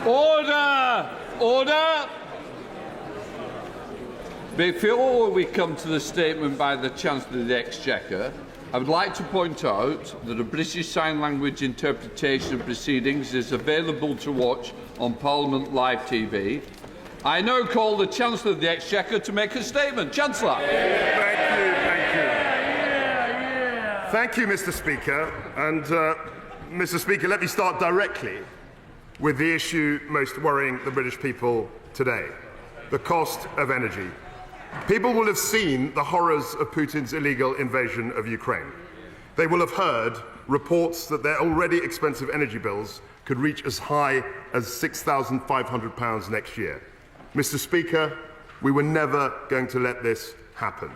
Order! Order! Before we come to the statement by the Chancellor of the Exchequer, I would like to point out that a British Sign Language interpretation of proceedings is available to watch on Parliament Live TV. I now call the Chancellor of the Exchequer to make a statement. Chancellor. Thank you, Mr. Speaker. And, Mr. Speaker, let me start directly with the issue most worrying the British people today, the cost of energy. People will have seen the horrors of Putin's illegal invasion of Ukraine. They will have heard reports that their already expensive energy bills could reach as high as £6,500 next year. Mr. Speaker, we were never going to let this happen.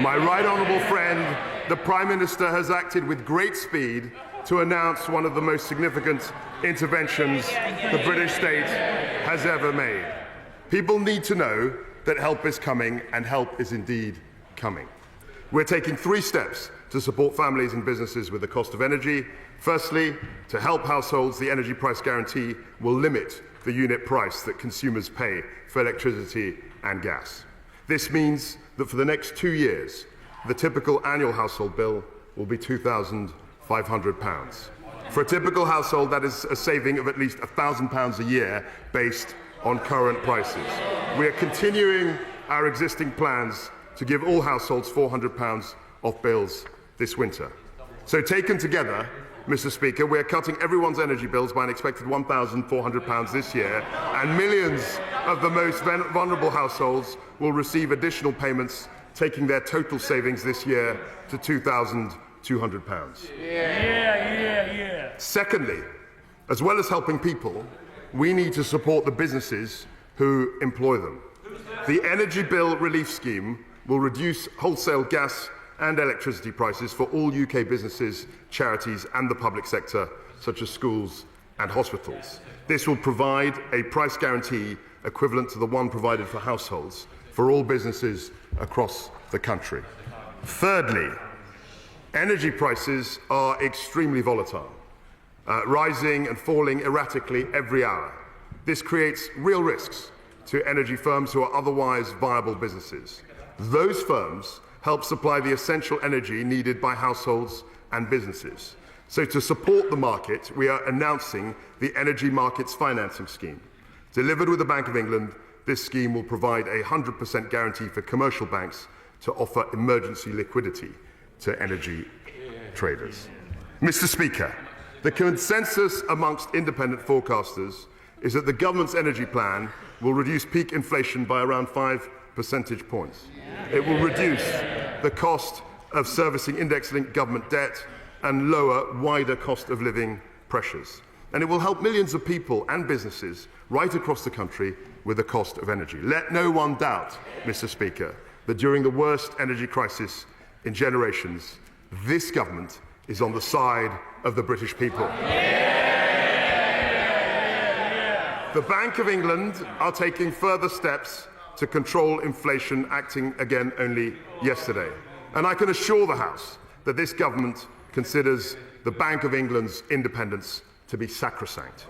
My right honourable friend, the Prime Minister, has acted with great speed to announce one of the most significant interventions the British state has ever made. People need to know that help is coming, and help is indeed coming. We're taking 3 steps to support families and businesses with the cost of energy. Firstly, to help households, the energy price guarantee will limit the unit price that consumers pay for electricity and gas. This means that for the next 2 years, the typical annual household bill will be £2,500. For a typical household, that is a saving of at least £1,000 a year based on current prices. We are continuing our existing plans to give all households £400 off bills this winter. So taken together, Mr. Speaker, we are cutting everyone's energy bills by an expected £1,400 this year, and millions of the most vulnerable households will receive additional payments, taking their total savings this year to £2,200. Secondly, as well as helping people, we need to support the businesses who employ them. The Energy Bill Relief Scheme will reduce wholesale gas and electricity prices for all UK businesses, charities and the public sector, such as schools and hospitals. This will provide a price guarantee equivalent to the one provided for households for all businesses across the country. Thirdly, energy prices are extremely volatile, rising and falling erratically every hour. This creates real risks to energy firms who are otherwise viable businesses. Those firms help supply the essential energy needed by households and businesses. So to support the market, we are announcing the Energy Markets Financing Scheme. Delivered with the Bank of England, this scheme will provide a 100% guarantee for commercial banks to offer emergency liquidity to energy traders. Mr. Speaker, the consensus amongst independent forecasters is that the government's energy plan will reduce peak inflation by around 5 percentage points. It will reduce the cost of servicing index-linked government debt and lower wider cost of living pressures. And it will help millions of people and businesses right across the country with the cost of energy. Let no one doubt, Mr. Speaker, that during the worst energy crisis in generations, this government is on the side of the British people. The Bank of England are taking further steps to control inflation, acting again only yesterday. And I can assure the House that this government considers the Bank of England's independence to be sacrosanct.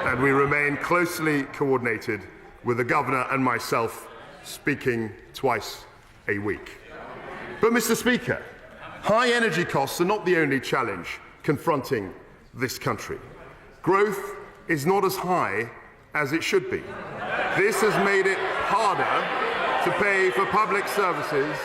And we remain closely coordinated with the Governor and myself, speaking twice a week. But, Mr. Speaker, high energy costs are not the only challenge confronting this country. Growth is not as high as it should be. This has made it harder to pay for public services,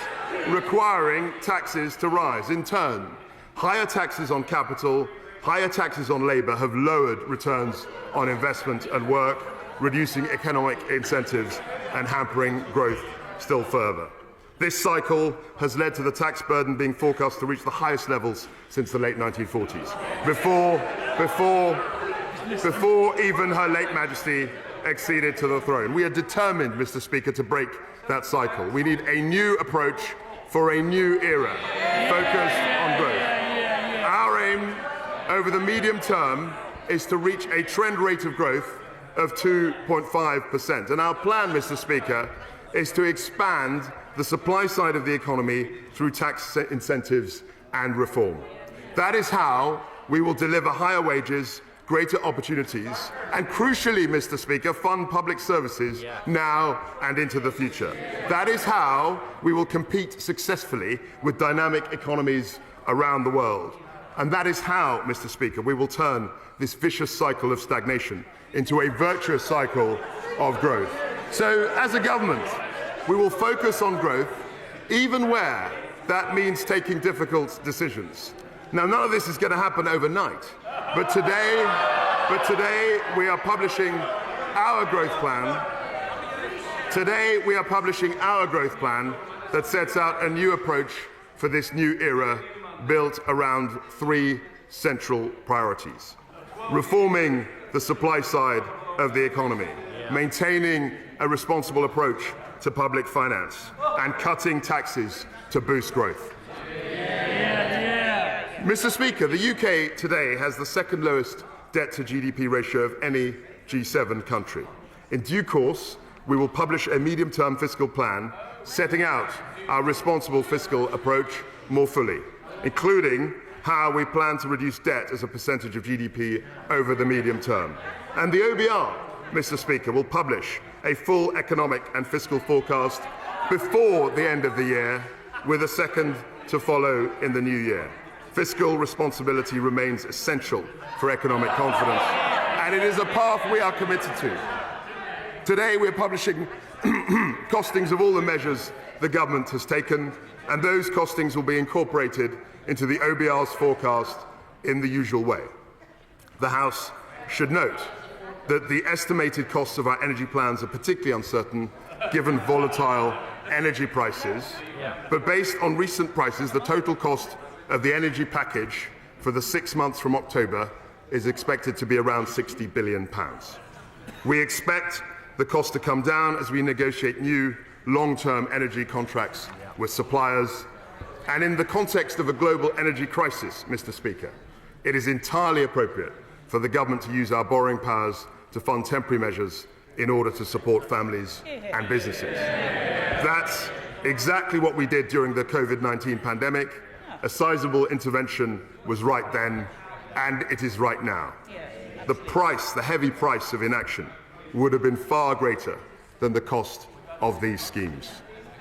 requiring taxes to rise. In turn, higher taxes on capital, higher taxes on labour have lowered returns on investment and work, reducing economic incentives and hampering growth still further. This cycle has led to the tax burden being forecast to reach the highest levels since the late 1940s, before even Her late Majesty acceded to the throne. We are determined, Mr. Speaker, to break that cycle. We need a new approach for a new era, focused on growth. Our aim over the medium term is to reach a trend rate of growth of 2.5%. And our plan, Mr. Speaker, is to expand the supply side of the economy through tax incentives and reform. That is how we will deliver higher wages, greater opportunities, and crucially, Mr. Speaker, fund public services now and into the future. That is how we will compete successfully with dynamic economies around the world. And that is how, Mr. Speaker, we will turn this vicious cycle of stagnation into a virtuous cycle of growth. So, as a government, we will focus on growth, even where that means taking difficult decisions. Now, none of this is going to happen overnight, but today we are publishing our growth plan. Today we are publishing our growth plan that sets out a new approach for this new era, built around three central priorities: reforming the supply side of the economy, maintaining a responsible approach to public finance, and cutting taxes to boost growth. Mr. Speaker, the UK today has the second lowest debt-to-GDP ratio of any G7 country. In due course, we will publish a medium-term fiscal plan setting out our responsible fiscal approach more fully, including how we plan to reduce debt as a percentage of GDP over the medium term. And the OBR, Mr. Speaker, will publish a full economic and fiscal forecast before the end of the year, with a second to follow in the new year. Fiscal responsibility remains essential for economic confidence, and it is a path we are committed to. Today we are publishing costings of all the measures the government has taken, and those costings will be incorporated into the OBR's forecast in the usual way. The House should note that the estimated costs of our energy plans are particularly uncertain given volatile energy prices, but based on recent prices, the total cost of the energy package for the 6 months from October is expected to be around £60 billion. We expect the cost to come down as we negotiate new long-term energy contracts with suppliers. And in the context of a global energy crisis, Mr. Speaker, it is entirely appropriate for the government to use our borrowing powers to fund temporary measures in order to support families and businesses. That's exactly what we did during the COVID-19 pandemic. A sizable intervention was right then, and it is right now. The price, the heavy price of inaction, would have been far greater than the cost of these schemes.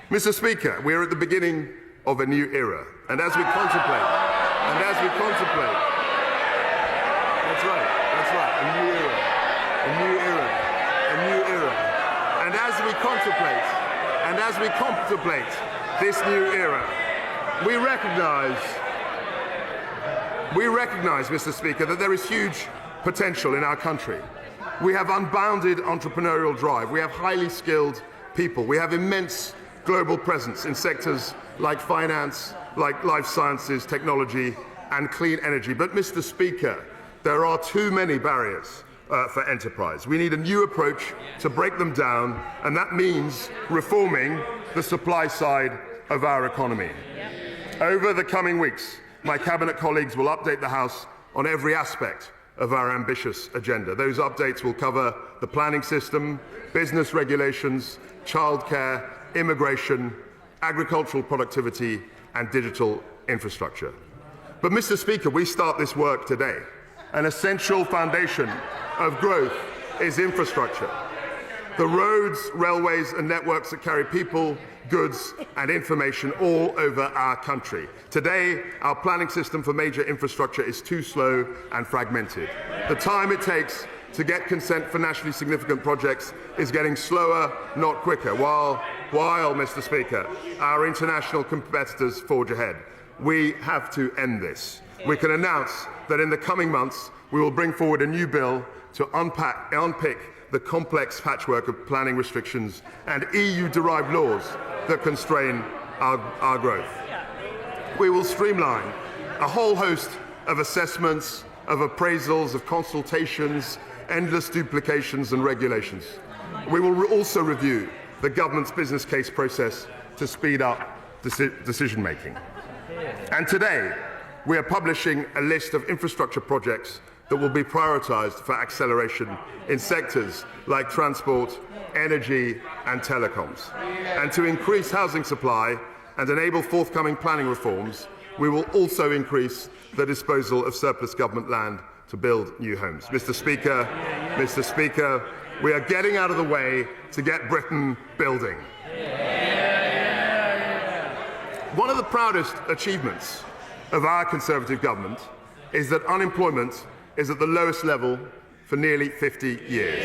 Mr. Speaker, we are at the beginning of a new era, and as we contemplate, that's right, a new era, and as we contemplate this new era, we recognize, Mr. Speaker, that there is huge potential in our country. We have unbounded entrepreneurial drive. We have highly skilled people. We have immense global presence in sectors like finance, like life sciences, technology, and clean energy. But, Mr. Speaker, there are too many barriers for enterprise. We need a new approach to break them down, and that means reforming the supply side of our economy. Over the coming weeks, my Cabinet colleagues will update the House on every aspect of our ambitious agenda. Those updates will cover the planning system, business regulations, childcare, immigration, agricultural productivity, and digital infrastructure. But, Mr. Speaker, we start this work today. An essential foundation of growth is infrastructure. The roads, railways, and networks that carry people, goods, and information all over our country. Today, our planning system for major infrastructure is too slow and fragmented. The time it takes to get consent for nationally significant projects is getting slower, not quicker, while, Mr. Speaker, our international competitors forge ahead. We have to end this. We can announce that in the coming months, we will bring forward a new bill to unpick the complex patchwork of planning restrictions and EU-derived laws that constrain our growth. We will streamline a whole host of assessments, of appraisals, of consultations, endless duplications and regulations. We will also review the government's business case process to speed up decision-making. And today, we are publishing a list of infrastructure projects that will be prioritised for acceleration in sectors like transport, energy and telecoms. And to increase housing supply and enable forthcoming planning reforms, we will also increase the disposal of surplus government land to build new homes. Mr. Speaker, we are getting out of the way to get Britain building. One of the proudest achievements of our Conservative government is that unemployment is at the lowest level for nearly 50 years.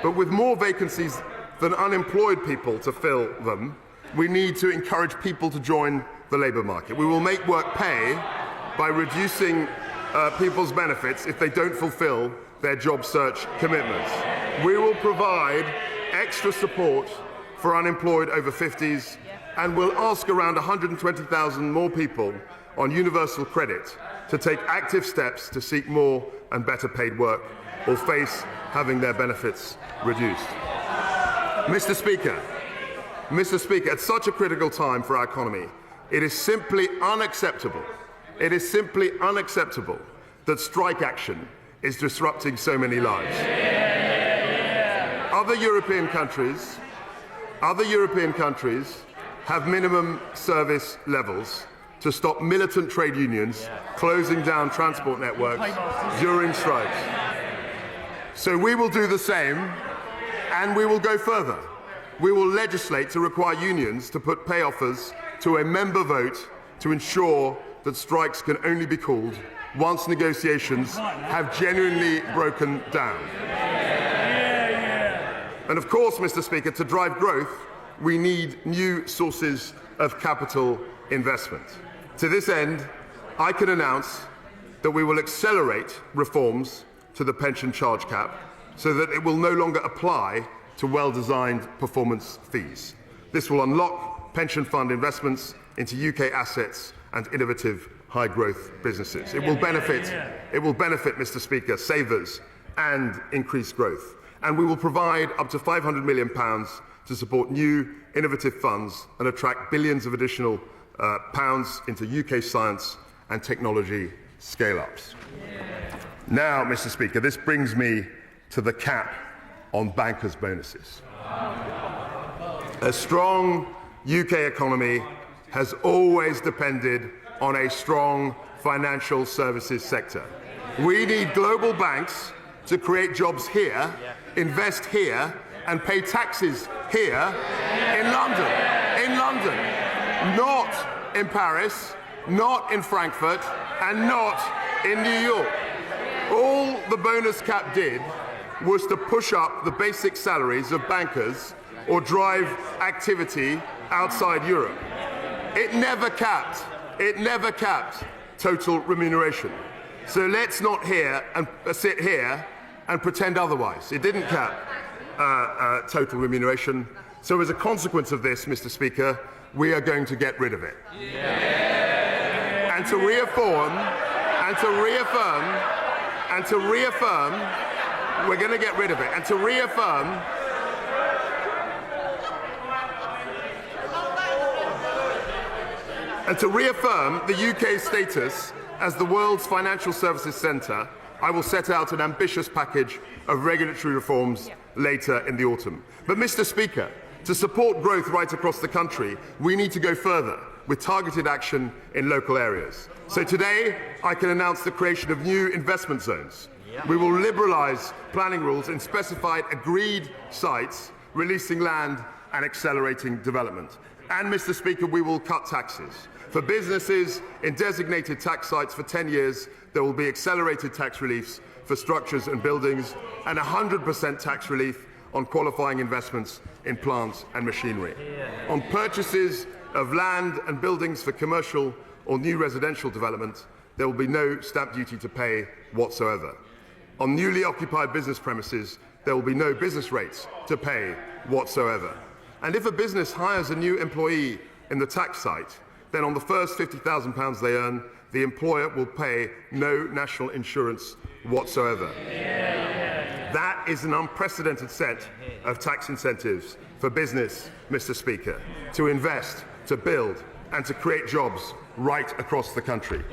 But with more vacancies than unemployed people to fill them, we need to encourage people to join the labour market. We will make work pay by reducing people's benefits if they don't fulfil their job search commitments. We will provide extra support for unemployed over 50s and will ask around 120,000 more people on universal credit to take active steps to seek more and better paid work or face having their benefits reduced. Mr. Speaker, at such a critical time for our economy, it is simply unacceptable that strike action is disrupting so many lives. Other European countries have minimum service levels to stop militant trade unions closing down transport networks during strikes. So we will do the same, and we will go further. We will legislate to require unions to put pay offers to a member vote to ensure that strikes can only be called once negotiations have genuinely broken down. And of course, Mr. Speaker, to drive growth, we need new sources of capital investment. To this end, I can announce that we will accelerate reforms to the pension charge cap so that it will no longer apply to well-designed performance fees. This will unlock pension fund investments into UK assets and innovative high-growth businesses. It will benefit, Mr. Speaker, savers and increase growth. And we will provide up to £500 million to support new innovative funds and attract billions of additional pounds into UK science and technology scale-ups. Now, Mr. Speaker, this brings me to the cap on bankers' bonuses. A strong UK economy has always depended on a strong financial services sector. We need global banks to create jobs here, invest here, and pay taxes here in London, not in Paris, not in Frankfurt, and not in New York. All the bonus cap did was to push up the basic salaries of bankers or drive activity outside Europe. It never capped total remuneration. So let's not sit here and pretend otherwise. It didn't cap total remuneration. So as a consequence of this, Mr. Speaker, we are going to get rid of it. And to reaffirm, we're going to get rid of it. And to reaffirm, the UK's status as the world's financial services centre, I will set out an ambitious package of regulatory reforms later in the autumn. But, Mr. Speaker, to support growth right across the country, we need to go further with targeted action in local areas. So today, I can announce the creation of new investment zones. We will liberalise planning rules in specified agreed sites, releasing land and accelerating development. And, Mr. Speaker, we will cut taxes. For businesses in designated tax sites for 10 years, there will be accelerated tax reliefs for structures and buildings and 100% tax relief on qualifying investments in plants and machinery. On purchases of land and buildings for commercial or new residential development, there will be no stamp duty to pay whatsoever. On newly occupied business premises, there will be no business rates to pay whatsoever. And if a business hires a new employee in the tax site, then on the first £50,000 they earn, the employer will pay no national insurance whatsoever. That is an unprecedented set of tax incentives for business, Mr. Speaker, to invest, to build, and to create jobs right across the country.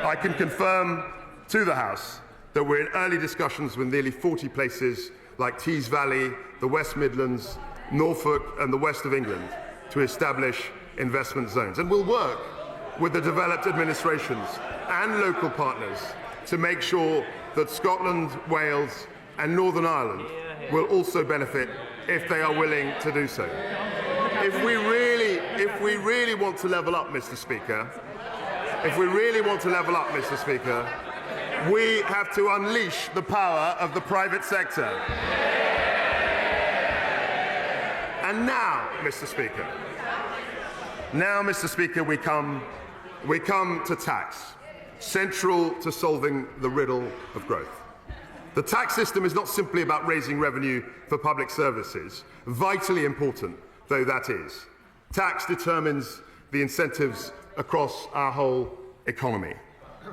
I can confirm to the House that we're in early discussions with nearly 40 places like Tees Valley, the West Midlands, Norfolk, and the West of England to establish investment zones. And we'll work with the developed administrations and local partners to make sure that Scotland, Wales and Northern Ireland will also benefit if they are willing to do so. If we really want to level up, Mr. Speaker, we have to unleash the power of the private sector. And now, Mr. Speaker, we come to tax, central to solving the riddle of growth. The tax system is not simply about raising revenue for public services, vitally important though that is. Tax determines the incentives across our whole economy.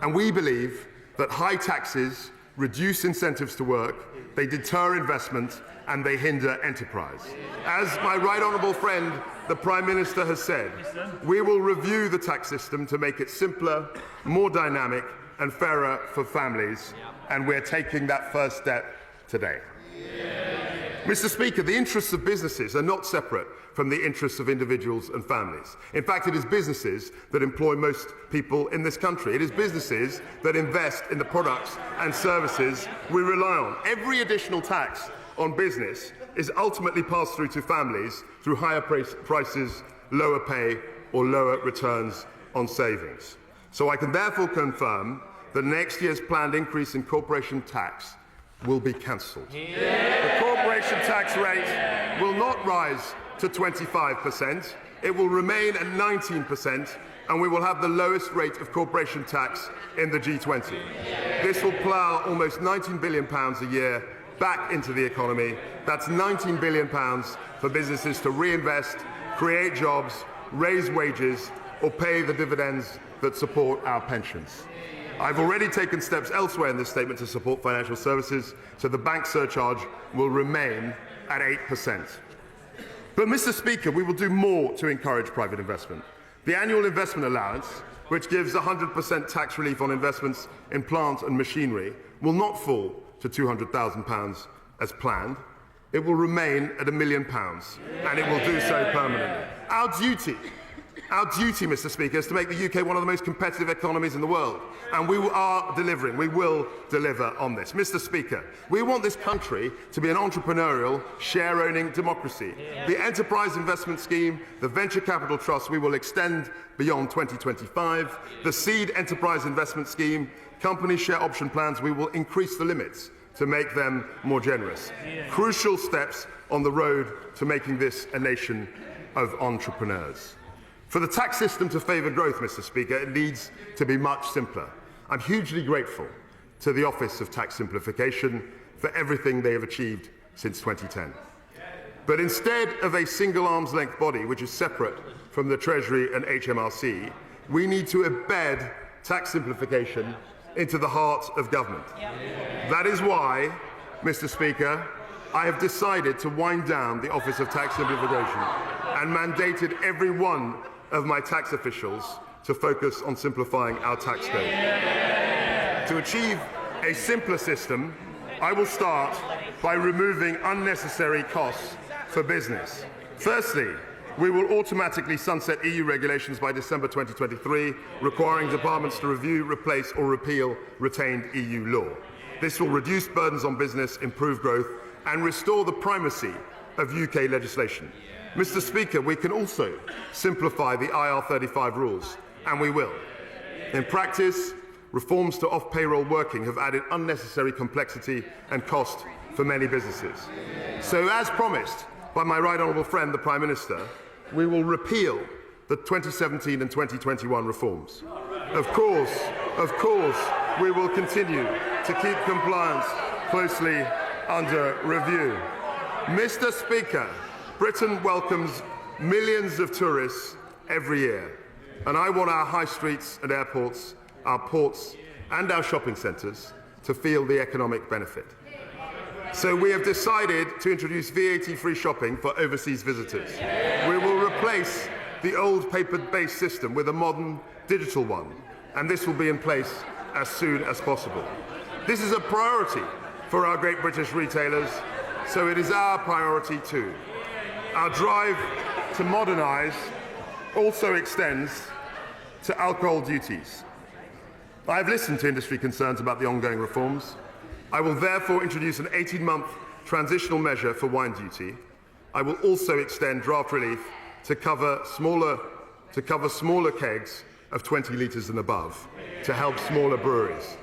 And we believe that high taxes reduce incentives to work, they deter investment, and they hinder enterprise. As my right honourable friend, the Prime Minister, has said, we will review the tax system to make it simpler, more dynamic, and fairer for families, and we're taking that first step today. Mr. Speaker, the interests of businesses are not separate from the interests of individuals and families. In fact, it is businesses that employ most people in this country. It is businesses that invest in the products and services we rely on. Every additional tax on business is ultimately passed through to families through higher prices, lower pay, or lower returns on savings. So I can therefore confirm that next year's planned increase in corporation tax will be cancelled. The corporation tax rate will not rise to 25%. It will remain at 19%, and we will have the lowest rate of corporation tax in the G20. This will plough almost £19 billion a year back into the economy. That's £19 billion for businesses to reinvest, create jobs, raise wages, or pay the dividends that support our pensions. I've already taken steps elsewhere in this statement to support financial services, so the bank surcharge will remain at 8%. But, Mr. Speaker, we will do more to encourage private investment. The annual investment allowance, which gives 100% tax relief on investments in plant and machinery, will not fall to £200,000 as planned. It will remain at £1 million, and it will do so permanently. Our duty, Mr. Speaker, is to make the UK one of the most competitive economies in the world. And we are delivering. We will deliver on this. Mr. Speaker, we want this country to be an entrepreneurial, share-owning democracy. The Enterprise Investment Scheme, the Venture Capital Trust, we will extend beyond 2025. The Seed Enterprise Investment Scheme, company share option plans, we will increase the limits to make them more generous. Crucial steps on the road to making this a nation of entrepreneurs. For the tax system to favour growth, Mr. Speaker, it needs to be much simpler. I'm hugely grateful to the Office of Tax Simplification for everything they have achieved since 2010. But instead of a single arm's-length body which is separate from the Treasury and HMRC, we need to embed tax simplification into the heart of government. That is why, Mr. Speaker, I have decided to wind down the Office of Tax Simplification and mandated every one of my tax officials to focus on simplifying our tax code. To achieve a simpler system, I will start by removing unnecessary costs for business. Firstly, we will automatically sunset EU regulations by December 2023, requiring departments to review, replace or repeal retained EU law. This will reduce burdens on business, improve growth and restore the primacy of UK legislation. Mr. Speaker, we can also simplify the IR35 rules, and we will. In practice, reforms to off-payroll working have added unnecessary complexity and cost for many businesses. So, as promised by my right honourable friend, the Prime Minister, we will repeal the 2017 and 2021 reforms. Of course, we will continue to keep compliance closely under review. Mr. Speaker, Britain welcomes millions of tourists every year, and I want our high streets and airports, our ports and our shopping centres to feel the economic benefit. So we have decided to introduce VAT-free shopping for overseas visitors. We will replace the old paper-based system with a modern digital one, and this will be in place as soon as possible. This is a priority for our great British retailers, so it is our priority too. Our drive to modernise also extends to alcohol duties. I have listened to industry concerns about the ongoing reforms. I will therefore introduce an 18-month transitional measure for wine duty. I will also extend draft relief to cover smaller kegs of 20 litres and above to help smaller breweries.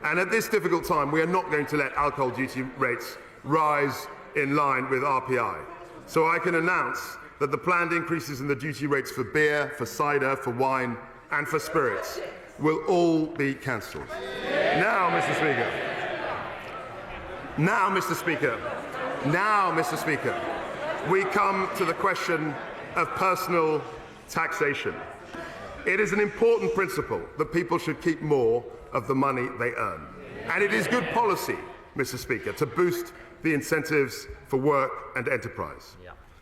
And at this difficult time, we are not going to let alcohol duty rates rise in line with RPI. So I can announce that the planned increases in the duty rates for beer, for cider, for wine, and for spirits will all be cancelled. Now, Mr. Speaker, we come to the question of personal taxation. It is an important principle that people should keep more of the money they earn. And it is good policy, Mr. Speaker, to boost the incentives for work and enterprise.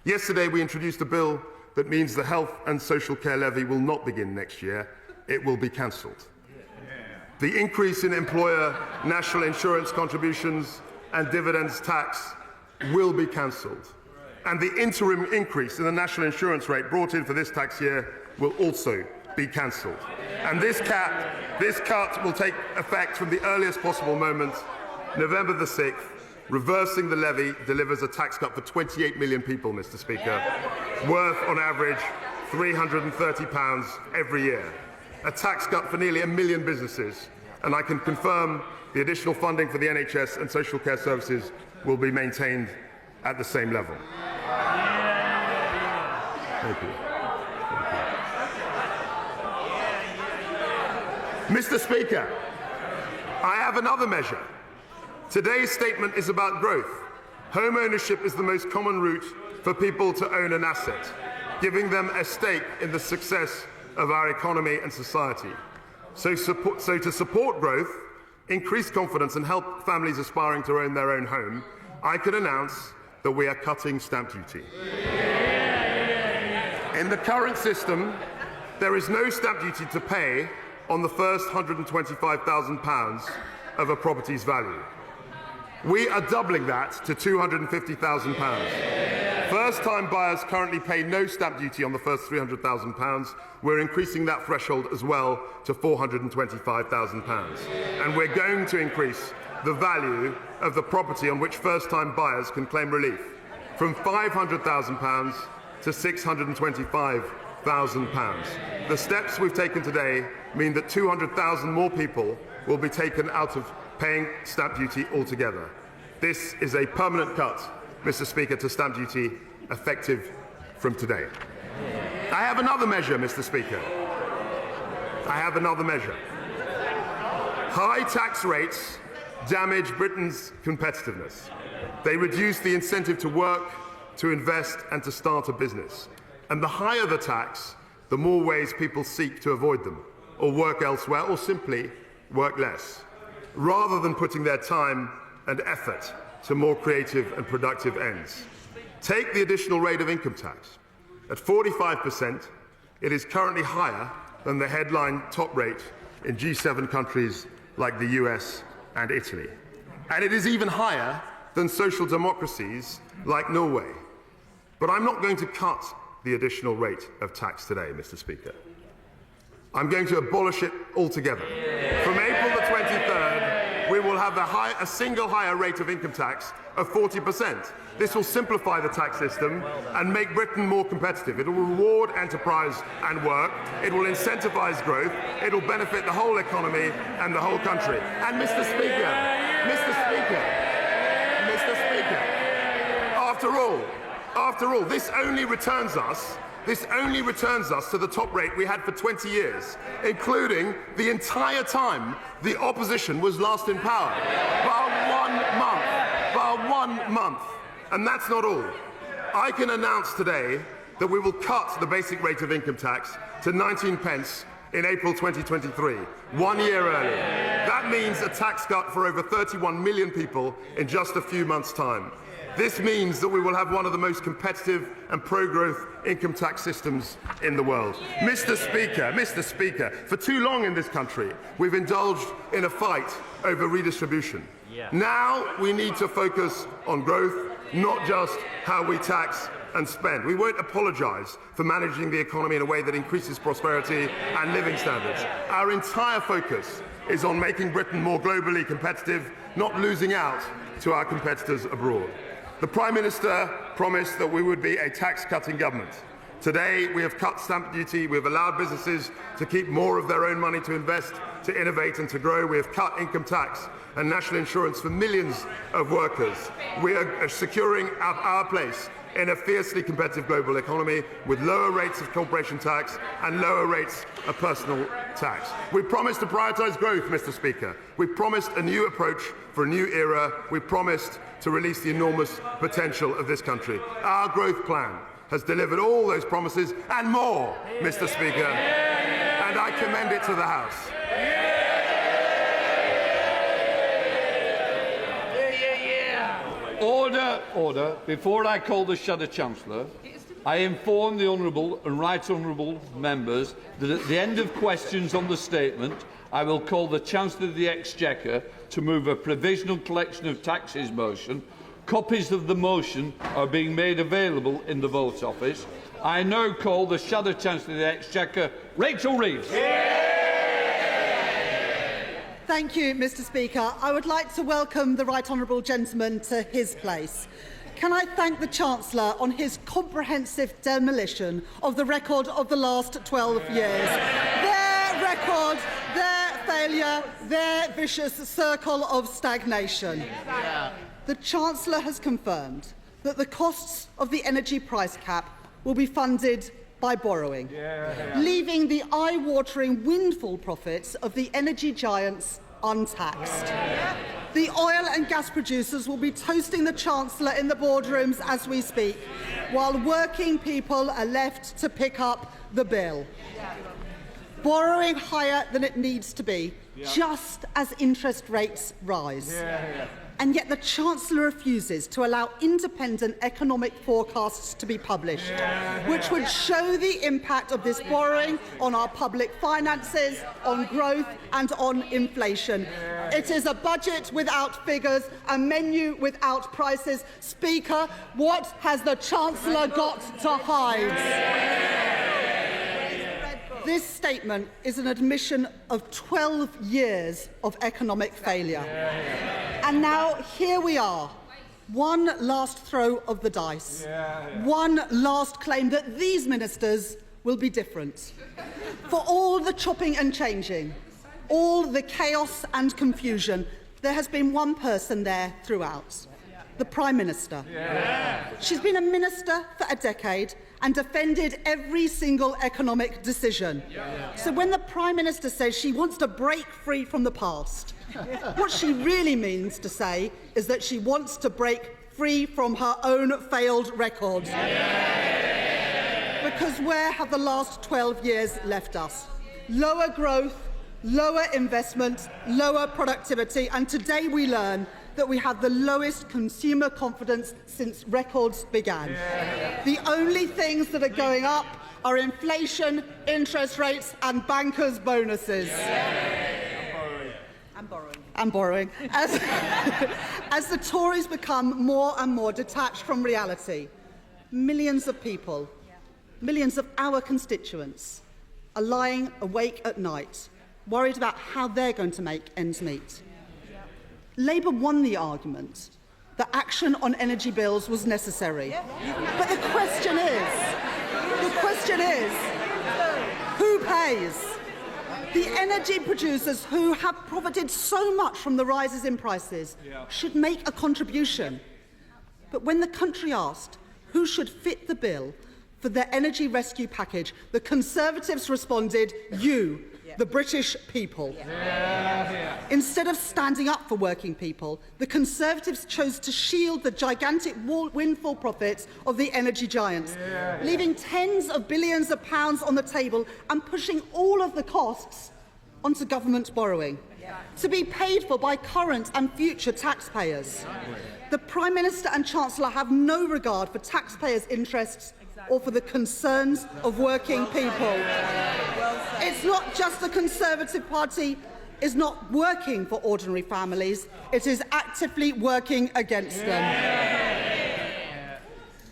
Yesterday, we introduced a bill that means the health and social care levy will not begin next year. It will be cancelled. The increase in employer national insurance contributions and dividends tax will be cancelled. And the interim increase in the national insurance rate brought in for this tax year will also be cancelled. And this cut will take effect from the earliest possible moment, November the 6th. Reversing the levy delivers a tax cut for 28 million people, Mr. Speaker, worth on average £330 every year. A tax cut for nearly 1 million businesses. And I can confirm the additional funding for the NHS and social care services will be maintained at the same level. Thank you. Mr. Speaker, I have another measure. Today's statement is about growth. Home ownership is the most common route for people to own an asset, giving them a stake in the success of our economy and society. So to support growth, increase confidence and help families aspiring to own their own home, I can announce that we are cutting stamp duty. In the current system, there is no stamp duty to pay on the first £125,000 of a property's value. We are doubling that to £250,000. First-time buyers currently pay no stamp duty on the first £300,000. We're increasing that threshold as well to £425,000. And we're going to increase the value of the property on which first-time buyers can claim relief from £500,000 to £625,000. The steps we've taken today mean that 200,000 more people will be taken out of paying stamp duty altogether. This is a permanent cut, Mr. Speaker, to stamp duty effective from today. I have another measure, Mr. Speaker. I have another measure. High tax rates damage Britain's competitiveness. They reduce the incentive to work, to invest, and to start a business. And the higher the tax, the more ways people seek to avoid them, or work elsewhere, or simply work less, rather than putting their time and effort to more creative and productive ends. Take the additional rate of income tax. At 45%, it is currently higher than the headline top rate in G7 countries like the US and Italy. And it is even higher than social democracies like Norway. But I'm not going to cut the additional rate of tax today, Mr. Speaker. I'm going to abolish it altogether. From April the 23rd, we will have a single higher rate of income tax of 40%. This will simplify the tax system and make Britain more competitive. It will reward enterprise and work. It will incentivise growth. It will benefit the whole economy and the whole country. And Mr. Speaker, after all, this only returns us to the top rate we had for 20 years, including the entire time the opposition was last in power. By 1 month. And that's not all. I can announce today that we will cut the basic rate of income tax to 19 pence in April 2023, 1 year early. That means a tax cut for over 31 million people in just a few months' time. This means that we will have one of the most competitive and pro-growth income tax systems in the world. Mr. Speaker, for too long in this country, we've indulged in a fight over redistribution. Now we need to focus on growth, not just how we tax and spend. We won't apologise for managing the economy in a way that increases prosperity and living standards. Our entire focus is on making Britain more globally competitive, not losing out to our competitors abroad. The Prime Minister promised that we would be a tax-cutting government. Today, we have cut stamp duty, we have allowed businesses to keep more of their own money to invest, to innovate and to grow. We have cut income tax and national insurance for millions of workers. We are securing our place in a fiercely competitive global economy with lower rates of corporation tax and lower rates of personal tax. We promised to prioritise growth, Mr. Speaker. We promised a new approach for a new era. We promised to release the enormous potential of this country. Our growth plan has delivered all those promises and more, Mr. Speaker, and I commend it to the House. Order, order. Before I call the Shadow Chancellor, I inform the Honourable and Right Honourable members that at the end of questions on the statement, I will call the Chancellor of the Exchequer to move a provisional collection of taxes motion. Copies of the motion are being made available in the vote office. I now call the Shadow Chancellor of the Exchequer, Rachel Reeves. Thank you, Mr. Speaker. I would like to welcome the Right Honourable Gentleman to his place. Can I thank the Chancellor on his comprehensive demolition of the record of the last 12 years. Their record, their failure, their vicious circle of stagnation. The Chancellor has confirmed that the costs of the energy price cap will be funded by borrowing, leaving the eye-watering windfall profits of the energy giants untaxed. The oil and gas producers will be toasting the Chancellor in the boardrooms as we speak, while working people are left to pick up the bill. Borrowing higher than it needs to be, just as interest rates rise. And yet the Chancellor refuses to allow independent economic forecasts to be published, which would show the impact of this borrowing on our public finances, on growth and on inflation. It is a budget without figures, a menu without prices. Speaker, what has the Chancellor got to hide? This statement is an admission of 12 years of economic failure. And now here we are, one last throw of the dice, one last claim that these ministers will be different. For all the chopping and changing, all the chaos and confusion, there has been one person there throughout, the Prime Minister. She's been a minister for a decade and defended every single economic decision. So when the Prime Minister says she wants to break free from the past, what she really means to say is that she wants to break free from her own failed record. Because where have the last 12 years left us? Lower growth, lower investment, lower productivity, and today we learn that we have the lowest consumer confidence since records began. The only things that are going up are inflation, interest rates, and bankers' bonuses. And borrowing. As the Tories become more and more detached from reality, millions of people, millions of our constituents, are lying awake at night, worried about how they're going to make ends meet. Labour won the argument that action on energy bills was necessary. But the question is, who pays? The energy producers who have profited so much from the rises in prices should make a contribution. But when the country asked who should fit the bill for their energy rescue package, the Conservatives responded, you, the British people. Instead of standing up for working people, the Conservatives chose to shield the gigantic windfall profits of the energy giants, leaving tens of billions of pounds on the table and pushing all of the costs onto government borrowing, to be paid for by current and future taxpayers. The Prime Minister and Chancellor have no regard for taxpayers' interests or for the concerns of working people. It's not just the Conservative Party is not working for ordinary families, it is actively working against them.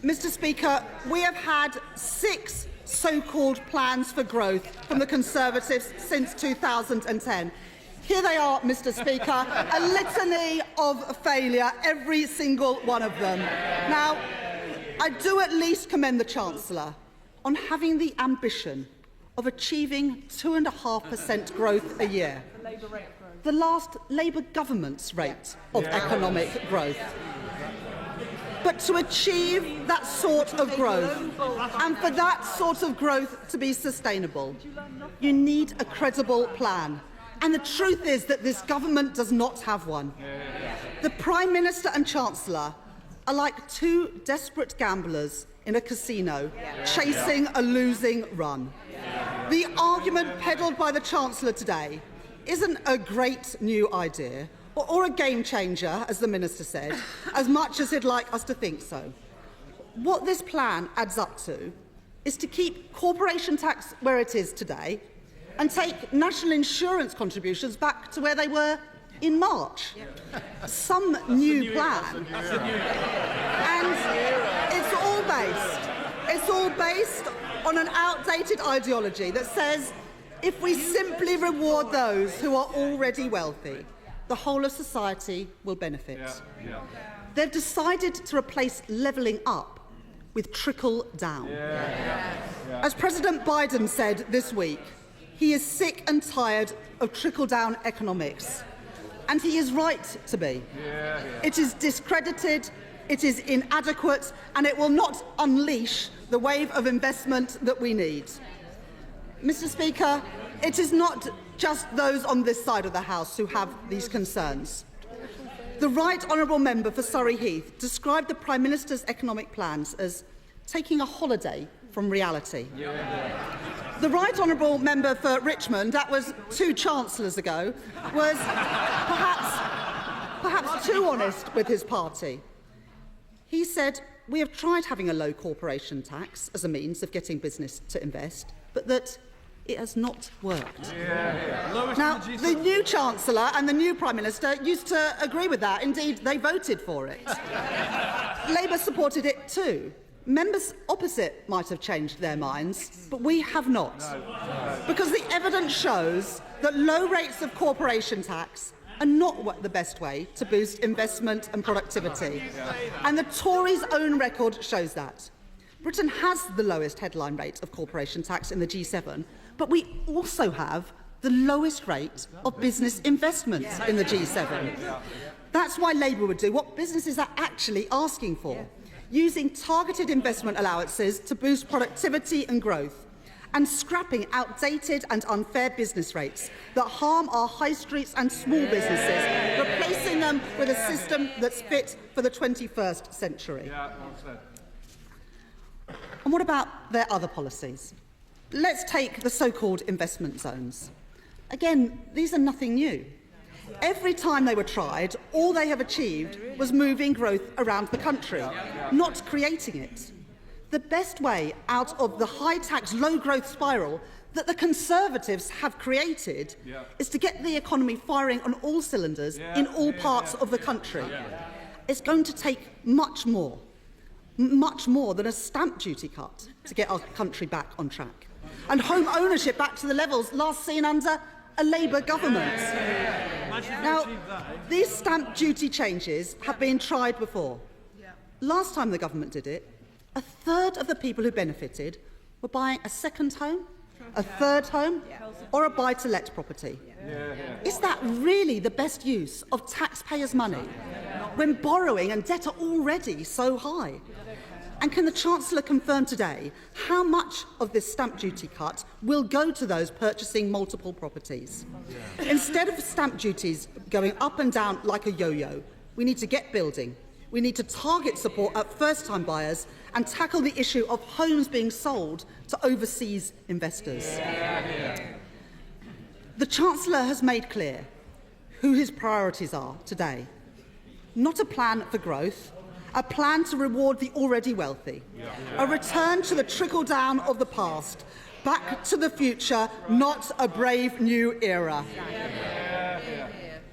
Mr. Speaker, we have had 6 so-called plans for growth from the Conservatives since 2010. Here they are, Mr. Speaker, a litany of failure, every single one of them. Now, I do at least commend the Chancellor on having the ambition of achieving 2.5% growth a year, the last Labour government's rate of economic growth. But to achieve that sort of growth, and for that sort of growth to be sustainable, you need a credible plan. And the truth is that this government does not have one. The Prime Minister and Chancellor are like two desperate gamblers in a casino chasing a losing run. The argument peddled by the Chancellor today isn't a great new idea or a game changer, as the Minister said, as much as he'd like us to think so. What this plan adds up to is to keep corporation tax where it is today and take national insurance contributions back to where they were in March. Some new plan. And it's all based on an outdated ideology that says if we simply reward those who are already wealthy, the whole of society will benefit. They've decided to replace levelling up with trickle down. As President Biden said this week, he is sick and tired of trickle-down economics. And he is right to be. It is discredited, it is inadequate, and it will not unleash the wave of investment that we need. Mr. Speaker, it is not just those on this side of the House who have these concerns. The Right Honourable Member for Surrey Heath described the Prime Minister's economic plans as taking a holiday from reality. The Right Honourable Member for Richmond, that was 2 Chancellors ago, was perhaps too honest with his party. He said, "We have tried having a low corporation tax as a means of getting business to invest, but that it has not worked." Now, the new Chancellor and the new Prime Minister used to agree with that. Indeed, they voted for it. Labour supported it too. Members opposite might have changed their minds, but we have not. Because the evidence shows that low rates of corporation tax are not the best way to boost investment and productivity. And the Tories' own record shows that. Britain has the lowest headline rate of corporation tax in the G7, but we also have the lowest rate of business investment in the G7. That's why Labour would do what businesses are actually asking for, using targeted investment allowances to boost productivity and growth, and scrapping outdated and unfair business rates that harm our high streets and small businesses, replacing them with a system that's fit for the 21st century. And what about their other policies? Let's take the so-called investment zones. Again, these are nothing new. Every time they were tried, all they have achieved was moving growth around the country, not creating it. The best way out of the high-tax, low-growth spiral that the Conservatives have created is to get the economy firing on all cylinders in all parts of the country. It's going to take much more than a stamp duty cut to get our country back on track, and home ownership back to the levels last seen under a Labour government. Now, these stamp duty changes have been tried before. Last time the government did it, a third of the people who benefited were buying a second home, a third home, or a buy-to-let property. Is that really the best use of taxpayers' money when borrowing and debt are already so high? And can the Chancellor confirm today how much of this stamp duty cut will go to those purchasing multiple properties? Instead of stamp duties going up and down like a yo-yo, we need to get building. We need to target support at first-time buyers and tackle the issue of homes being sold to overseas investors. The Chancellor has made clear who his priorities are today. Not a plan for growth, a plan to reward the already wealthy, a return to the trickle-down of the past, back to the future, not a brave new era.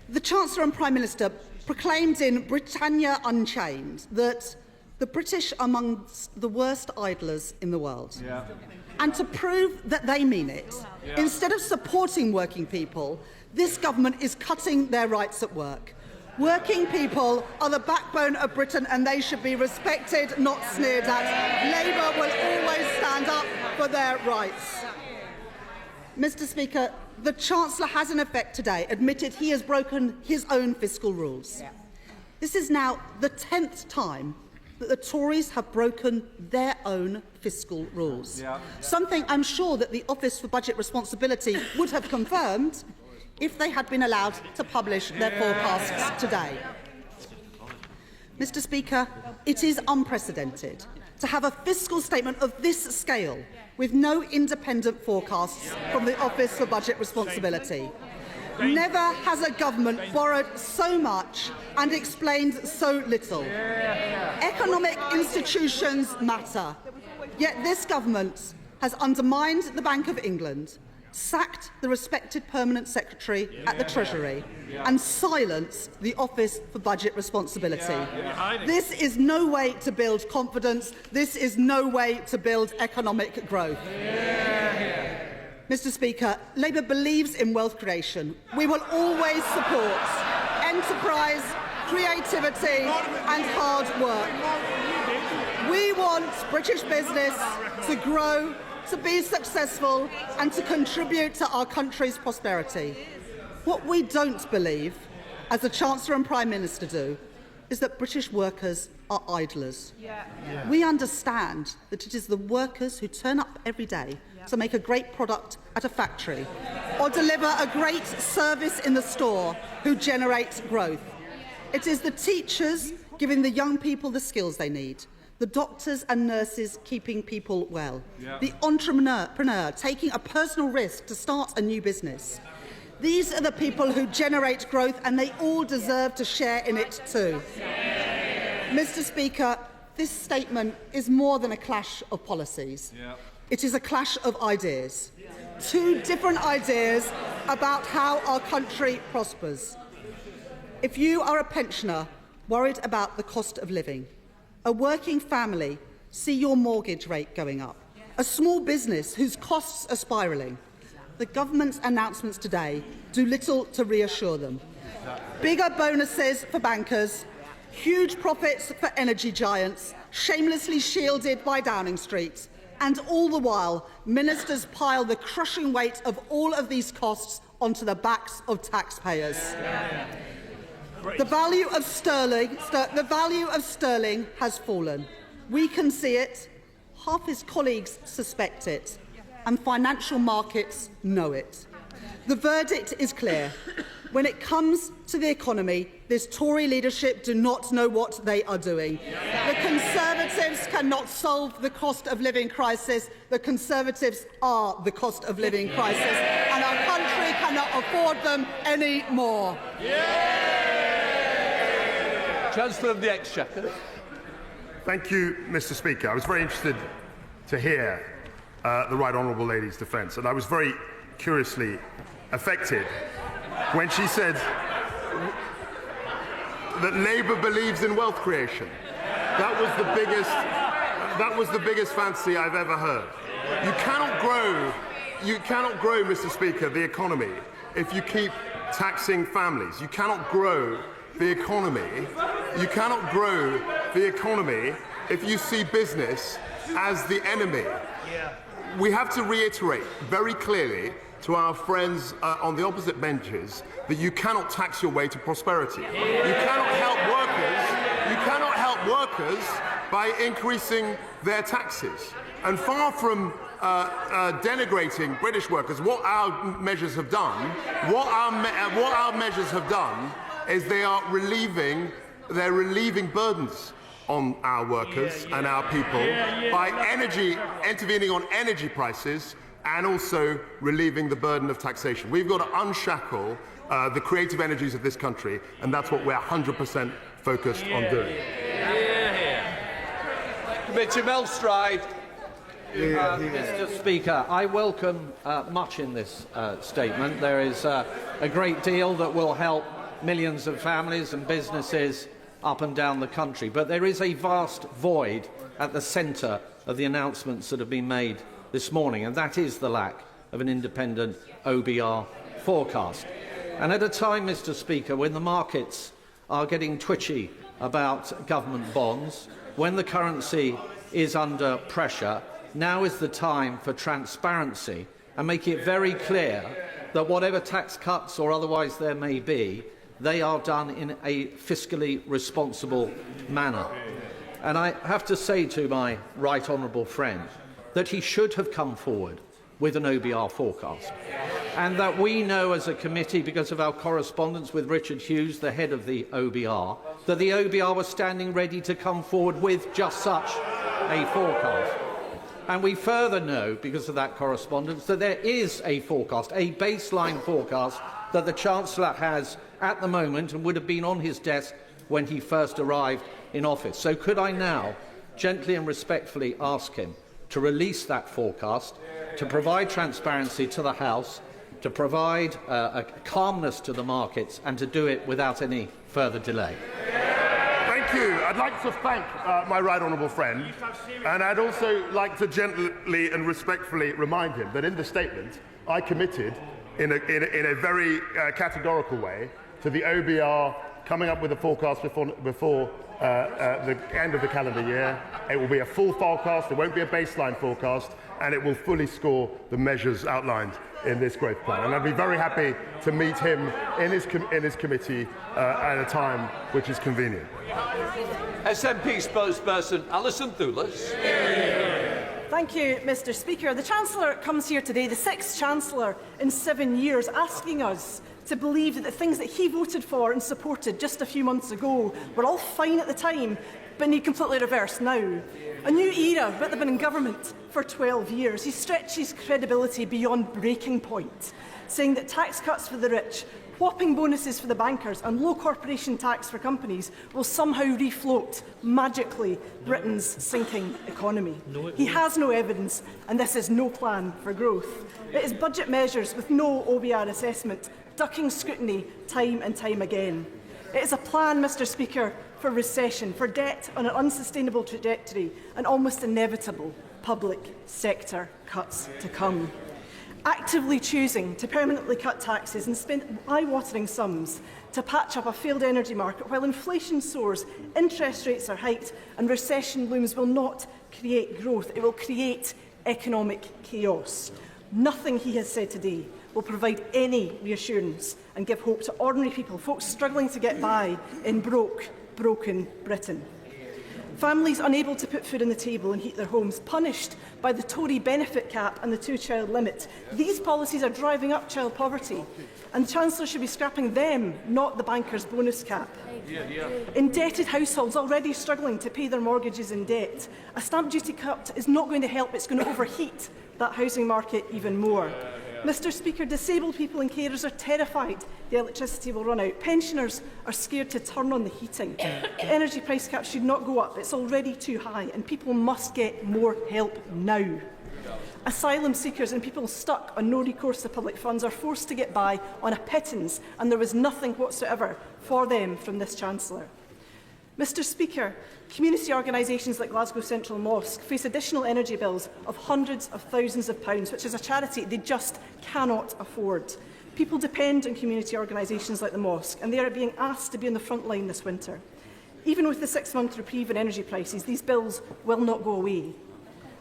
The Chancellor and Prime Minister proclaimed in Britannia Unchained that the British are amongst the worst idlers in the world. And to prove that they mean it, instead of supporting working people, this government is cutting their rights at work. Working people are the backbone of Britain and they should be respected, not sneered at. Labour will always stand up for their rights. Mr. Speaker, the Chancellor has in effect today admitted he has broken his own fiscal rules. This is now the 10th time that the Tories have broken their own fiscal rules, something I'm sure that the Office for Budget Responsibility would have confirmed if they had been allowed to publish their forecasts today. Mr. Speaker, it is unprecedented to have a fiscal statement of this scale with no independent forecasts from the Office for Budget Responsibility. Never has a government borrowed so much and explained so little. Economic institutions matter, yet this government has undermined the Bank of England, sacked the respected Permanent Secretary at the Treasury and silenced the Office for Budget Responsibility. This is no way to build confidence. This is no way to build economic growth. Mr. Speaker, Labour believes in wealth creation. We will always support enterprise, creativity and hard work. We want British business to grow, to be successful and to contribute to our country's prosperity. What we don't believe, as the Chancellor and Prime Minister do, is that British workers are idlers. We understand that it is the workers who turn up every day to make a great product at a factory or deliver a great service in the store who generate growth. It is the teachers giving the young people the skills they need, the doctors and nurses keeping people well, the entrepreneur taking a personal risk to start a new business. These are the people who generate growth and they all deserve to share in it too. Mr. Speaker, this statement is more than a clash of policies. It is a clash of ideas. Two different ideas about how our country prospers. If you are a pensioner worried about the cost of living, a working family see your mortgage rate going up, a small business whose costs are spiralling, the government's announcements today do little to reassure them. Bigger bonuses for bankers, huge profits for energy giants, shamelessly shielded by Downing Street, and all the while, ministers pile the crushing weight of all of these costs onto the backs of taxpayers. The value of sterling has fallen. We can see it, half his colleagues suspect it, and financial markets know it. The verdict is clear. When it comes to the economy, this Tory leadership do not know what they are doing. The Conservatives cannot solve the cost of living crisis. The Conservatives are the cost of living crisis, and our country cannot afford them anymore. Chancellor of the Exchequer. Thank you, Mr. Speaker. I was very interested to hear the Right Honourable Lady's defence, and I was very curiously affected when she said that Labour believes in wealth creation. That was the biggest fantasy I've ever heard. You cannot grow, Mr. Speaker, the economy if you keep taxing families. You cannot grow the economy. You cannot grow the economy if you see business as the enemy. We have to reiterate very clearly to our friends on the opposite benches that you cannot tax your way to prosperity. You cannot help workers by increasing their taxes. And far from denigrating British workers, what our measures have done, is they're relieving burdens on our workers and our people by intervening on energy prices and also relieving the burden of taxation. We've got to unshackle the creative energies of this country, and that's what we're 100% focused on doing. Committee Melstride. Mr. Speaker, I welcome much in this statement. There is a great deal that will help millions of families and businesses up and down the country, but there is a vast void at the centre of the announcements that have been made this morning, and that is the lack of an independent OBR forecast. And at a time, Mr. Speaker, when the markets are getting twitchy about government bonds, when the currency is under pressure, now is the time for transparency and make it very clear that whatever tax cuts or otherwise there may be, they are done in a fiscally responsible manner. And I have to say to my right honourable friend that he should have come forward with an OBR forecast, and that we know as a committee, because of our correspondence with Richard Hughes, the head of the OBR, that the OBR was standing ready to come forward with just such a forecast. And we further know, because of that correspondence, that there is a forecast, a baseline forecast, that the Chancellor has at the moment and would have been on his desk when he first arrived in office. So could I now gently and respectfully ask him to release that forecast, to provide transparency to the House, to provide a calmness to the markets, and to do it without any further delay? Thank you. I'd like to thank my right honourable friend, and I'd also like to gently and respectfully remind him that in the statement I committed in a very categorical way to the OBR coming up with a forecast before the end of the calendar year. It will be a full forecast, it won't be a baseline forecast, and it will fully score the measures outlined in this growth plan. And I'd be very happy to meet him in his committee at a time which is convenient. SNP spokesperson Alison Thewlis. Thank you, Mr. Speaker. The Chancellor comes here today, the sixth Chancellor in 7 years, asking us to believe that the things that he voted for and supported just a few months ago were all fine at the time, but need completely reversed now. A new era, but they've been in government for 12 years. He stretches credibility beyond breaking point, saying that tax cuts for the rich, whopping bonuses for the bankers and low corporation tax for companies will somehow refloat, magically, Britain's sinking economy. He has no evidence, and this is no plan for growth. It is budget measures with no OBR assessment, ducking scrutiny time and time again. It is a plan, Mr. Speaker, for recession, for debt on an unsustainable trajectory and almost inevitable public sector cuts to come. Actively choosing to permanently cut taxes and spend eye-watering sums to patch up a failed energy market while inflation soars, interest rates are hiked and recession looms will not create growth, it will create economic chaos. Nothing he has said today will provide any reassurance and give hope to ordinary people, folks struggling to get by in broken Britain. Families unable to put food on the table and heat their homes, punished by the Tory benefit cap and the two-child limit. These policies are driving up child poverty, and the Chancellor should be scrapping them, not the bankers' bonus cap. Indebted households already struggling to pay their mortgages in debt. A stamp duty cut is not going to help, it's going to overheat that housing market even more. Mr. Speaker, disabled people and carers are terrified the electricity will run out. Pensioners are scared to turn on the heating. The energy price cap should not go up. It's already too high, and people must get more help now. Asylum seekers and people stuck on no recourse to public funds are forced to get by on a pittance, and there was nothing whatsoever for them from this Chancellor. Mr. Speaker, community organisations like Glasgow Central Mosque face additional energy bills of hundreds of thousands of pounds, which as a charity they just cannot afford. People depend on community organisations like the mosque, and they are being asked to be on the front line this winter. Even with the 6-month reprieve in energy prices, these bills will not go away.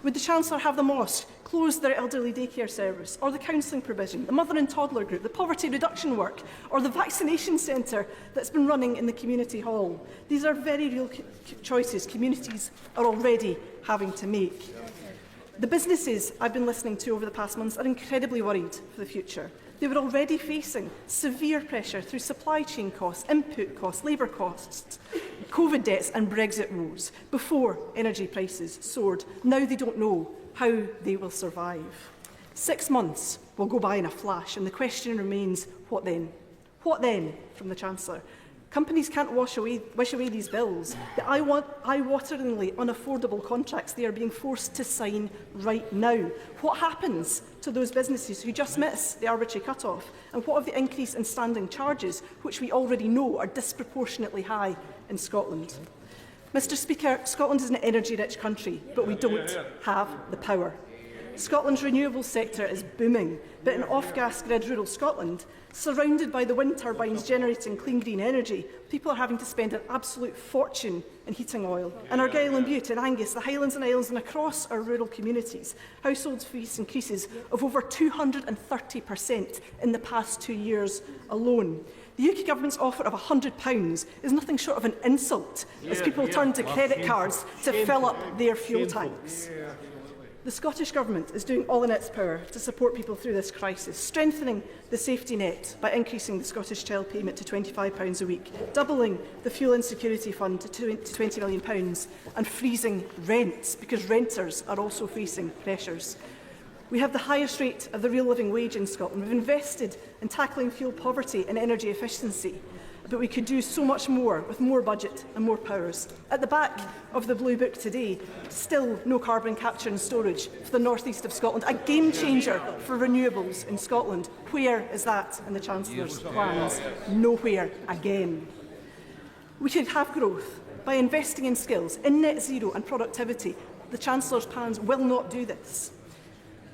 Would the Chancellor have the mosque close their elderly daycare service, or the counselling provision, the mother and toddler group, the poverty reduction work, or the vaccination centre that's been running in the community hall? These are very real choices communities are already having to make. The businesses I've been listening to over the past months are incredibly worried for the future. They were already facing severe pressure through supply chain costs, input costs, labour costs, COVID debts and Brexit woes before energy prices soared. Now they don't know how they will survive. 6 months will go by in a flash, and the question remains, what then? What then from the Chancellor? Companies can't wish away these bills. The eye-wateringly unaffordable contracts they are being forced to sign right now. What happens to those businesses who just miss the arbitrary cut-off? And what of the increase in standing charges, which we already know are disproportionately high in Scotland? Mr. Speaker, Scotland is an energy-rich country, but we don't have the power. Scotland's renewables sector is booming, but in off-gas grid rural Scotland, surrounded by the wind turbines generating clean green energy, people are having to spend an absolute fortune in heating oil. In Argyll and Bute, in Angus, the Highlands and Islands and across our rural communities, household fees increases of over 230% in the past 2 years alone. The UK Government's offer of £100 is nothing short of an insult as people turn to credit cards to fill up their fuel tanks. The Scottish Government is doing all in its power to support people through this crisis, strengthening the safety net by increasing the Scottish Child payment to £25 a week, doubling the Fuel Insecurity Fund to £20 million and freezing rents because renters are also facing pressures. We have the highest rate of the real living wage in Scotland. We've invested in tackling fuel poverty and energy efficiency, but we could do so much more with more budget and more powers. At the back of the Blue Book today, still no carbon capture and storage for the north east of Scotland, a game changer for renewables in Scotland. Where is that in the Chancellor's plans? Nowhere again. We should have growth by investing in skills, in net zero and productivity. The Chancellor's plans will not do this.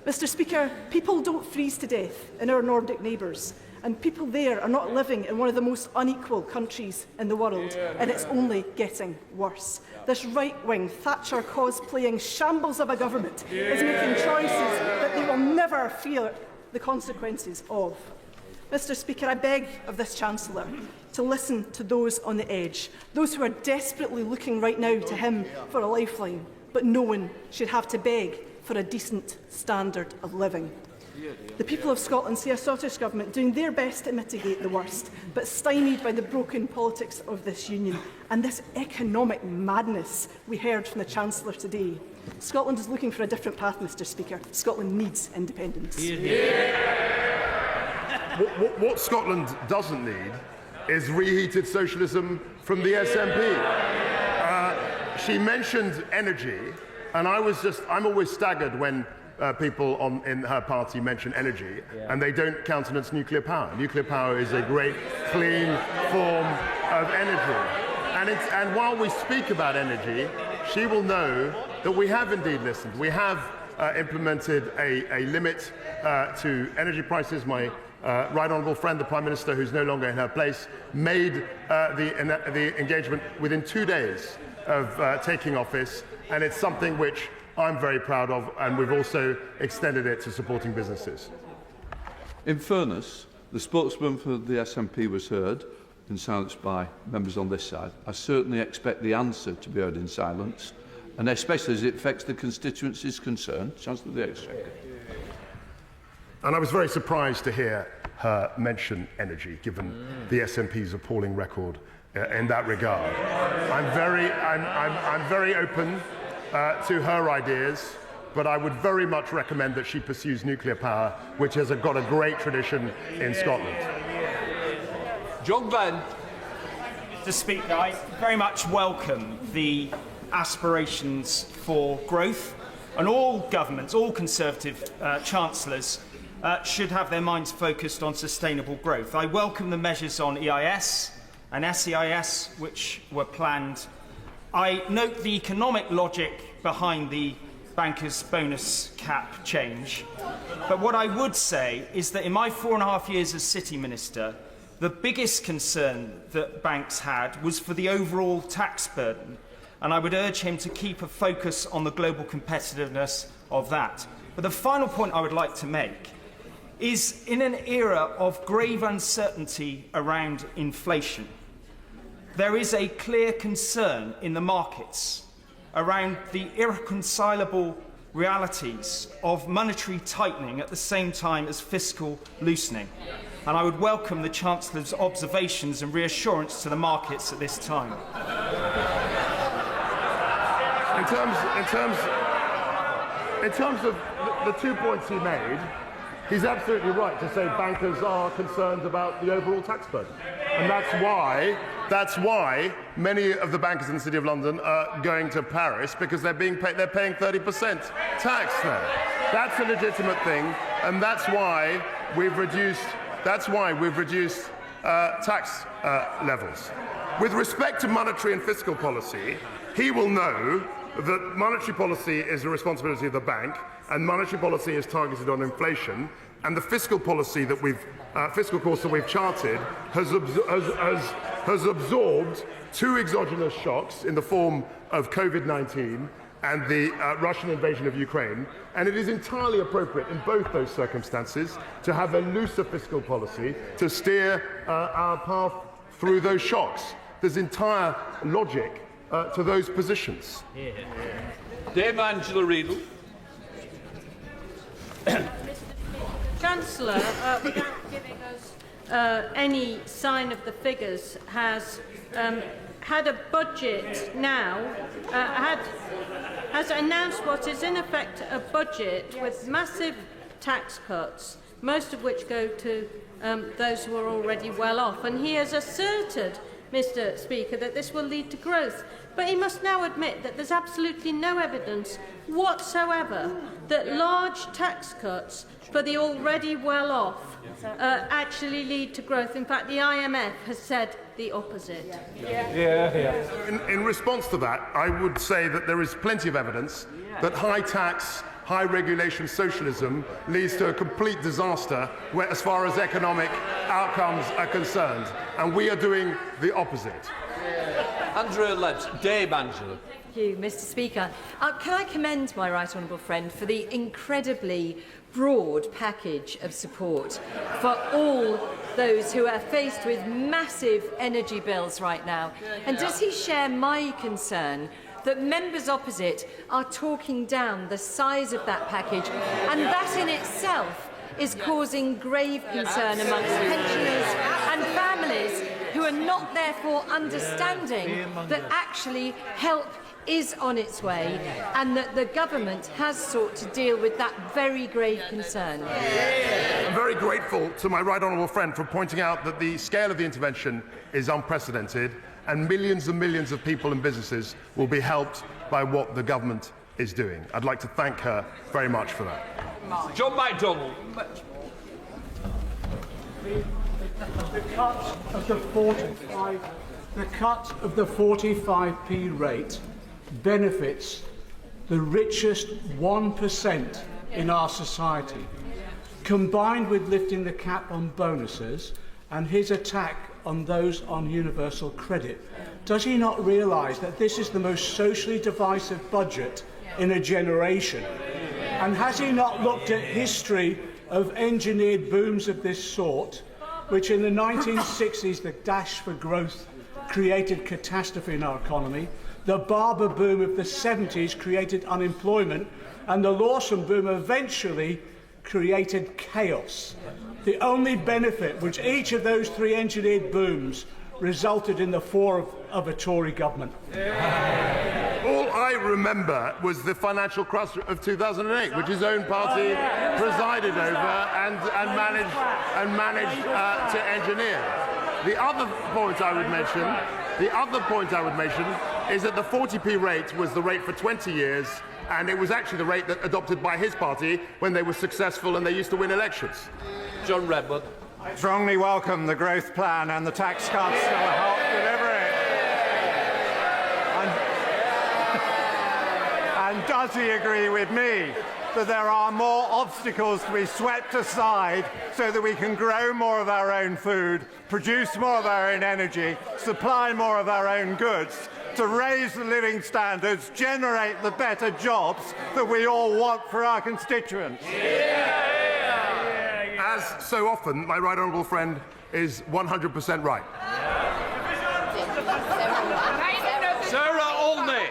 Mr. Speaker, people don't freeze to death in our Nordic neighbours, and people there are not living in one of the most unequal countries in the world, and it's only getting worse. This right-wing Thatcher cosplaying shambles of a government is making choices that they will never feel the consequences of. Mr. Speaker, I beg of this Chancellor to listen to those on the edge, those who are desperately looking right now to him for a lifeline, but no one should have to beg for a decent standard of living. The people of Scotland see a Scottish Government doing their best to mitigate the worst, but stymied by the broken politics of this union and this economic madness we heard from the Chancellor today. Scotland is looking for a different path, Mr. Speaker. Scotland needs independence. What Scotland doesn't need is reheated socialism from the SNP. She mentioned energy, and I'm always staggered when people in her party mention energy, and they don't countenance nuclear power. Nuclear power is a great, clean form of energy. And while we speak about energy, she will know that we have indeed listened. We have implemented a limit to energy prices. My right honourable friend, the Prime Minister, who's no longer in her place, made the engagement within 2 days of taking office, and it's something which I'm very proud of, and we've also extended it to supporting businesses. In fairness, the spokesman for the SNP was heard in silence by members on this side. I certainly expect the answer to be heard in silence, and especially as it affects the constituencies concerned. Chancellor of the Exchequer. And I was very surprised to hear her mention energy, given the SNP's appalling record in that regard. I'm very open to her ideas, but I would very much recommend that she pursues nuclear power, which has got a great tradition in Scotland. John Benn. Mr. Speaker, I very much welcome the aspirations for growth, and all governments, all Conservative chancellors should have their minds focused on sustainable growth. I welcome the measures on EIS and SEIS which were planned. I note the economic logic behind the banker's bonus cap change. But what I would say is that in my 4.5 years as City Minister, the biggest concern that banks had was for the overall tax burden. And I would urge him to keep a focus on the global competitiveness of that. But the final point I would like to make is, in an era of grave uncertainty around inflation, there is a clear concern in the markets around the irreconcilable realities of monetary tightening at the same time as fiscal loosening. And I would welcome the Chancellor's observations and reassurance to the markets at this time. In terms of the 2 points he made, he's absolutely right to say bankers are concerned about the overall tax burden. And that's why many of the bankers in the City of London are going to Paris, because they're paying 30% tax there. That's a legitimate thing, and that's why we've reduced tax levels. With respect to monetary and fiscal policy, he will know that monetary policy is the responsibility of the bank, and monetary policy is targeted on inflation, and the fiscal policy that fiscal course that we've charted has absorbed two exogenous shocks in the form of COVID-19 and the Russian invasion of Ukraine, and it is entirely appropriate in both those circumstances to have a looser fiscal policy to steer our path through those shocks. There's entire logic to those positions. Dame Angela Riedel. Chancellor, without giving us any sign of the figures, has had a budget now, has announced what is in effect a budget with massive tax cuts, most of which go to those who are already well off. And he has asserted, Mr. Speaker, that this will lead to growth. But he must now admit that there's absolutely no evidence whatsoever that large tax cuts for the already well-off actually lead to growth. In fact, the IMF has said the opposite. In response to that, I would say that there is plenty of evidence that high tax, high regulation socialism leads to a complete disaster as far as economic outcomes are concerned. And we are doing the opposite. Andrea Lebbs. Dame Angela. Thank you, Mr. Speaker. Can I commend my right honourable friend for the incredibly broad package of support for all those who are faced with massive energy bills right now? And does he share my concern that members opposite are talking down the size of that package, and that in itself is causing grave concern amongst pensioners and families who are not therefore understanding that actually help is on its way and that the government has sought to deal with that very grave concern? I'm very grateful to my right honourable friend for pointing out that the scale of the intervention is unprecedented and millions of people and businesses will be helped by what the government is doing. I'd like to thank her very much for that. John MacDonald. The cut of the 45p rate benefits the richest 1% in our society. Combined with lifting the cap on bonuses and his attack on those on universal credit, does he not realise that this is the most socially divisive budget in a generation? And has he not looked at history of engineered booms of this sort, which in the 1960s, the dash for growth created catastrophe in our economy, the Barber boom of the 70s created unemployment, and the Lawson boom eventually created chaos. The only benefit which each of those three engineered booms resulted in the fall of a Tory government. All I remember was the financial crisis of 2008, which his own party presided over and managed to engineer. The other point I would mention is that the 40p rate was the rate for 20 years, and it was actually the rate that adopted by his party when they were successful and they used to win elections. John Redwood. I strongly welcome the growth plan and the tax cuts that will help deliver it. And does he agree with me that there are more obstacles to be swept aside so that we can grow more of our own food, produce more of our own energy, supply more of our own goods, to raise the living standards, generate the better jobs that we all want for our constituents? As so often, my right honourable friend is 100% right. Sarah Olney.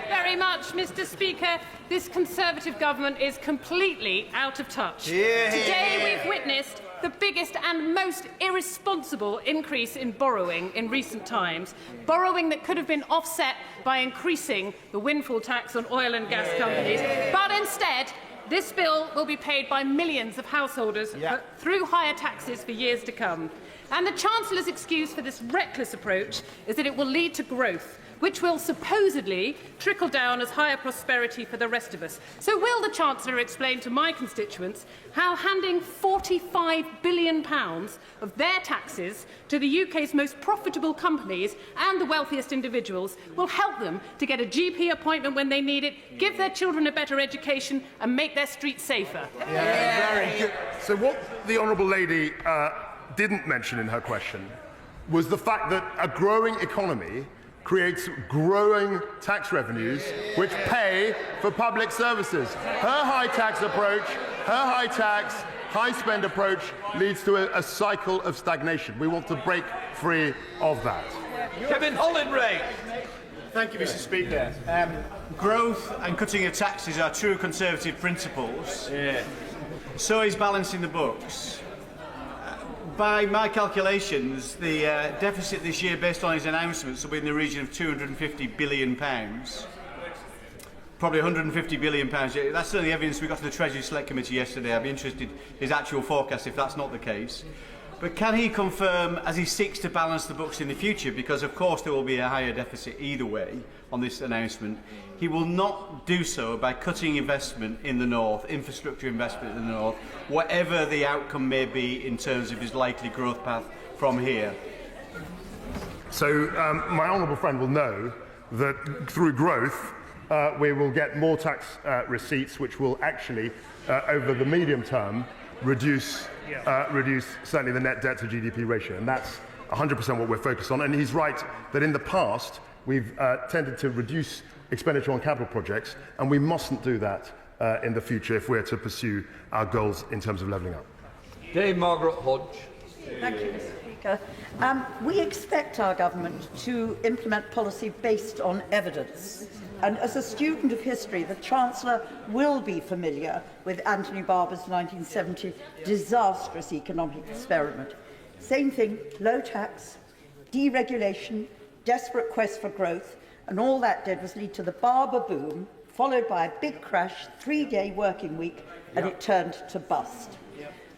Very much, Mr. Speaker. This Conservative government is completely out of touch. Today we've witnessed the biggest and most irresponsible increase in borrowing in recent times, borrowing that could have been offset by increasing the windfall tax on oil and gas companies. But instead, this bill will be paid by millions of householders through higher taxes for years to come. And the Chancellor's excuse for this reckless approach is that it will lead to growth. which will supposedly trickle down as higher prosperity for the rest of us. So will the Chancellor explain to my constituents how handing £45 billion of their taxes to the UK's most profitable companies and the wealthiest individuals will help them to get a GP appointment when they need it, give their children a better education and make their streets safer? Very good. So what the Honourable Lady didn't mention in her question was the fact that a growing economy creates growing tax revenues which pay for public services. Her high tax approach, her high tax, high spend approach leads to a cycle of stagnation. We want to break free of that. Kevin Hollinray. Thank you, Mr. Speaker. Growth and cutting of taxes are true Conservative principles. So is balancing the books. By my calculations, the deficit this year, based on his announcements, will be in the region of £250 billion. Probably £150 billion. That's certainly the evidence we got to the Treasury Select Committee yesterday. I'd be interested in his actual forecast if that's not the case. But can he confirm, as he seeks to balance the books in the future, because of course there will be a higher deficit either way on this announcement, he will not do so by cutting investment in the North, infrastructure investment in the North, whatever the outcome may be in terms of his likely growth path from here? So my honourable friend will know that through growth we will get more tax receipts, which will actually, over the medium term, reduce certainly the net debt to GDP ratio, and that's 100% what we're focused on. And he's right that in the past we've tended to reduce expenditure on capital projects, and we mustn't do that in the future if we're to pursue our goals in terms of levelling up. Dame Margaret Hodge. Thank you, Mr. Speaker. We expect our government to implement policy based on evidence. And as a student of history, the Chancellor will be familiar with Anthony Barber's 1970 disastrous economic experiment. Same thing, low tax, deregulation, desperate quest for growth, and all that did was lead to the Barber boom, followed by a big crash, 3-day working week, and it turned to bust.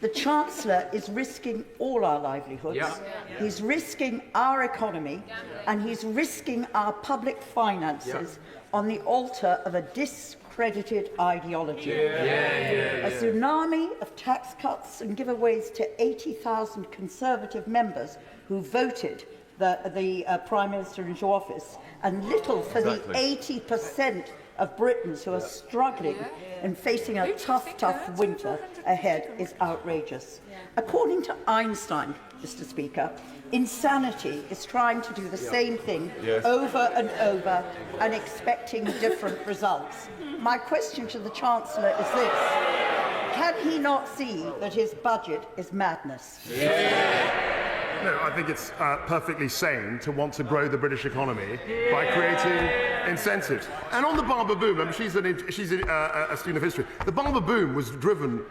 The Chancellor is risking all our livelihoods, he's risking our economy, and he's risking our public finances on the altar of a discredited ideology. A tsunami of tax cuts and giveaways to 80,000 Conservative members who voted the Prime Minister into office, and little for the 80% of Britons who are struggling and facing a tough winter ahead is outrageous. According to Einstein, Mr. Speaker, insanity is trying to do the same thing over and over and expecting different results. My question to the Chancellor is this: can he not see that his budget is madness? No, I think it's perfectly sane to want to grow the British economy by creating incentives. And on the Barber boom, I mean, she's a student of history. The Barber boom was driven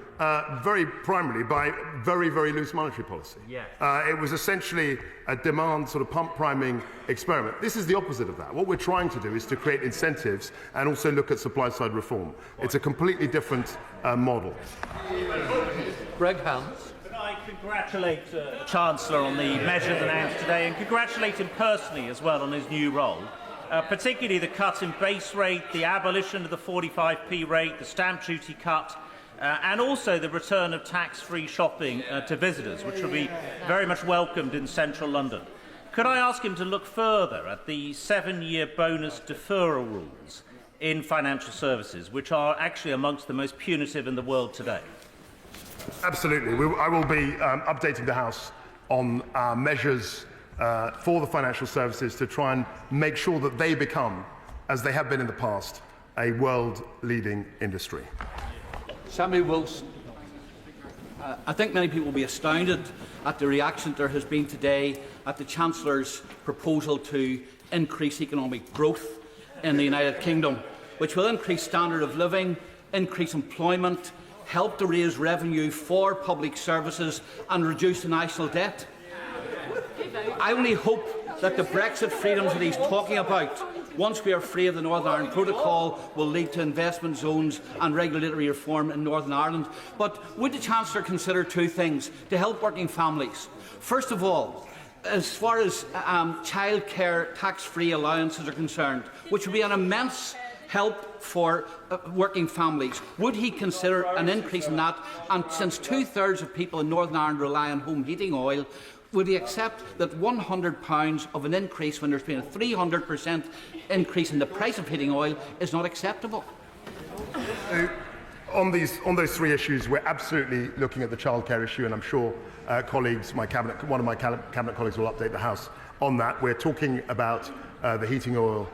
very primarily by very, very loose monetary policy. It was essentially a demand sort of pump priming experiment. This is the opposite of that. What we're trying to do is to create incentives and also look at supply side reform. It's a completely different model. Greg Hans. I congratulate the Chancellor on the measures announced today, and congratulate him personally as well on his new role, particularly the cut in base rate, the abolition of the 45p rate, the stamp duty cut, and also the return of tax-free shopping to visitors, which will be very much welcomed in central London. Could I ask him to look further at the 7-year bonus deferral rules in financial services, which are actually amongst the most punitive in the world today? Absolutely. I will be updating the House on measures for the financial services to try and make sure that they become, as they have been in the past, a world-leading industry. Sammy Wilson. I think many people will be astounded at the reaction there has been today at the Chancellor's proposal to increase economic growth in the United Kingdom, which will increase standard of living, increase employment, help to raise revenue for public services and reduce the national debt. I only hope that the Brexit freedoms that he's talking about, once we are free of the Northern Ireland Protocol, will lead to investment zones and regulatory reform in Northern Ireland. But would the Chancellor consider two things to help working families? First of all, as far as childcare tax-free allowances are concerned, which would be an immense help for working families, would he consider an increase in that? And since 2/3 of people in Northern Ireland rely on home heating oil, would he accept that £100 of an increase when there's been a 300% increase in the price of heating oil is not acceptable? On those three issues, we're absolutely looking at the childcare issue, and I'm sure one of my cabinet colleagues will update the House on that. We're talking about the heating oil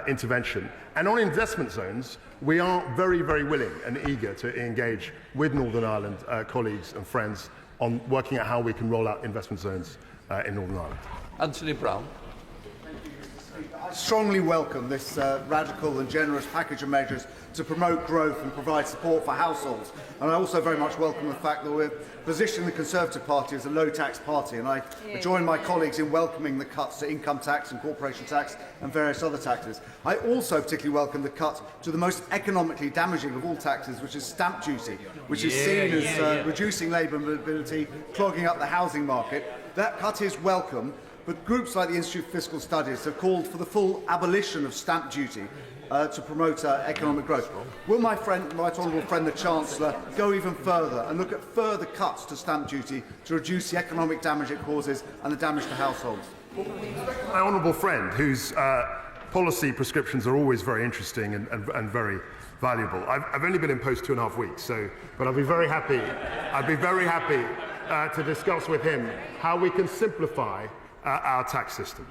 intervention. And on investment zones, we are very, very willing and eager to engage with Northern Ireland colleagues and friends on working out how we can roll out investment zones in Northern Ireland. Anthony Brown. I strongly welcome this radical and generous package of measures to promote growth and provide support for households. And I also very much welcome the fact that we're positioning the Conservative Party as a low-tax party. And I join my colleagues in welcoming the cuts to income tax and corporation tax and various other taxes. I also particularly welcome the cut to the most economically damaging of all taxes, which is stamp duty, which is seen as reducing labour mobility, clogging up the housing market. That cut is welcome. But groups like the Institute for Fiscal Studies have called for the full abolition of stamp duty to promote economic growth. Will my right honourable friend, the Chancellor, go even further and look at further cuts to stamp duty to reduce the economic damage it causes and the damage to households? My honourable friend, whose policy prescriptions are always very interesting and very valuable. I've only been in post 2.5 weeks, but I'd be very happy to discuss with him how we can simplify our tax system.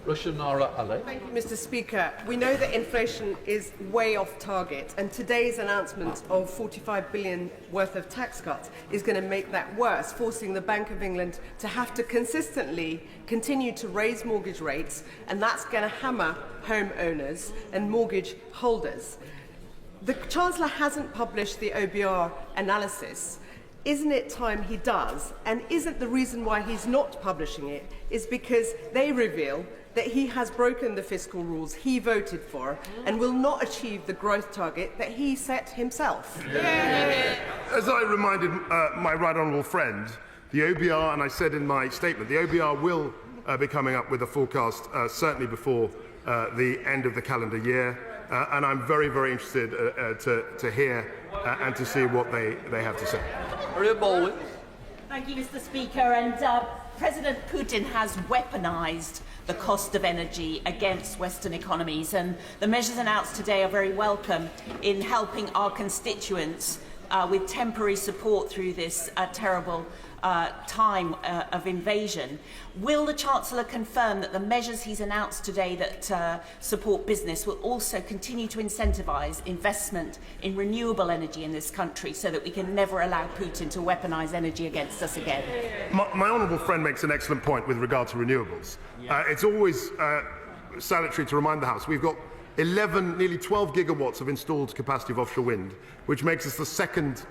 Rushanara Ali. Thank you, Mr. Speaker. We know that inflation is way off target, and today's announcement of £45 billion worth of tax cuts is going to make that worse, forcing the Bank of England to have to consistently continue to raise mortgage rates, and that's going to hammer homeowners and mortgage holders. The Chancellor hasn't published the OBR analysis. Isn't it time he does? And isn't the reason why he's not publishing it is because they reveal that he has broken the fiscal rules he voted for and will not achieve the growth target that he set himself? As I reminded my right honourable friend, the OBR, and I said in my statement, the OBR will be coming up with a forecast certainly before the end of the calendar year. And I'm very, very interested to hear and to see what they have to say. Maria Baldwin. Thank you, Mr. Speaker. And President Putin has weaponised the cost of energy against Western economies, and the measures announced today are very welcome in helping our constituents with temporary support through this terrible time of invasion. Will the Chancellor confirm that the measures he's announced today that support business will also continue to incentivise investment in renewable energy in this country so that we can never allow Putin to weaponise energy against us again? My honourable friend makes an excellent point with regard to renewables. It's always salutary to remind the House we've got 11, nearly 12 gigawatts of installed capacity of offshore wind, which makes us the second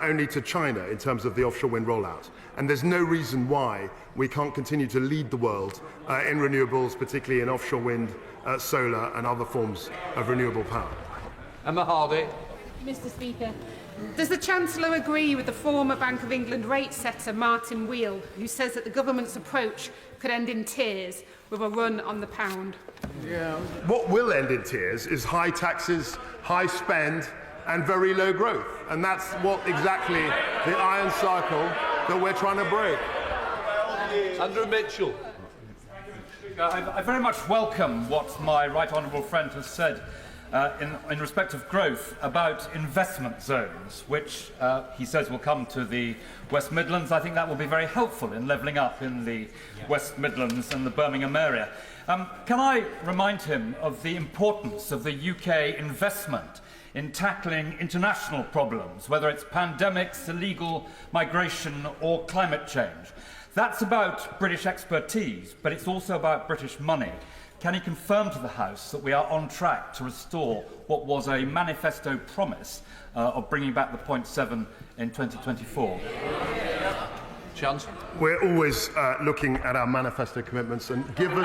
only to China in terms of the offshore wind rollout. And there's no reason why we can't continue to lead the world in renewables, particularly in offshore wind, solar and other forms of renewable power. Emma Hardy. Mr. Speaker, does the Chancellor agree with the former Bank of England rate setter Martin Wheel, who says that the government's approach could end in tears with a run on the pound? What will end in tears is high taxes, high spend and very low growth. And that's what exactly the iron circle that we're trying to break. Andrew Mitchell. I very much welcome what my right honourable friend has said in respect of growth about investment zones, which he says will come to the West Midlands. I think that will be very helpful in levelling up in the West Midlands and the Birmingham area. Can I remind him of the importance of the UK investment in tackling international problems, whether it's pandemics, illegal migration or climate change? That's about British expertise, but it's also about British money. Can he confirm to the House that we are on track to restore what was a manifesto promise of bringing back the 0.7 in 2024? Chance. We're always looking at our manifesto commitments, and given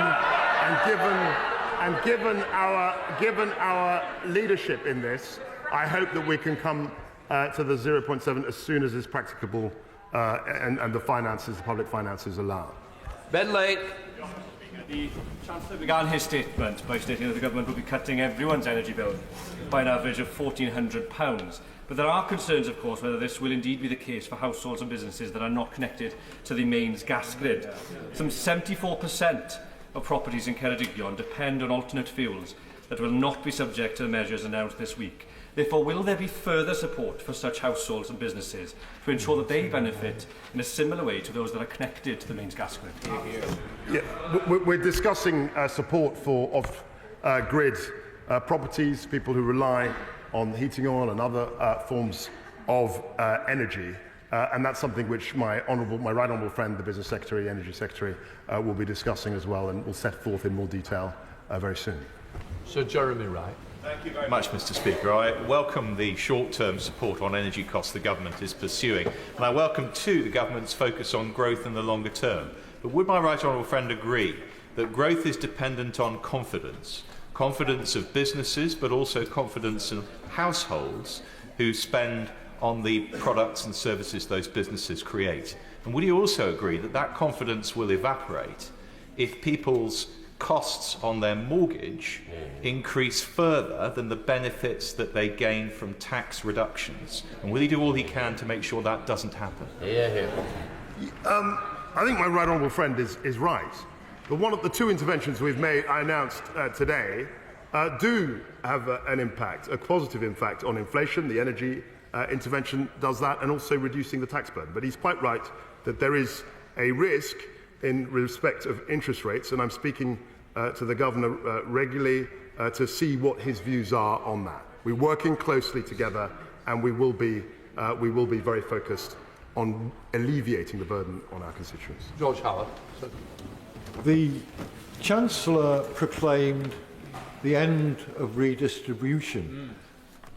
our leadership in this, I hope that we can come to the 0.7 as soon as is practicable and the finances, the public finances allow. Ben Lake. The Chancellor began his statement by stating that the government will be cutting everyone's energy bill by an average of £1,400. But there are concerns, of course, whether this will indeed be the case for households and businesses that are not connected to the mains gas grid. Some 74% of properties in Ceredigion depend on alternate fuels that will not be subject to the measures announced this week. Therefore, will there be further support for such households and businesses to ensure that they benefit in a similar way to those that are connected to the mains gas grid? Yeah, we're discussing support for off-grid properties, people who rely on heating oil and other forms of energy. And that's something which my right honourable friend, the Business Secretary, Energy Secretary, will be discussing as well, and will set forth in more detail very soon. Sir Jeremy Wright. Thank you very much, Mr. Speaker. I welcome the short-term support on energy costs the government is pursuing, and I welcome too the government's focus on growth in the longer term. But would my right honourable friend agree that growth is dependent on confidence? Confidence of businesses, but also confidence of households who spend on the products and services those businesses create. And would you also agree that that confidence will evaporate if people's costs on their mortgage increase further than the benefits that they gain from tax reductions? And will he do all he can to make sure that doesn't happen? I think my right honourable friend is right. But one of the two interventions I announced today, do have an impact, a positive impact on inflation. The energy intervention does that, and also reducing the tax burden. But he's quite right that there is a risk in respect of interest rates, and I'm speaking to the Governor regularly to see what his views are on that. We're working closely together, and we will be very focused on alleviating the burden on our constituents. George Howard. The Chancellor proclaimed the end of redistribution.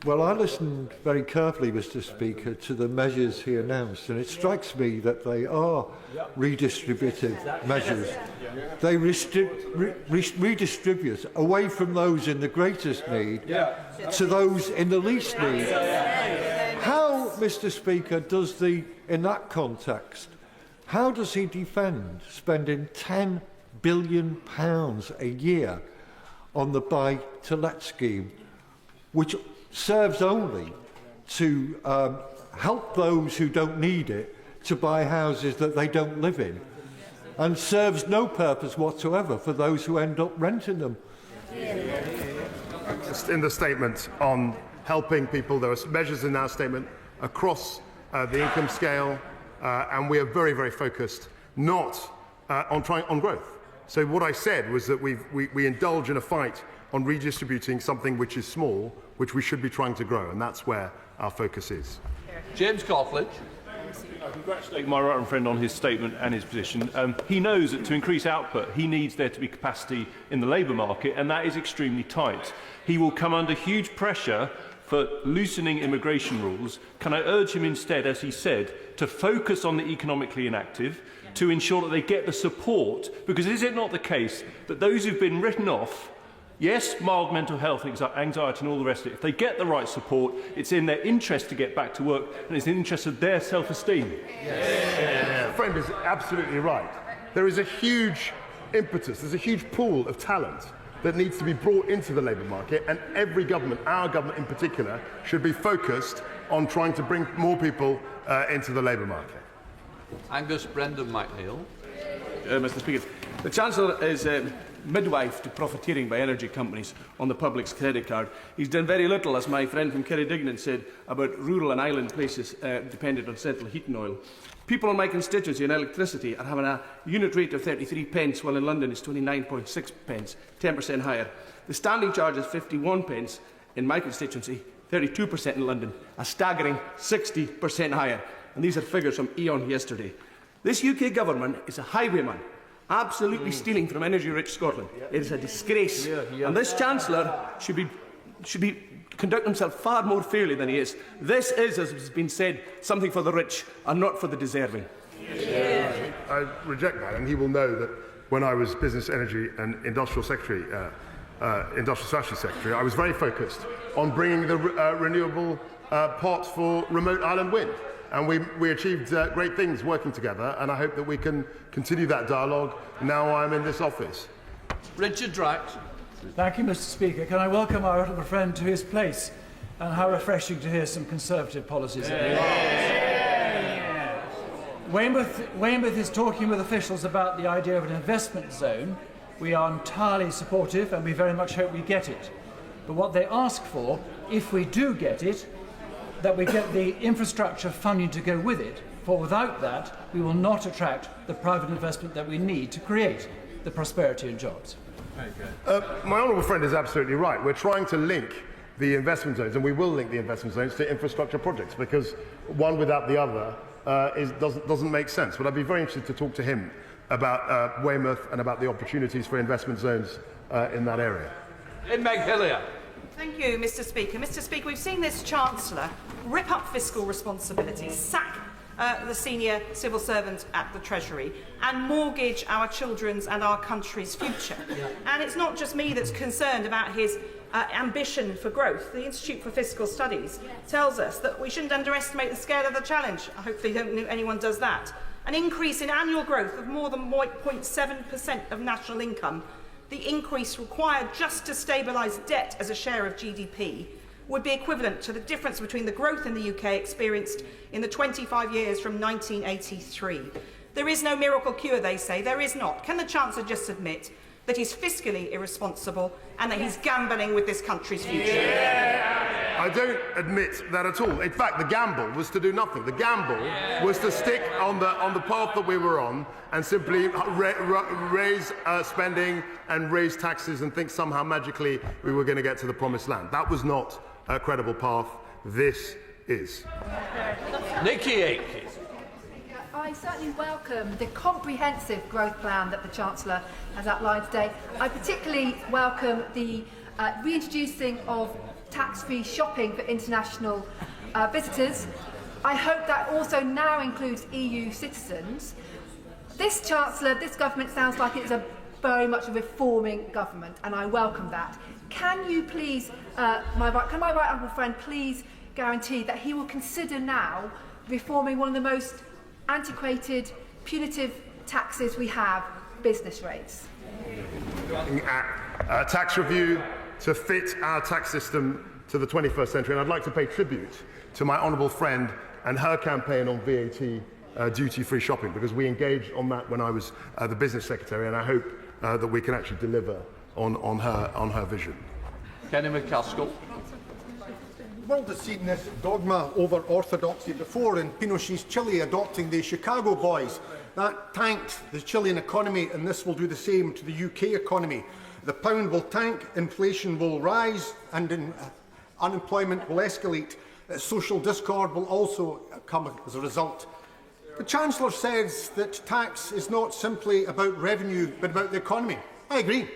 Well, I listened very carefully, Mr. Speaker, to the measures he announced, and it strikes me that they are redistributive measures. They redistribute away from those in the greatest need to those in the least need. How, Mr. Speaker, in that context, how does he defend spending £10 billion a year on the buy-to-let scheme, which serves only to help those who don't need it to buy houses that they don't live in, and serves no purpose whatsoever for those who end up renting them? Just in the statement on helping people, there are measures in our statement across the income scale, and we are very, very focused not on growth. So what I said was that we indulge in a fight on redistributing something which is small, which we should be trying to grow, and that's where our focus is. James Cartledge. I congratulate my right friend on his statement and his position. He knows that to increase output, he needs there to be capacity in the labour market, and that is extremely tight. He will come under huge pressure for loosening immigration rules. Can I urge him instead, as he said, to focus on the economically inactive, to ensure that they get the support? Because is it not the case that those who've been written off, yes, mild mental health, anxiety and all the rest of it, if they get the right support, it's in their interest to get back to work, and it's in the interest of their self-esteem? The friend is absolutely right. There is a huge impetus, there's a huge pool of talent that needs to be brought into the labour market, and every government, our government in particular, should be focused on trying to bring more people into the labour market. Angus Brendan McNeill. Mr. Speaker, the Chancellor is midwife to profiteering by energy companies on the public's credit card. He's done very little, as my friend from Ceredigion said, about rural and island places dependent on central heating oil. People in my constituency on electricity are having a unit rate of 33 pence, while in London it's 29.6 pence, 10% higher. The standing charge is 51 pence in my constituency, 32% in London, a staggering 60% higher. And these are figures from E.ON yesterday. This UK government is a highwayman, absolutely stealing from energy-rich Scotland. It is a disgrace. And this Chancellor should be conduct himself far more fairly than he is. This is, as has been said, something for the rich and not for the deserving. I reject that, and he will know that when I was Business, Energy and Industrial Secretary, Industrial Strategy Secretary, I was very focused on bringing the renewable pot for remote island wind. and we achieved great things working together, and I hope that we can continue that dialogue now I'm in this office. Richard Drax. Thank you, Mr. Speaker. Can I welcome our honourable friend to his place? And how refreshing to hear some Conservative policies. Weymouth is talking with officials about the idea of an investment zone. We are entirely supportive, and we very much hope we get it. But what they ask for, if we do get it, that we get the infrastructure funding to go with it, for without that, we will not attract the private investment that we need to create the prosperity and jobs. My honourable friend is absolutely right. We're trying to link the investment zones, and we will link the investment zones to infrastructure projects, because one without the other doesn't make sense. But I'd be very interested to talk to him about Weymouth and about the opportunities for investment zones in that area. Meg Hillier. Thank you, Mr. Speaker. Mr. Speaker, we've seen this Chancellor rip up fiscal responsibilities, sack the senior civil servant at the Treasury, and mortgage our children's and our country's future. And it's not just me that's concerned about his ambition for growth. The Institute for Fiscal Studies tells us that we shouldn't underestimate the scale of the challenge. I hopefully don't know anyone does that. An increase in annual growth of more than 0.7% of national income, the increase required just to stabilise debt as a share of GDP, would be equivalent to the difference between the growth in the UK experienced in the 25 years from 1983. There is no miracle cure, they say. There is not. Can the Chancellor just admit that he's fiscally irresponsible and that he's gambling with this country's future? I don't admit that at all. In fact, the gamble was to do nothing. The gamble was to stick on the path that we were on and simply raise spending and raise taxes and think somehow magically we were going to get to the promised land. That was not a credible path. This is. Nikki Aikey. I certainly welcome the comprehensive growth plan that the Chancellor has outlined today. I particularly welcome the reintroducing of tax-free shopping for international visitors. I hope that also now includes EU citizens. This Chancellor, this government sounds like it's very much a reforming government, and I welcome that. Can you please, my right honourable friend, please guarantee that he will consider now reforming one of the most antiquated, punitive taxes we have, business rates? A tax review to fit our tax system to the 21st century, and I'd like to pay tribute to my honourable friend and her campaign on VAT duty-free shopping, because we engaged on that when I was the business secretary, and I hope that we can actually deliver on her vision. Kenny McCaskill. The world has seen this dogma over orthodoxy before, in Pinochet's Chile adopting the Chicago Boys. That tanked the Chilean economy, and this will do the same to the UK economy. The pound will tank, inflation will rise, and unemployment will escalate. Social discord will also come as a result. The Chancellor says that tax is not simply about revenue, but about the economy. I agree.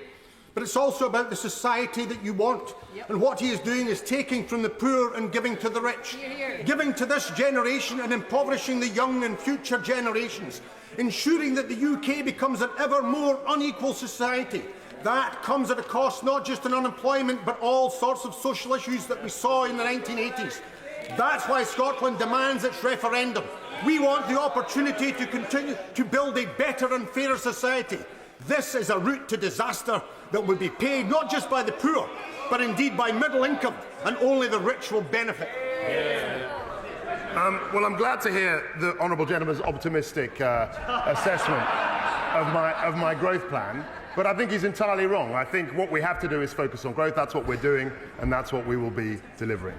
But it's also about the society that you want. And what he is doing is taking from the poor and giving to the rich. Giving to this generation and impoverishing the young and future generations. Ensuring that the UK becomes an ever more unequal society. That comes at a cost not just in unemployment, but all sorts of social issues that we saw in the 1980s. That's why Scotland demands its referendum. We want the opportunity to continue to build a better and fairer society. This is a route to disaster that will be paid not just by the poor, but indeed by middle income, and only the rich will benefit. Well, I'm glad to hear the honourable gentleman's optimistic assessment of my growth plan, but I think he's entirely wrong. I think what we have to do is focus on growth. That's what we're doing, and that's what we will be delivering.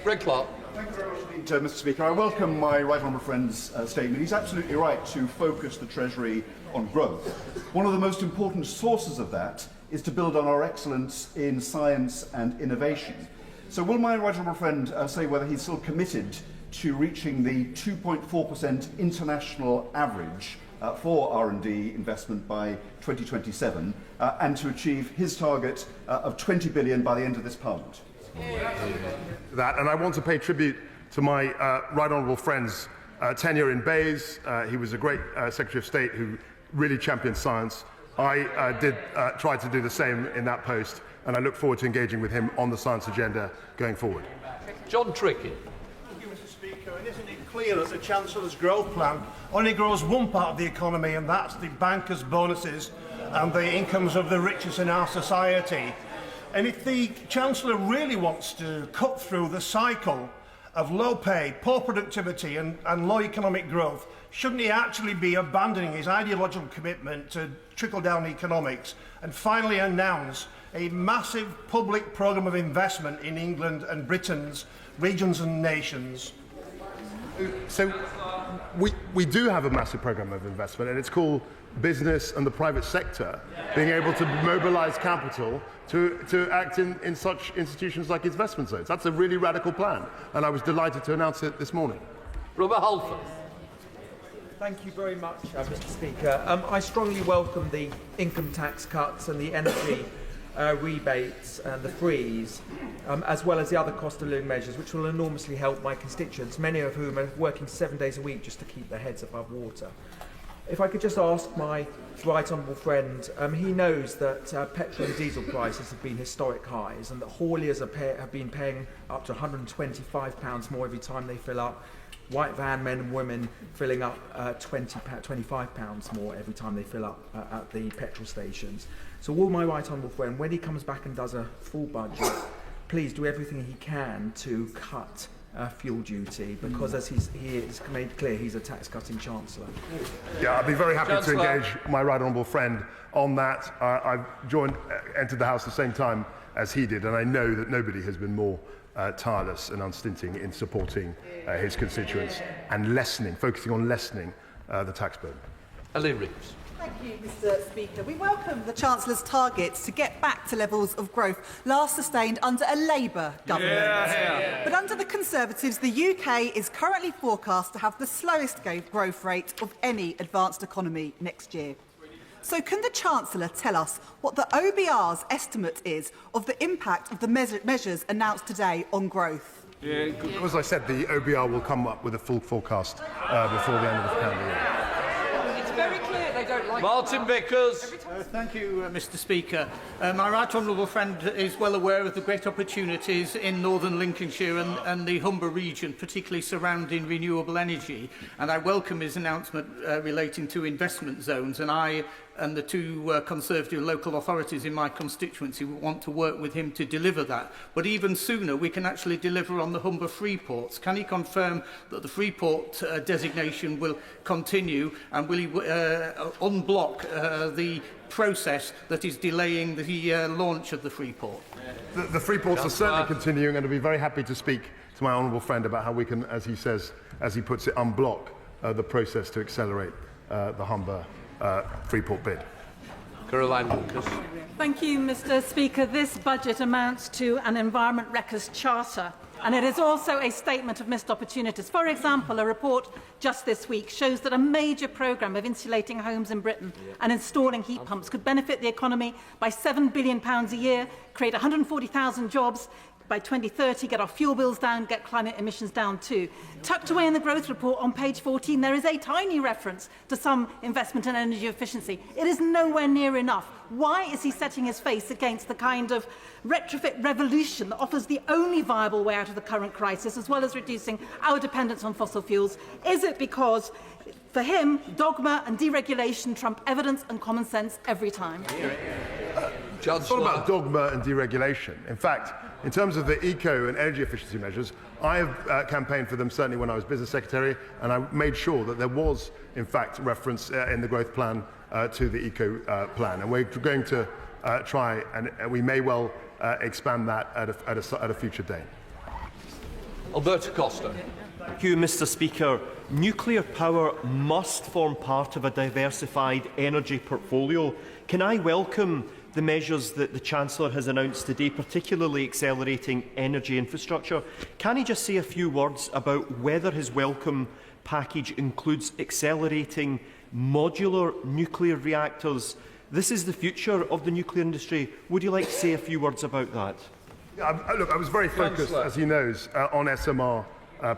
Rick Clark. Thank you very much indeed, Mr. Speaker. I welcome my right honourable friend's statement. He's absolutely right to focus the Treasury on growth. One of the most important sources of that is to build on our excellence in science and innovation. So will my right honourable friend say whether he's still committed to reaching the 2.4% international average for R&D investment by 2027 and to achieve his target of 20 billion by the end of this Parliament? That, and I want to pay tribute to my right honourable friend's tenure in BEIS. He was a great Secretary of State who really championed science. I did try to do the same in that post, and I look forward to engaging with him on the science agenda going forward. John Trickey. Thank you, Mr. Speaker. And isn't it clear that the Chancellor's growth plan only grows one part of the economy, and that's the bankers' bonuses and the incomes of the richest in our society. And if the Chancellor really wants to cut through the cycle of low pay, poor productivity and low economic growth, shouldn't he actually be abandoning his ideological commitment to trickle-down economics and finally announce a massive public programme of investment in England and Britain's regions and nations? So we do have a massive programme of investment, and it's called business and the private sector being able to mobilise capital to act in such institutions like investment zones. That's a really radical plan, and I was delighted to announce it this morning. Robert Halford. Thank you very much, Mr. Speaker. I strongly welcome the income tax cuts and the energy rebates and the freeze, as well as the other cost of living measures, which will enormously help my constituents, many of whom are working 7 days a week just to keep their heads above water. If I could just ask my right honourable friend, he knows that petrol and diesel prices have been historic highs, and that hauliers have been paying up to £125 more every time they fill up. White van men and women filling up £25 more every time they fill up at the petrol stations. So will my right honourable friend, when he comes back and does a full budget, please do everything he can to cut fuel duty, because as he has made clear, he's a tax-cutting Chancellor. Yeah, I'd be very happy to engage my right honourable friend on that. I've entered the House at the same time as he did, and I know that nobody has been more tireless and unstinting in supporting his constituents and focusing on lessening the tax burden. Ellie Reeves. Thank you, Mr. Speaker. We welcome the Chancellor's targets to get back to levels of growth last sustained under a Labour government. Yeah. But under the Conservatives, the UK is currently forecast to have the slowest growth rate of any advanced economy next year. So can the Chancellor tell us what the OBR's estimate is of the impact of the measures announced today on growth? Yeah, as I said, the OBR will come up with a full forecast before the end of the calendar year. Very clear they don't like Martin Vickers. Thank you, Mr. Speaker. My right honourable friend is well aware of the great opportunities in northern Lincolnshire and the Humber region, particularly surrounding renewable energy. And I welcome his announcement relating to investment zones. And I and the two Conservative local authorities in my constituency want to work with him to deliver that. But even sooner, we can actually deliver on the Humber Freeports. Can he confirm that the Freeport designation will continue, and will he unblock the process that is delaying the launch of the Freeport? The Freeports are certainly continuing, and I'll be very happy to speak to my honourable friend about how we can, as he says, as he puts it, unblock the process to accelerate the Humber Freeport bid. Caroline Lucas. Thank you, Mr. Speaker. This budget amounts to an Environment Wreckers Charter, and it is also a statement of missed opportunities. For example, a report just this week shows that a major programme of insulating homes in Britain and installing heat pumps could benefit the economy by £7 billion a year, create 140,000 jobs, by 2030, get our fuel bills down, get climate emissions down too. Tucked away in the growth report on page 14, there is a tiny reference to some investment in energy efficiency. It is nowhere near enough. Why is he setting his face against the kind of retrofit revolution that offers the only viable way out of the current crisis, as well as reducing our dependence on fossil fuels? Is it because, for him, dogma and deregulation trump evidence and common sense every time? It's not about dogma and deregulation. In fact, in terms of the eco and energy efficiency measures, I have campaigned for them certainly when I was business secretary, and I made sure that there was, in fact, reference in the growth plan to the eco plan. And we're going to try, and we may well expand that at a future date. Alberto Costa. Thank you, Mr. Speaker. Nuclear power must form part of a diversified energy portfolio. Can I welcome the measures that the Chancellor has announced today, particularly accelerating energy infrastructure? Can he just say a few words about whether his welcome package includes accelerating modular nuclear reactors? This is the future of the nuclear industry. Would you like to say a few words about that? Look, I was very focused, as he knows, on SMR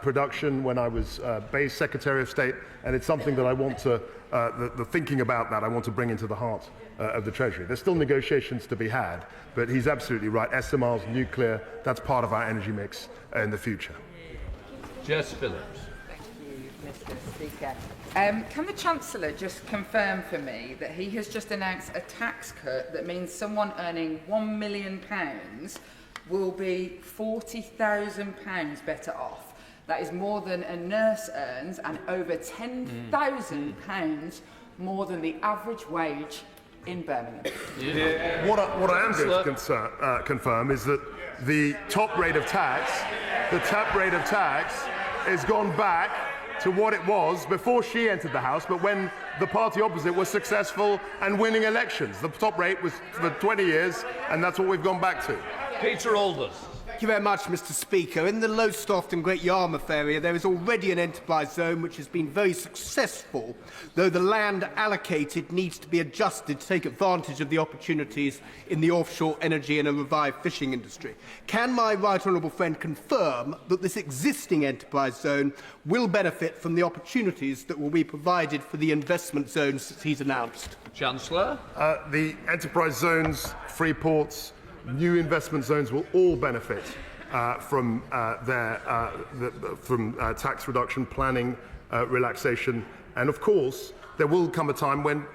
production when I was base Secretary of State, and it's something that I want to, the thinking about that, I want to bring into the heart of the Treasury. There's still negotiations to be had, but he's absolutely right. SMRs, nuclear, that's part of our energy mix in the future. Jess Phillips. Mr Speaker. Can the Chancellor just confirm for me that he has just announced a tax cut that means someone earning £1 million will be £40,000 better off? That is more than a nurse earns and over £10,000 more than the average wage in Birmingham. What I am going to confirm is that the top rate of tax, has gone back to what it was before she entered the House, but when the party opposite was successful and winning elections. The top rate was for 20 years, and that's what we've gone back to. Peter Alders. Thank you very much, Mr Speaker. In the Lowestoft and Great Yarmouth area, there is already an enterprise zone which has been very successful, though the land allocated needs to be adjusted to take advantage of the opportunities in the offshore energy and a revived fishing industry. Can my right honourable friend confirm that this existing enterprise zone will benefit from the opportunities that will be provided for the investment zones that he's announced? Chancellor? The enterprise zones, free ports, new investment zones will all benefit from tax reduction, planning, relaxation, and of course there will come a time when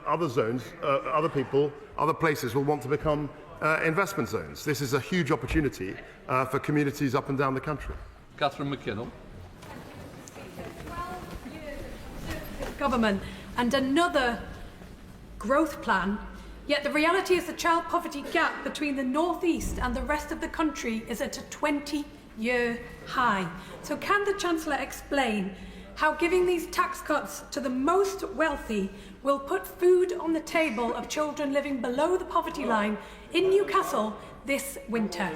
other zones, other people, other places will want to become investment zones. This is a huge opportunity for communities up and down the country. Catherine McKinnell. Government and another growth plan. Yet the reality is the child poverty gap between the North East and the rest of the country is at a 20-year high. So can the Chancellor explain how giving these tax cuts to the most wealthy will put food on the table of children living below the poverty line in Newcastle this winter?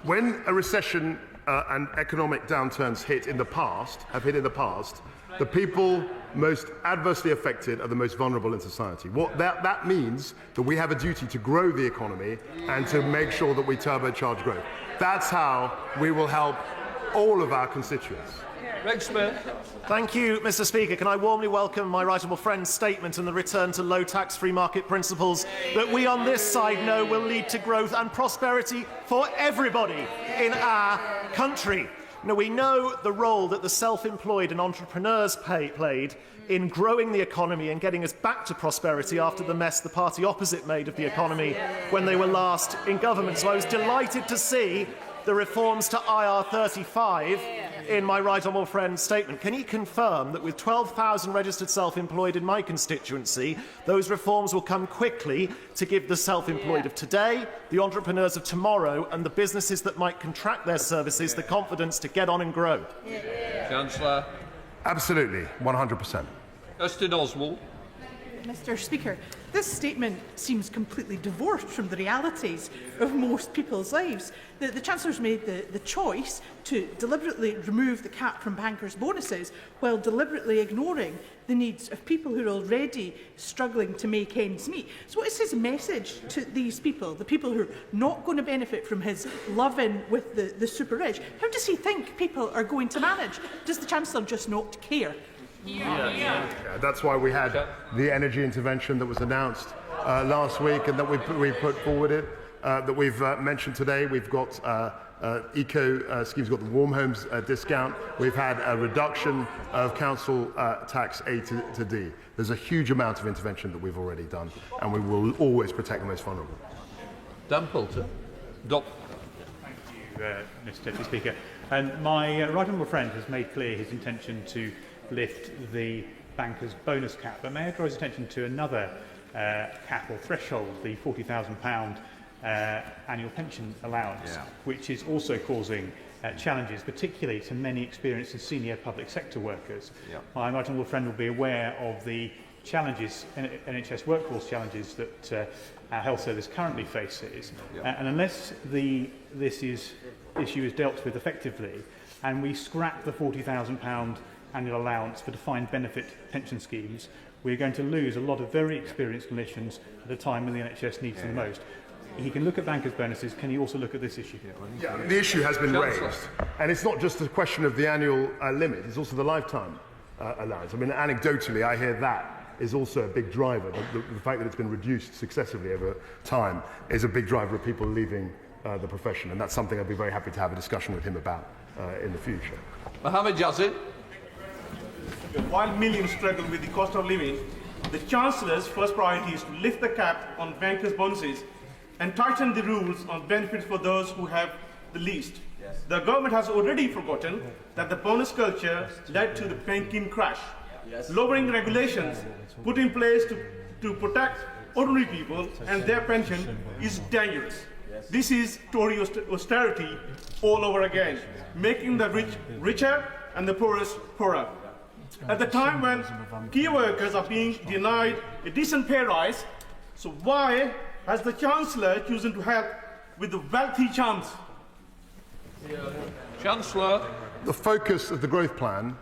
When a recession and economic downturns have hit in the past, the people most adversely affected are the most vulnerable in society. What that means that we have a duty to grow the economy and to make sure that we turbocharge growth. That's how we will help all of our constituents. Greg Smith. Thank you, Mr Speaker. Can I warmly welcome my right honourable friend's statement and the return to low tax free market principles that we on this side know will lead to growth and prosperity for everybody in our country. Now, we know the role that the self-employed and entrepreneurs played in growing the economy and getting us back to prosperity after the mess the party opposite made of the economy when they were last in government. So I was delighted to see the reforms to IR35 in my right honourable friend's statement. Can he confirm that with 12,000 registered self-employed in my constituency, those reforms will come quickly to give the self-employed of today, the entrepreneurs of tomorrow and the businesses that might contract their services the confidence to get on and grow? Chancellor? Absolutely, 100%. Justin Oswald. Mr Speaker, this statement seems completely divorced from the realities of most people's lives. The Chancellor's made the choice to deliberately remove the cap from bankers' bonuses while deliberately ignoring the needs of people who are already struggling to make ends meet. So what is his message to these people, the people who are not going to benefit from his love-in with the super-rich? How does he think people are going to manage? Does the Chancellor just not care? Yeah, that's why we had the energy intervention that was announced last week and that we put forward it, that we've mentioned today. We've got eco schemes, we've got the warm homes discount. We've had a reduction of council tax A to D. There's a huge amount of intervention that we've already done, and we will always protect the most vulnerable. Dan Poulter. Thank you, Mr Deputy Speaker. My right honourable friend has made clear his intention to lift the banker's bonus cap, but may I draw his attention to another cap or threshold, the £40,000 annual pension allowance, which is also causing challenges, particularly to many experienced and senior public sector workers. My right honourable friend will be aware of the challenges, NHS workforce challenges that our health service currently faces, and unless this issue is dealt with effectively, and we scrap the £40,000 annual allowance for defined benefit pension schemes, we're going to lose a lot of very experienced clinicians at a time when the NHS needs them the most. He can look at bankers' bonuses. Can he also look at this issue? Yeah, the issue has been raised, and it's not just a question of the annual limit, it's also the lifetime allowance. I mean, anecdotally, I hear that is also a big driver. The fact that it's been reduced successively over time is a big driver of people leaving the profession, and that's something I'd be very happy to have a discussion with him about in the future. Mohammed Yazid. Speaker, while millions struggle with the cost of living, the Chancellor's first priority is to lift the cap on bankers' bonuses and tighten the rules on benefits for those who have the least. The government has already forgotten that the bonus culture led to the banking crash. Lowering regulations put in place to protect ordinary people and their pension is dangerous. This is Tory austerity all over again, making the rich richer and the poorest poorer. At the time when key workers are being denied a decent pay rise, so why has the Chancellor chosen to help with the wealthy chums? Chancellor. The focus of the growth plan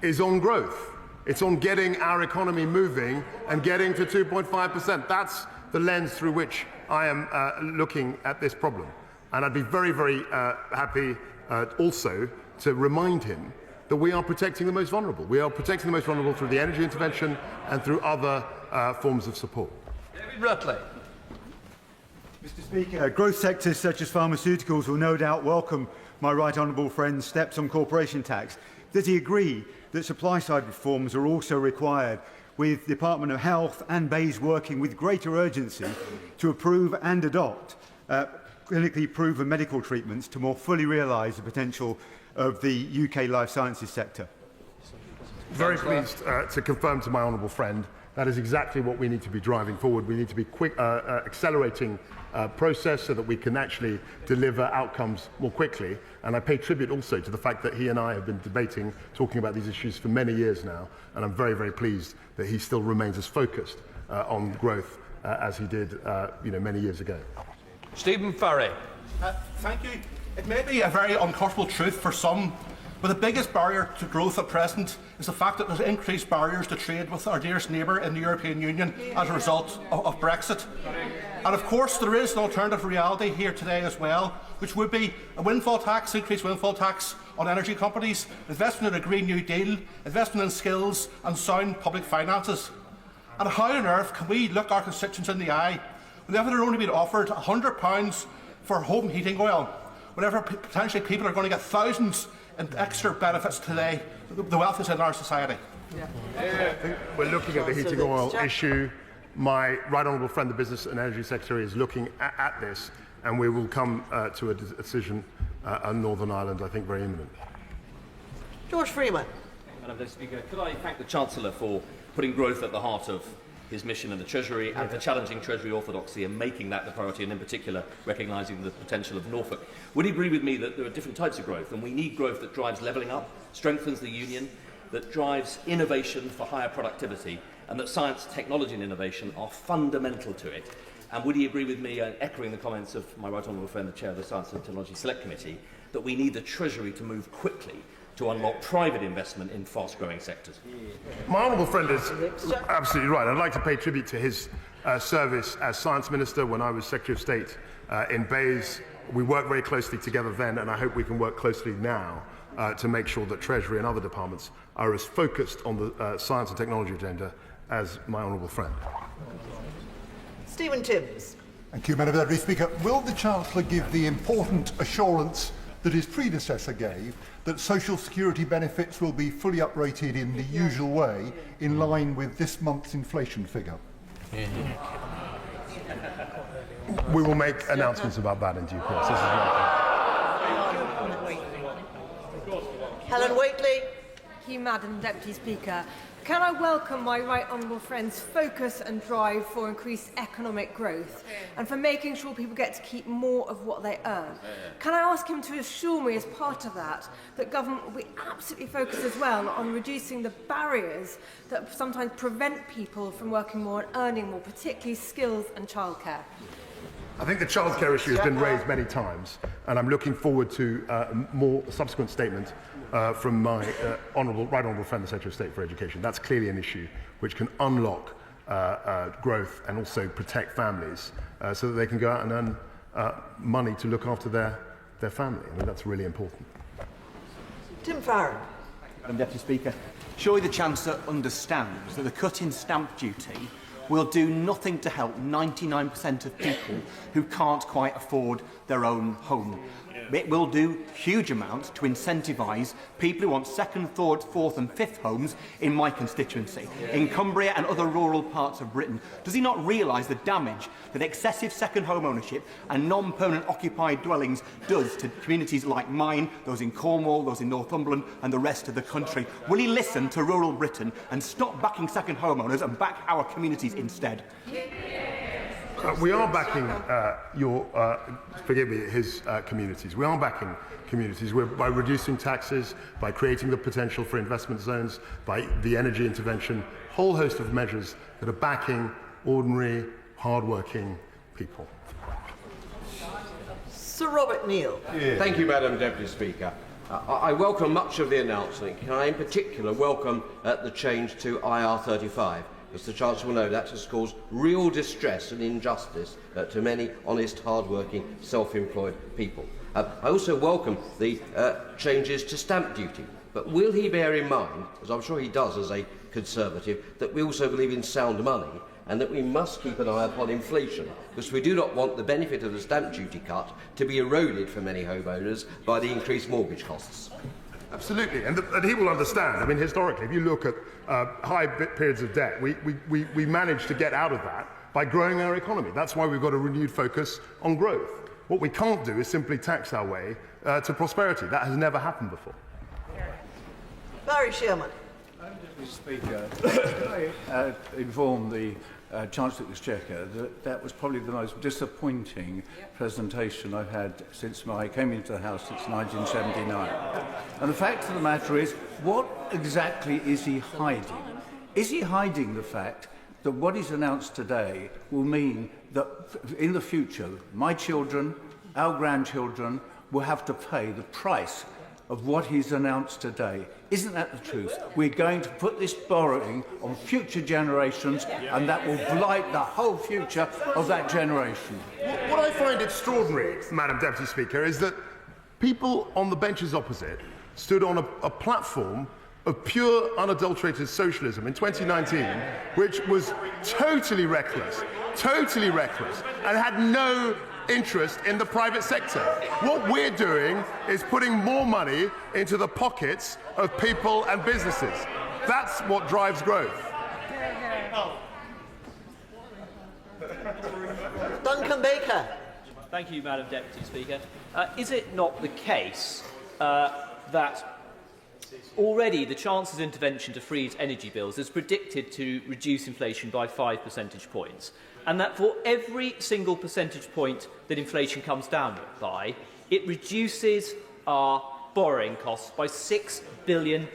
is on growth. It's on getting our economy moving and getting to 2.5%. That's the lens through which I am looking at this problem. And I'd be very, very happy also to remind him that we are protecting the most vulnerable. We are protecting the most vulnerable through the energy intervention and through other forms of support. David Rutley. Mr. Speaker, growth sectors such as pharmaceuticals will no doubt welcome my right honourable friend's steps on corporation tax. Does he agree that supply-side reforms are also required, with the Department of Health and BEIS working with greater urgency to approve and adopt clinically proven medical treatments to more fully realise the potential of the UK life sciences sector? Very pleased to confirm to my honourable friend that is exactly what we need to be driving forward. We need to be accelerating process so that we can actually deliver outcomes more quickly. And I pay tribute also to the fact that he and I have been debating, talking about these issues for many years now. And I'm very, very pleased that he still remains as focused on growth as he did many years ago. Stephen Farry. Thank you. It may be a very uncomfortable truth for some, but the biggest barrier to growth at present is the fact that there's increased barriers to trade with our dearest neighbour in the European Union as a result of Brexit. And of course there is an alternative reality here today as well, which would be a windfall tax, increased windfall tax on energy companies, investment in a Green New Deal, investment in skills and sound public finances. And how on earth can we look our constituents in the eye whenever they're only being offered £100 for home heating oil, whenever potentially people are going to get thousands in extra benefits today? The wealth is in our society. I think we're looking at the heating oil issue. My right honourable friend, the Business and Energy Secretary, is looking at this, and we will come to a decision on Northern Ireland, I think, very imminent. George Freeman. Madam Speaker, could I thank the Chancellor for putting growth at the heart of his mission in the Treasury and for challenging Treasury orthodoxy and making that the priority, and in particular recognising the potential of Norfolk. Would he agree with me that there are different types of growth, and we need growth that drives levelling up, strengthens the union, that drives innovation for higher productivity, and that science, technology and innovation are fundamental to it? And would he agree with me, echoing the comments of my right honourable friend, the Chair of the Science and Technology Select Committee, that we need the Treasury to move quickly to unlock private investment in fast-growing sectors? My honourable friend is absolutely right. I'd like to pay tribute to his service as Science Minister when I was Secretary of State in BEIS. We worked very closely together then, and I hope we can work closely now to make sure that Treasury and other departments are as focused on the science and technology agenda as my honourable friend. Stephen Timms. Thank you, Madam Deputy Speaker. Will the Chancellor give the important assurance that his predecessor gave, that social security benefits will be fully uprated in the usual way, in line with this month's inflation figure? We will make announcements about that in due course. This is Helen Whately. Thank you, Madam Deputy Speaker. Can I welcome my right honourable friend's focus and drive for increased economic growth and for making sure people get to keep more of what they earn? Can I ask him to assure me as part of that government will be absolutely focused as well on reducing the barriers that sometimes prevent people from working more and earning more, particularly skills and childcare? I think the childcare issue has been raised many times, and I'm looking forward to more subsequent statement from my right honourable friend, the Secretary of State for Education. That's clearly an issue which can unlock growth and also protect families so that they can go out and earn money to look after their family. I mean, that's really important. Tim Farron. Madam Deputy Speaker, surely the Chancellor understands that the cut in stamp duty will do nothing to help 99% of people who can't quite afford their own home. It will do huge amounts to incentivise people who want second, third, fourth and fifth homes in my constituency, in Cumbria and other rural parts of Britain. Does he not realise the damage that excessive second home ownership and non-permanent occupied dwellings does to communities like mine, those in Cornwall, those in Northumberland and the rest of the country? Will he listen to rural Britain and stop backing second homeowners and back our communities instead? We are backing his communities. We are backing communities by reducing taxes, by creating the potential for investment zones, by the energy intervention, whole host of measures that are backing ordinary, hard-working people. Sir Robert Neal. Thank you, Madam Deputy Speaker. I welcome much of the announcement. Can I in particular welcome the change to IR35? As the Chancellor will know, that has caused real distress and injustice to many honest, hard-working, self-employed people. I also welcome the changes to stamp duty. But will he bear in mind, as I'm sure he does as a Conservative, that we also believe in sound money and that we must keep an eye upon inflation, because we do not want the benefit of the stamp duty cut to be eroded for many homeowners by the increased mortgage costs? Absolutely, and he will understand. I mean, historically, if you look at high periods of debt, we managed to get out of that by growing our economy. That's why we've got a renewed focus on growth. What we can't do is simply tax our way to prosperity. That has never happened before. Barry Shearman. Mr. Speaker, I inform the Chancellor of the Exchequer that that was probably the most disappointing presentation I've had since I came into the House since 1979. And the fact of the matter is, what exactly is he hiding? Is he hiding the fact that what he's announced today will mean that in the future, my children, our grandchildren, will have to pay the price of what he's announced today? Isn't that the truth? We're going to put this borrowing on future generations, and that will blight the whole future of that generation. What I find extraordinary, Madam Deputy Speaker, is that people on the benches opposite stood on a platform of pure, unadulterated socialism in 2019, which was totally reckless, and had no interest in the private sector. What we're doing is putting more money into the pockets of people and businesses. That's what drives growth. Duncan Baker. Thank you, Madam Deputy Speaker. Is it not the case that already the Chancellor's intervention to freeze energy bills is predicted to reduce inflation by 5 percentage points, and that for every single percentage point that inflation comes down by, it reduces our borrowing costs by £6 billion.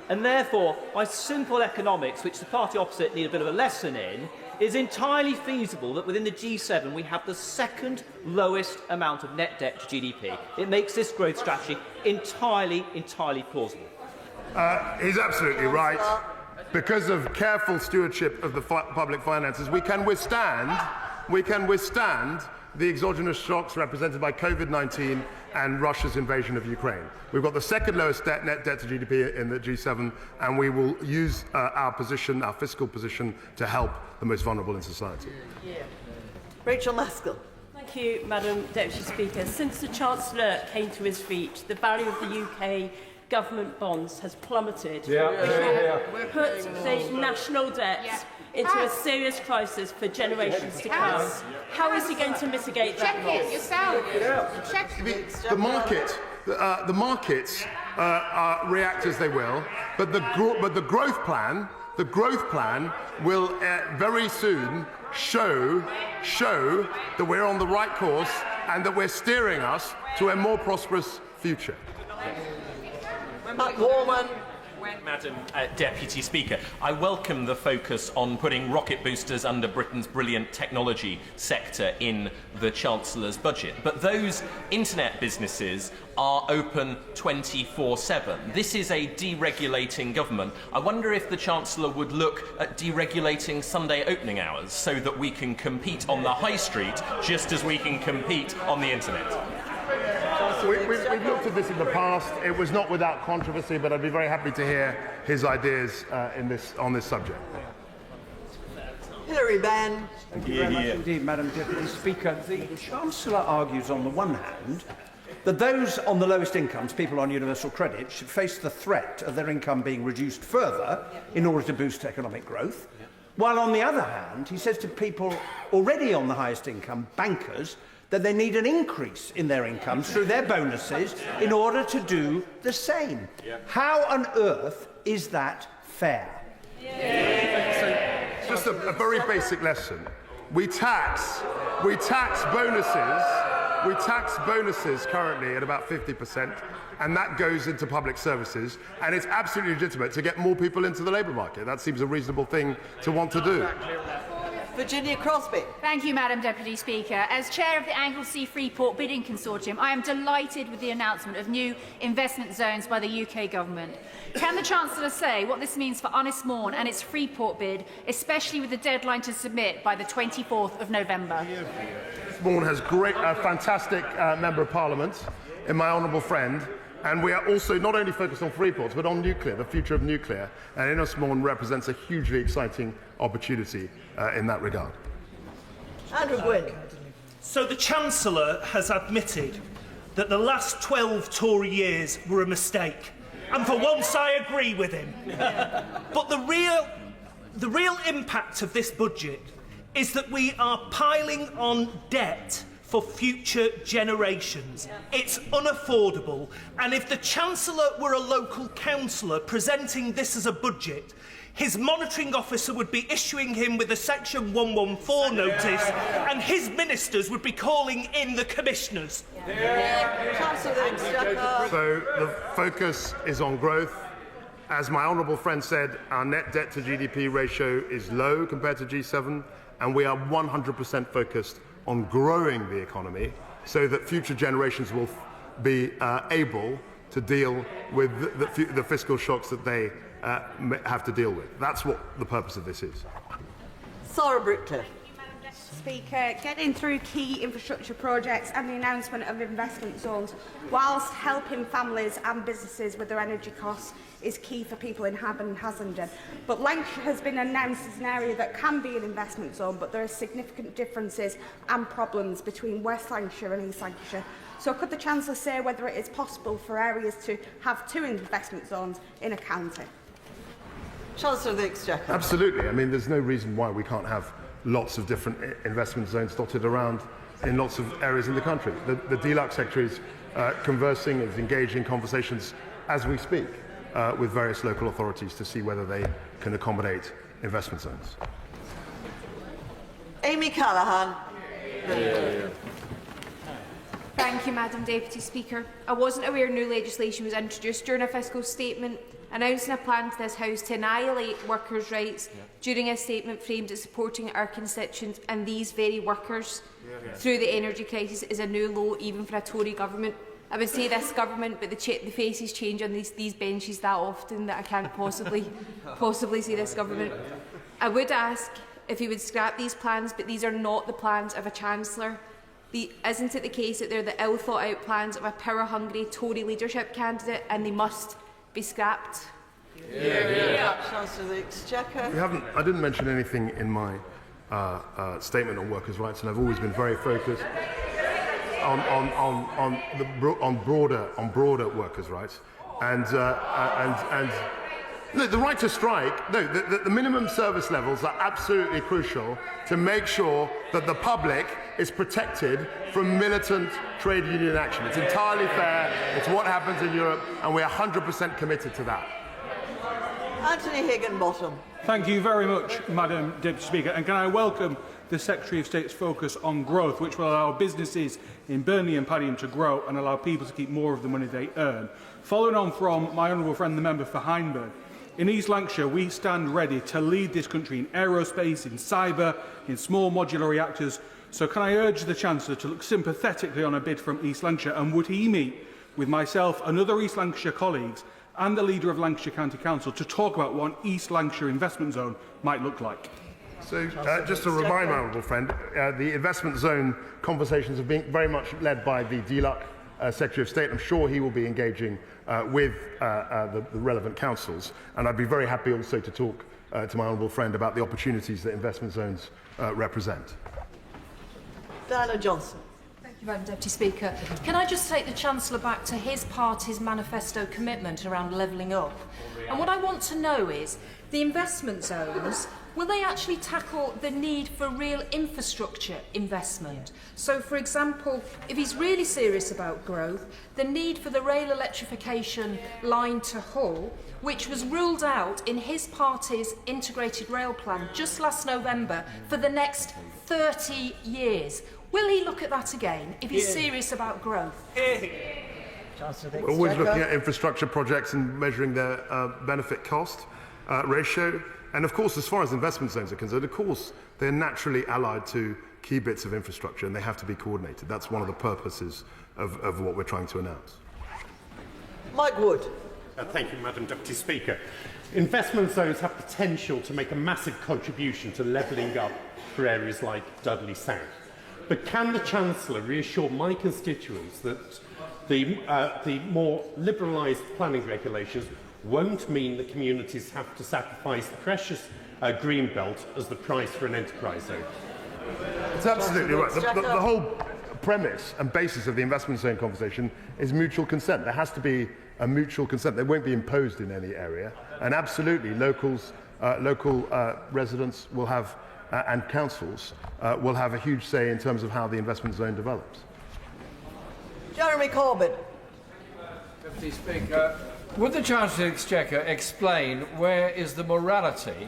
And therefore, by simple economics, which the party opposite need a bit of a lesson in, it is entirely feasible that within the G7 we have the second lowest amount of net debt to GDP. It makes this growth strategy entirely plausible. He's absolutely right. Because of careful stewardship of the public finances, we can withstand the exogenous shocks represented by COVID-19 and Russia's invasion of Ukraine. We've got the second lowest net debt to GDP in the G7, and we will use our fiscal position, to help the most vulnerable in society. Rachel Maskell. Thank you, Madam Deputy Speaker. Since the Chancellor came to his feet, the value of the UK government bonds has plummeted, which will put the national debt into a serious crisis for generations to come. How is he going to mitigate that loss? Check it yourself. Check it. The markets react as they will, but the growth plan will very soon show that we're on the right course and that we're steering us to a more prosperous future. Madam Deputy Speaker, I welcome the focus on putting rocket boosters under Britain's brilliant technology sector in the Chancellor's budget. But those internet businesses are open 24/7. This is a deregulating government. I wonder if the Chancellor would look at deregulating Sunday opening hours so that we can compete on the high street just as we can compete on the internet. We've looked at this in the past. It was not without controversy, but I'd be very happy to hear his ideas on this subject. Hilary Cheery Ben. Thank you very much indeed, Madam Deputy Speaker. The Chancellor argues on the one hand that those on the lowest incomes, people on universal credit, should face the threat of their income being reduced further in order to boost economic growth, while on the other hand, he says to people already on the highest income, bankers, that they need an increase in their incomes through their bonuses in order to do the same. How on earth is that fair? So, just a very basic lesson. We tax bonuses currently at about 50%, and that goes into public services, and it's absolutely legitimate to get more people into the labour market. That seems a reasonable thing to want to do. Virginia Crosby. Thank you, Madam Deputy Speaker. As chair of the Anglesey Freeport Bidding Consortium, I am delighted with the announcement of new investment zones by the UK Government. Can the Chancellor say what this means for Unismorn and its Freeport bid, especially with the deadline to submit by the 24th of November? Unismorn has fantastic Member of Parliament in my honourable friend, and we are also not only focused on Freeport but on nuclear, the future of nuclear, and Unismorn represents a hugely exciting opportunity in that regard. Andrew Gwynn. So the Chancellor has admitted that the last 12 Tory years were a mistake, and for once I agree with him. But the real impact of this budget is that we are piling on debt for future generations. It's unaffordable, and if the Chancellor were a local councillor presenting this as a budget, his monitoring officer would be issuing him with a Section 114 notice, and his ministers would be calling in the commissioners. So the focus is on growth. As my honourable friend said, our net debt to GDP ratio is low compared to G7, and we are 100% focused on growing the economy so that future generations will be able to deal with the fiscal shocks that they have to deal with. That's what the purpose of this is. Sarah Brickcliffe. Speaker, getting through key infrastructure projects and the announcement of investment zones, whilst helping families and businesses with their energy costs, is key for people in Haben and Haslingden. But Lancashire has been announced as an area that can be an investment zone, but there are significant differences and problems between West Lancashire and East Lancashire. So could the Chancellor say whether it is possible for areas to have two investment zones in a county? Chancellor of the Exchequer. Absolutely. I mean, there's no reason why we can't have lots of different investment zones dotted around in lots of areas in the country. The DLUC Secretary is conversing, is engaging in conversations as we speak with various local authorities to see whether they can accommodate investment zones. Amy Callaghan. Thank you, Madam Deputy Speaker. I wasn't aware new legislation was introduced during a fiscal statement announcing a plan to this House to annihilate workers' rights during a statement framed at supporting our constituents and these very workers through the energy crisis is a new low even for a Tory government. I would say this government, but the faces change on these benches that often that I can't possibly say this government. I would ask if he would scrap these plans, but these are not the plans of a Chancellor. Isn't it the case that they're the ill-thought-out plans of a power-hungry Tory leadership candidate and they must be scrapped? Chancellor of the Exchequer. I didn't mention anything in my statement on workers' rights, and I've always been very focused on broader workers' rights, and no, the right to strike. No, the minimum service levels are absolutely crucial to make sure that the public is protected from militant trade union action. It's entirely fair. It's what happens in Europe, and we are 100% committed to that. Anthony Higginbottom. Thank you very much, Madam Deputy Speaker. And can I welcome the Secretary of State's focus on growth, which will allow businesses in Burnley and Paddington to grow and allow people to keep more of the money they earn. Following on from my honourable friend, the member for Hindburn, in East Lancashire, we stand ready to lead this country in aerospace, in cyber, in small modular reactors. So can I urge the Chancellor to look sympathetically on a bid from East Lancashire, and would he meet with myself and other East Lancashire colleagues and the leader of Lancashire County Council to talk about what an East Lancashire investment zone might look like? So, just to remind my honourable friend, the investment zone conversations have been very much led by the DLUC Secretary of State. I'm sure he will be engaging with the relevant councils, and I'd be very happy also to talk to my honourable friend about the opportunities that investment zones represent. Diana Johnson. Thank you, Madam Deputy Speaker. Can I just take the Chancellor back to his party's manifesto commitment around levelling up? And what I want to know is, the investment zones, will they actually tackle the need for real infrastructure investment? So, for example, if he's really serious about growth, the need for the rail electrification line to Hull, which was ruled out in his party's integrated rail plan just last November for the next 30 years. Will he look at that again if he's serious about growth? We're always looking at infrastructure projects and measuring their benefit-cost ratio. And of course, as far as investment zones are concerned, of course, they're naturally allied to key bits of infrastructure and they have to be coordinated. That's one of the purposes of what we're trying to announce. Mike Wood. Thank you, Madam Deputy Speaker. Investment zones have potential to make a massive contribution to levelling up for areas like Dudley South. But can the Chancellor reassure my constituents that the more liberalised planning regulations won't mean that communities have to sacrifice the precious green belt as the price for an enterprise zone? It's absolutely right. The whole premise and basis of the investment zone conversation is mutual consent. There has to be a mutual consent. They won't be imposed in any area. And absolutely, local residents will have, and councils will have a huge say in terms of how the investment zone develops. Jeremy Corbyn. Deputy Speaker, would the Chancellor of the Exchequer explain where is the morality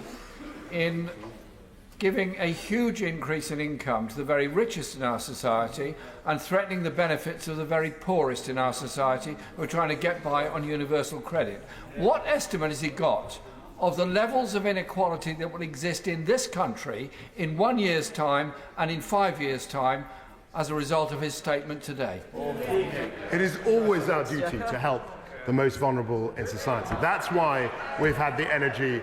in giving a huge increase in income to the very richest in our society and threatening the benefits of the very poorest in our society who are trying to get by on universal credit? What estimate has he got of the levels of inequality that will exist in this country in 1 year's time and in 5 years' time as a result of his statement today? It is always our duty to help the most vulnerable in society. That's why we've had the energy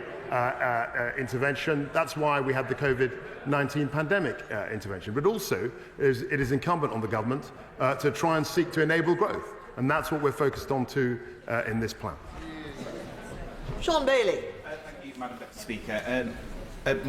intervention. That's why we had the COVID-19 pandemic intervention. But also, it is incumbent on the government to try and seek to enable growth. And that's what we're focused on too in this plan. Sean Bailey. Thank you, Madam Deputy Speaker. I welcome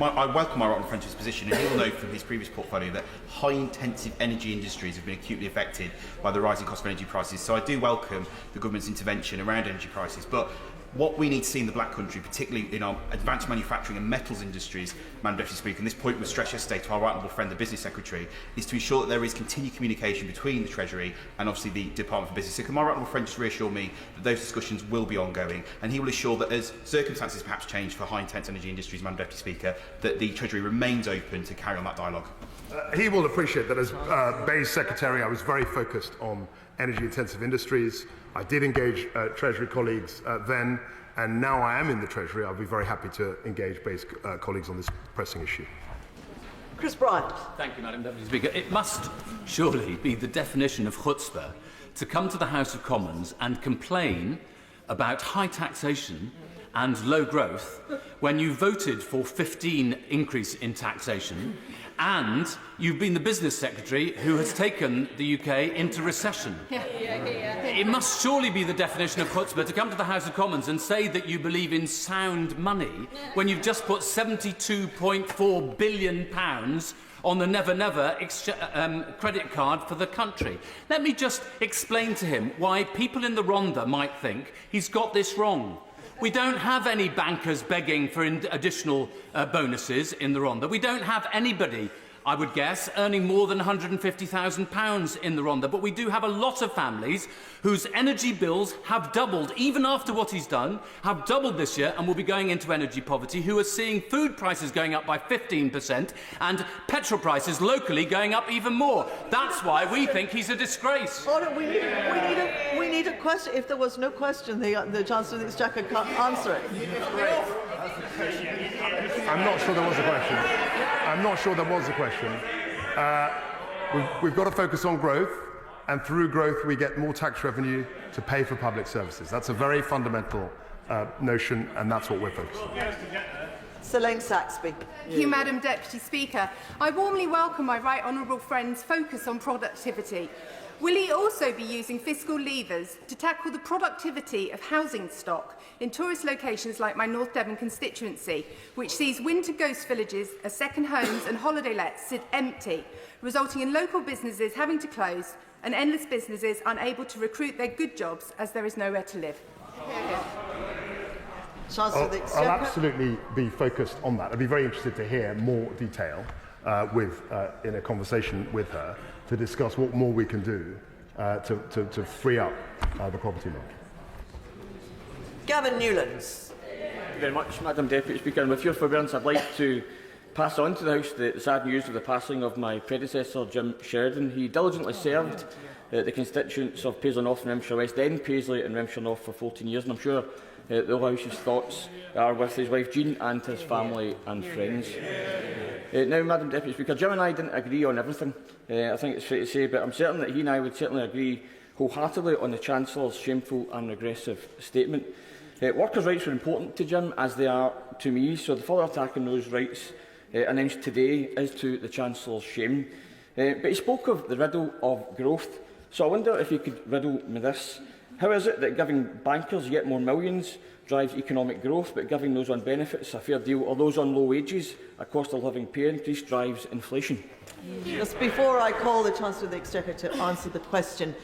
my right honourable friend's position, and he will know from his previous portfolio that high-intensive energy industries have been acutely affected by the rising cost of energy prices. So I do welcome the government's intervention around energy prices. But what we need to see in the Black Country, particularly in our advanced manufacturing and metals industries, Madam Deputy Speaker, and this point was stressed yesterday to our right honourable friend, the Business Secretary, is to ensure that there is continued communication between the Treasury and obviously the Department for Business. So can my right honourable friend just reassure me that those discussions will be ongoing, and he will assure that as circumstances perhaps change for high-intense energy industries, Madam Deputy Speaker, that the Treasury remains open to carry on that dialogue? He will appreciate that as Bay's Secretary, I was very focused on energy-intensive industries. I did engage Treasury colleagues then, and now I am in the Treasury. I'll be very happy to engage Bay's colleagues on this pressing issue. Chris Bryant. Thank you, Madam Deputy Speaker. It must surely be the definition of chutzpah to come to the House of Commons and complain about high taxation and low growth when you voted for 15 increase in taxation and you've been the Business Secretary who has taken the UK into recession. It must surely be the definition of chutzpah to come to the House of Commons and say that you believe in sound money when you've just put £72.4 billion on the Never Never credit card for the country. Let me just explain to him why people in the Rhondda might think he's got this wrong. We don't have any bankers begging for additional bonuses in the Rhondda. We don't have anybody, I would guess, earning more than £150,000 in the Rhondda. But we do have a lot of families whose energy bills have doubled, even after what he's done, have doubled this year and will be going into energy poverty, who are seeing food prices going up by 15% and petrol prices locally going up even more. That's why we think he's a disgrace. We need a question. If there was no question, the Chancellor of the Exchequer can't answer it. I'm not sure there was a question. I'm not sure there was a question. We've got to focus on growth, and through growth we get more tax revenue to pay for public services. That's a very fundamental notion, and that's what we're focused on. Selene Saxby. Thank you, Madam Deputy Speaker. I warmly welcome my right honourable friend's focus on productivity. Will he also be using fiscal levers to tackle the productivity of housing stock in tourist locations like my North Devon constituency, which sees winter ghost villages as second homes and holiday lets sit empty, resulting in local businesses having to close and endless businesses unable to recruit their good jobs as there is nowhere to live? I'll absolutely be focused on that. I'd be very interested to hear more detail in a conversation with her to discuss what more we can do to free up the property market. Gavin Newlands. Thank you very much, Madam Deputy Speaker. And with your forbearance, I'd like to pass on to the House the sad news of the passing of my predecessor, Jim Sheridan. He diligently served the constituents of Paisley North and Remshire West, then Paisley and Remshire North for 14 years, and I'm sure the whole House's thoughts are with his wife Jean and his family and friends. Now, Madam Deputy Speaker, Jim and I didn't agree on everything, I think it's fair to say, but I'm certain that he and I would certainly agree wholeheartedly on the Chancellor's shameful and regressive statement. Workers' rights were important to Jim, as they are to me, so the further attack on those rights announced today is to the Chancellor's shame. But he spoke of the riddle of growth, so I wonder if he could riddle me this. How is it that giving bankers yet more millions drives economic growth, but giving those on benefits a fair deal or those on low wages a cost of living pay increase drives inflation? Just before I call the Chancellor of the Exchequer to answer the question,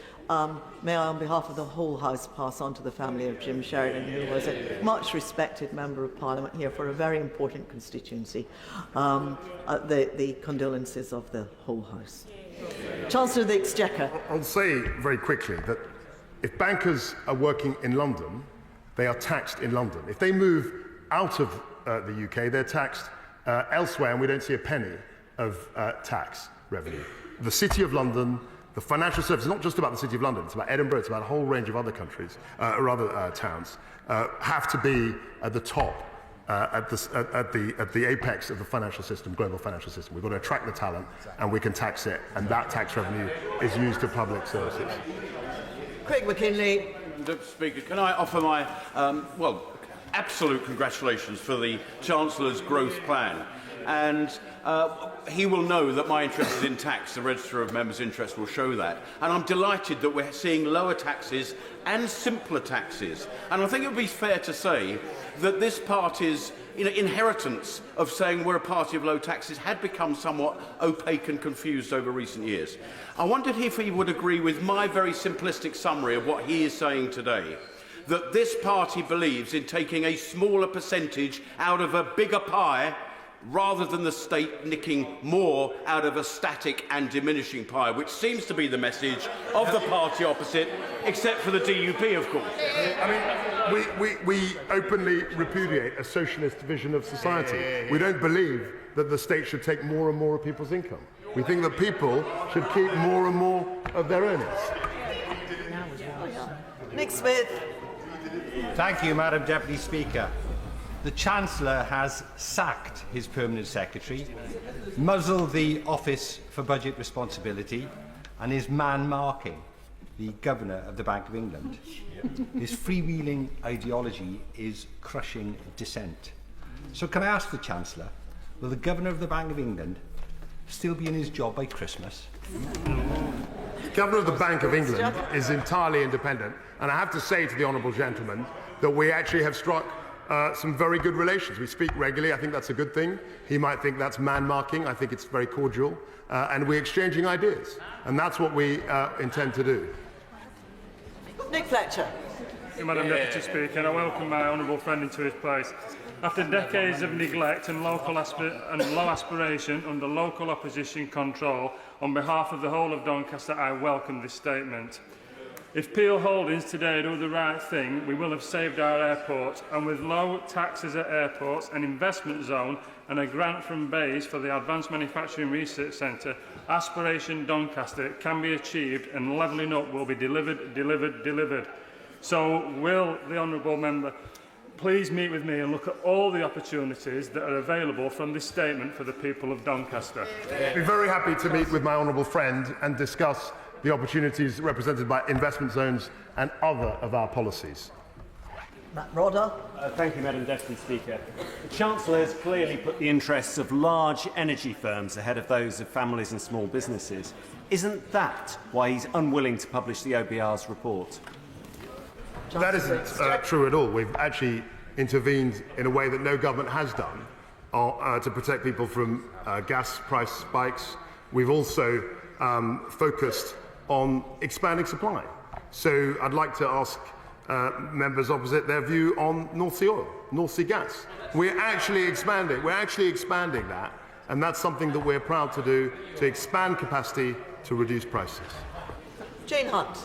may I, on behalf of the whole House, pass on to the family of Jim Sheridan, who was a much respected Member of Parliament here for a very important constituency, the condolences of the whole House. Chancellor of the Exchequer. I'll say very quickly that if bankers are working in London, they are taxed in London. If they move out of the UK, they're taxed elsewhere, and we don't see a penny of tax revenue. The City of London, the financial services, not just about the City of London, it's about Edinburgh, it's about a whole range of other countries, or other towns, have to be at the top, at the apex of the financial system, global financial system. We've got to attract the talent, and we can tax it, and that tax revenue is used to public services. Craig McKinley. Deputy Speaker, can I offer my, absolute congratulations for the Chancellor's growth plan. And he will know that my interest is in tax. The Register of Members' Interest will show that. And I'm delighted that we're seeing lower taxes and simpler taxes. And I think it would be fair to say that this party's inheritance of saying we're a party of low taxes had become somewhat opaque and confused over recent years. I wondered if he would agree with my very simplistic summary of what he is saying today, that this party believes in taking a smaller percentage out of a bigger pie rather than the state nicking more out of a static and diminishing pie, which seems to be the message of the party opposite, except for the DUP, of course. I mean, we openly repudiate a socialist vision of society. We don't believe that the state should take more and more of people's income. We think that people should keep more and more of their earnings. Nick Smith. Thank you, Madam Deputy Speaker. The Chancellor has sacked his Permanent Secretary, muzzled the Office for Budget Responsibility, and is man-marking the Governor of the Bank of England. His freewheeling ideology is crushing dissent. So can I ask the Chancellor, will the Governor of the Bank of England still be in his job by Christmas? The Governor of the Bank of England is entirely independent, and I have to say to the honourable gentleman that we actually have struck some very good relations. We speak regularly. I think that's a good thing. He might think that's man-marking. I think it's very cordial. And we're exchanging ideas. And that's what we intend to do. Nick Fletcher. Thank you, Madam Deputy Speaker, and I welcome my honourable friend into his place. After decades of neglect and low aspiration under local opposition control, on behalf of the whole of Doncaster, I welcome this statement. If Peel Holdings today do the right thing, we will have saved our airport, and with low taxes at airports, an investment zone and a grant from BEIS for the Advanced Manufacturing Research Centre, Aspiration Doncaster can be achieved and levelling up will be delivered. So will the honourable member please meet with me and look at all the opportunities that are available from this statement for the people of Doncaster? I'd be very happy to meet with my honourable friend and discuss the opportunities represented by investment zones and other of our policies. Matt Rodder. Thank you, Madam Deputy Speaker. The Chancellor has clearly put the interests of large energy firms ahead of those of families and small businesses. Isn't that why he's unwilling to publish the OBR's report? That isn't true at all. We've actually intervened in a way that no government has done to protect people from gas price spikes. We've also focused on expanding supply. So I'd like to ask members opposite their view on North Sea oil, North Sea gas. We're actually expanding that, and that's something that we're proud to do, to expand capacity to reduce prices. Jane Hunt.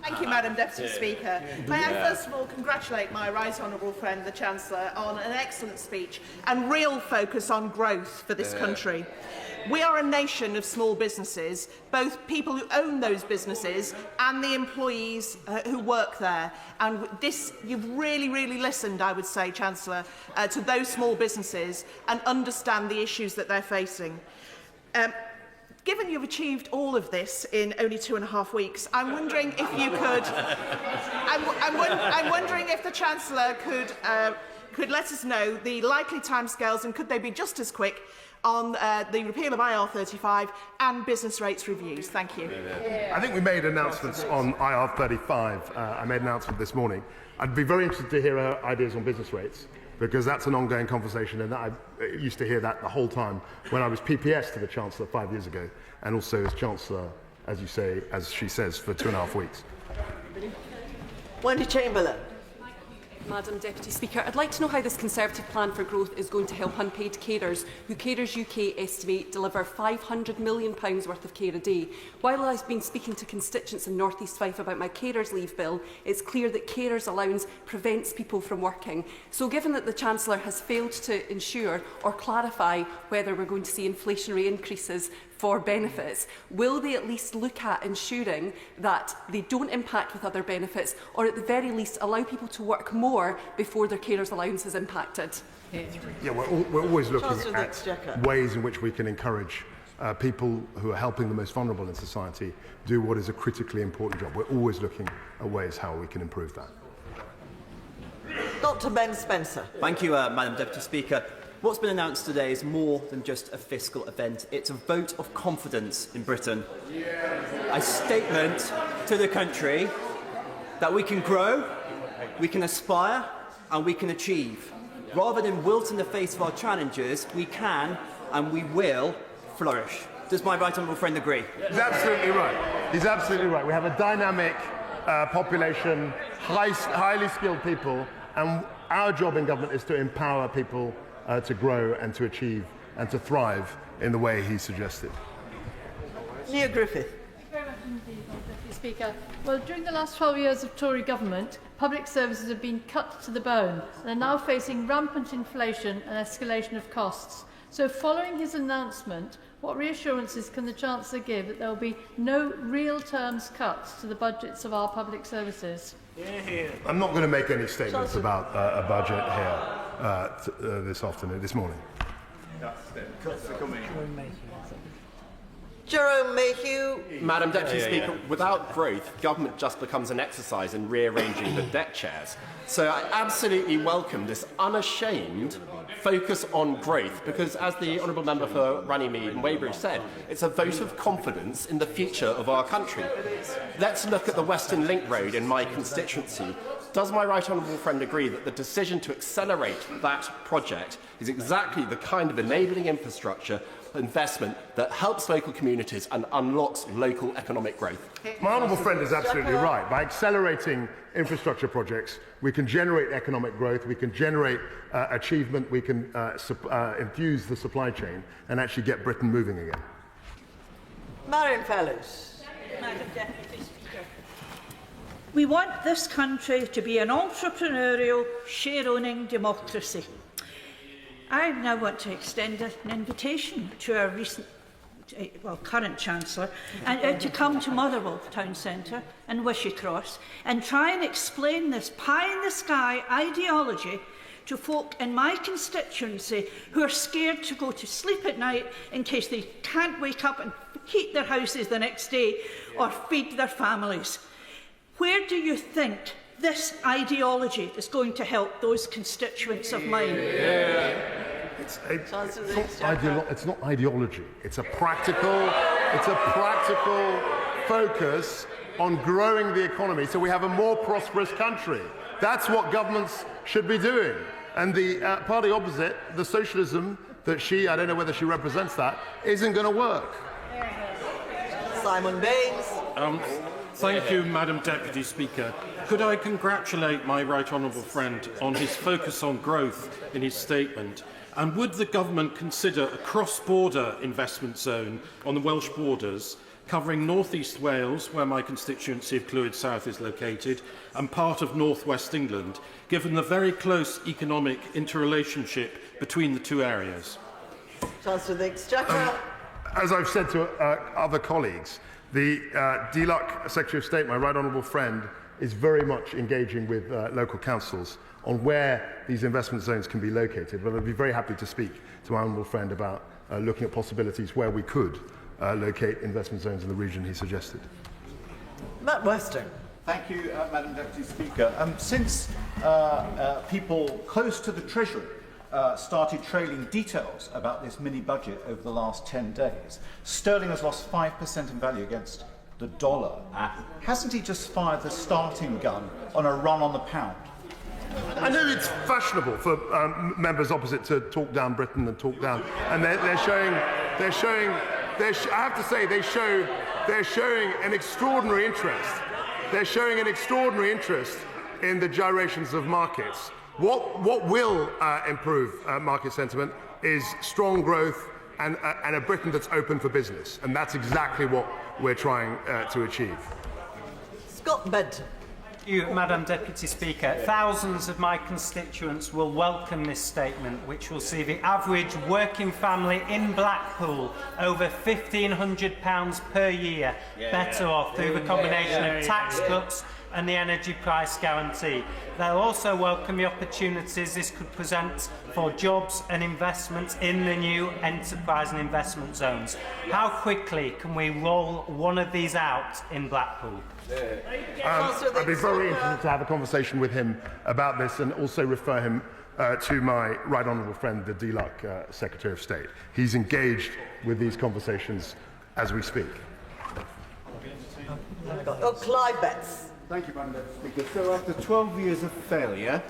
Thank you, Madam Deputy Speaker. May I first of all congratulate my right honourable friend, the Chancellor, on an excellent speech and real focus on growth for this country. We are a nation of small businesses, both people who own those businesses and the employees who work there. And you've really, really listened, I would say, Chancellor, to those small businesses and understand the issues that they're facing. Given you've achieved all of this in only 2.5 weeks, I'm wondering if you could. I'm wondering if the Chancellor could let us know the likely timescales, and could they be just as quick on the repeal of IR35 and business rates reviews? Thank you. I think we made announcements on IR35. I made an announcement this morning. I'd be very interested to hear her ideas on business rates, because that's an ongoing conversation, and I used to hear that the whole time when I was PPS to the Chancellor 5 years ago, and also as Chancellor, as you say, as she says, for 2.5 weeks. Wendy Chamberlain. Madam Deputy Speaker, I'd like to know how this Conservative plan for growth is going to help unpaid carers, who Carers UK estimate deliver £500 million worth of care a day. While I've been speaking to constituents in North East Fife about my carers leave bill, it's clear that carers allowance prevents people from working. So given that the Chancellor has failed to ensure or clarify whether we're going to see inflationary increases for benefits, will they at least look at ensuring that they don't impact with other benefits, or at the very least allow people to work more before their carers allowance is impacted? Yeah, we're always looking at ways in which we can encourage people who are helping the most vulnerable in society do what is a critically important job. We're always looking at ways how we can improve that. Dr. Ben Spencer. Thank you, Madam Deputy Speaker. What's been announced today is more than just a fiscal event. It's a vote of confidence in Britain. A statement to the country that we can grow, we can aspire, and we can achieve. Rather than wilt in the face of our challenges, we can and we will flourish. Does my right honourable friend agree? He's absolutely right. He's absolutely right. We have a dynamic population, highly skilled people, and our job in government is to empower people to grow and to achieve and to thrive in the way he suggested. Neil Griffith. Thank you very much indeed, Deputy Speaker. Well, during the last 12 years of Tory government, public services have been cut to the bone and are now facing rampant inflation and escalation of costs. So following his announcement, what reassurances can the Chancellor give that there will be no real terms cuts to the budgets of our public services? I'm not going to make any statements about a budget here this morning. Jerome Mayhew. Madam Deputy Speaker, without growth, government just becomes an exercise in rearranging the deck chairs. So I absolutely welcome this unashamed focus on growth, because as the Honourable Member for Runnymede and Weybridge said, it's a vote of confidence in the future of our country. Let's look at the Western Link Road in my constituency. Does my right honourable friend agree that the decision to accelerate that project is exactly the kind of enabling infrastructure investment that helps local communities and unlocks local economic growth? My honourable friend is absolutely right. By accelerating infrastructure projects, we can generate economic growth, we can generate achievement, we can infuse the supply chain and actually get Britain moving again. Marion Fellows. Madam Deputy Speaker. We want this country to be an entrepreneurial, share-owning democracy. I now want to extend an invitation to our current Chancellor to come to Motherwell Town Centre and Wishy-Cross and try and explain this pie-in-the-sky ideology to folk in my constituency who are scared to go to sleep at night in case they can't wake up and heat their houses the next day or feed their families. Where do you think this ideology is going to help those constituents of mine? It's not ideology. It's a practical focus on growing the economy so we have a more prosperous country. That's what governments should be doing. And the party opposite, the socialism that I don't know whether she represents that, isn't going to work. Simon Baines. Thank you, Madam Deputy Speaker. Could I congratulate my right honourable friend on his focus on growth in his statement? And would the government consider a cross-border investment zone on the Welsh borders, covering North East Wales, where my constituency of Clwyd South is located, and part of North West England, given the very close economic interrelationship between the two areas? Chancellor of the Exchequer. As I've said to other colleagues, the DLUC Secretary of State, my right honourable friend, is very much engaging with local councils on where these investment zones can be located. But I'd be very happy to speak to my honourable friend about looking at possibilities where we could locate investment zones in the region he suggested. Matt Western. Thank you, Madam Deputy Speaker. Since people close to the Treasury started trailing details about this mini-budget over the last 10 days, sterling has lost 5% in value against the dollar. Hasn't he just fired the starting gun on a run on the pound? I know it's fashionable for members opposite to talk down Britain and talk down, and they're showing. I have to say they're showing an extraordinary interest. They're showing an extraordinary interest in the gyrations of markets. What will improve market sentiment is strong growth and a Britain that's open for business, and that's exactly what we're trying to achieve. Scott Benton. Thank you, Madam Deputy Speaker. Thousands of my constituents will welcome this statement, which will see the average working family in Blackpool over £1,500 per year better off through the combination of tax cuts and the energy price guarantee. They'll also welcome the opportunities this could present for jobs and investments in the new enterprise and investment zones. How quickly can we roll one of these out in Blackpool? I'd be very interested to have a conversation with him about this and also refer him to my right honourable friend, the DLUC Secretary of State. He's engaged with these conversations as we speak. Clive Betts. Thank you, Madam Speaker. So after 12 years of failure,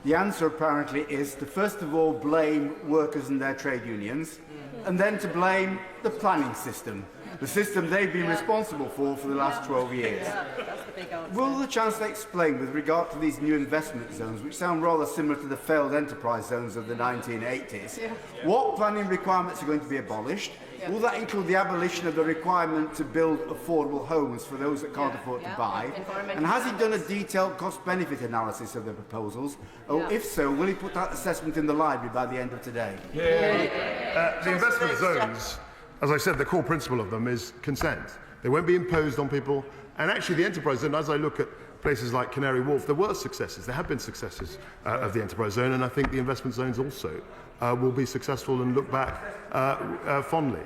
the answer apparently is to first of all blame workers and their trade unions, and then to blame the planning system, the system they've been responsible for the last 12 years. Will the Chancellor explain with regard to these new investment zones, which sound rather similar to the failed enterprise zones of the 1980s, what planning requirements are going to be abolished? Will that include the abolition of the requirement to build affordable homes for those that can't afford to buy? And has he done a detailed cost-benefit analysis of the proposals? If so, will he put that assessment in the library by the end of today? The investment zones, as I said, the core principle of them is consent. They won't be imposed on people. And actually, the enterprise zone, as I look at places like Canary Wharf, there were successes. There have been successes of the enterprise zone, and I think the investment zones also will be successful and look back fondly.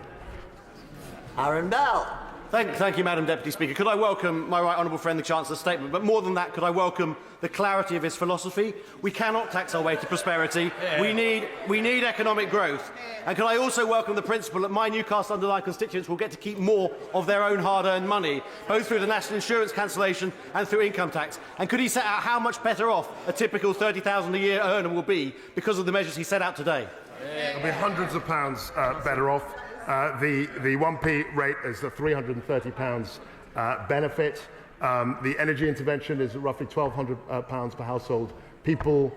Aaron Bell. Thank you, Madam Deputy Speaker. Could I welcome my right honourable friend, the Chancellor's statement? But more than that, could I welcome the clarity of his philosophy? We cannot tax our way to prosperity. We need economic growth. And can I also welcome the principle that my Newcastle underlying constituents will get to keep more of their own hard-earned money, both through the national insurance cancellation and through income tax? And could he set out how much better off a typical £30,000 a year earner will be because of the measures he set out today? It'll be hundreds of pounds better off. The 1p rate is the £330 benefit. The energy intervention is roughly £1,200 per household. People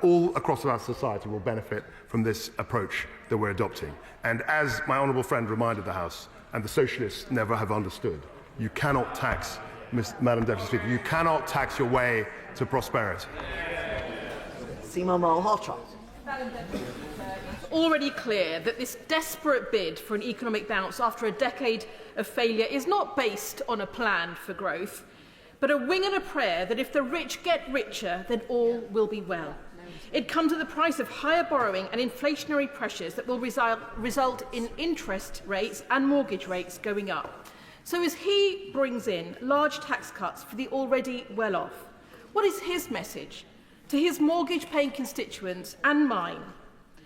all across our society will benefit from this approach that we're adopting. And as my honourable friend reminded the House, and the Socialists never have understood, you cannot tax, Madam Deputy Speaker, you cannot tax your way to prosperity. Seema Malhotra. It's already clear that this desperate bid for an economic bounce after a decade of failure is not based on a plan for growth, but a wing and a prayer that if the rich get richer, then all will be well. It comes at the price of higher borrowing and inflationary pressures that will result in interest rates and mortgage rates going up. So as he brings in large tax cuts for the already well-off, What is his message to his mortgage-paying constituents and mine,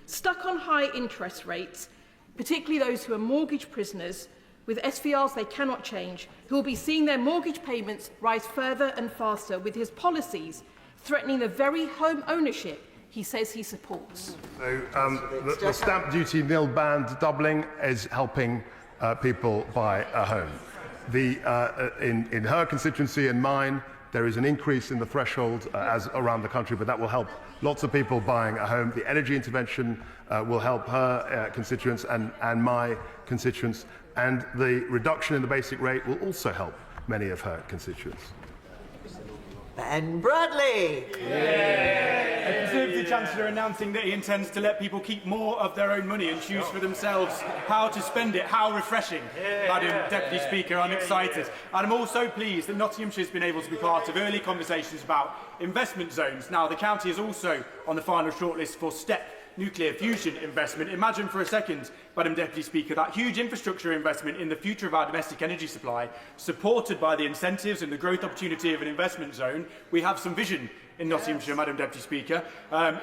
stuck on high interest rates, particularly those who are mortgage prisoners with SVRs they cannot change, who will be seeing their mortgage payments rise further and faster with his policies threatening the very home ownership he says he supports? So, the stamp duty nil band doubling is helping people buy a home. In her constituency and mine, there is an increase in the threshold as around the country, but that will help lots of people buying a home. The energy intervention will help her constituents and my constituents, and the reduction in the basic rate will also help many of her constituents. Ben Bradley. A Conservative Chancellor announcing that he intends to let people keep more of their own money and choose for themselves how to spend it. How refreshing, Madam Deputy Speaker. I'm excited. And I'm also pleased that Nottinghamshire has been able to be part of early conversations about investment zones. Now, the county is also on the final shortlist for STEP nuclear fusion investment. Imagine for a second, Madam Deputy Speaker, that huge infrastructure investment in the future of our domestic energy supply, supported by the incentives and the growth opportunity of an investment zone. We have some vision in Nottinghamshire, Madam Deputy Speaker.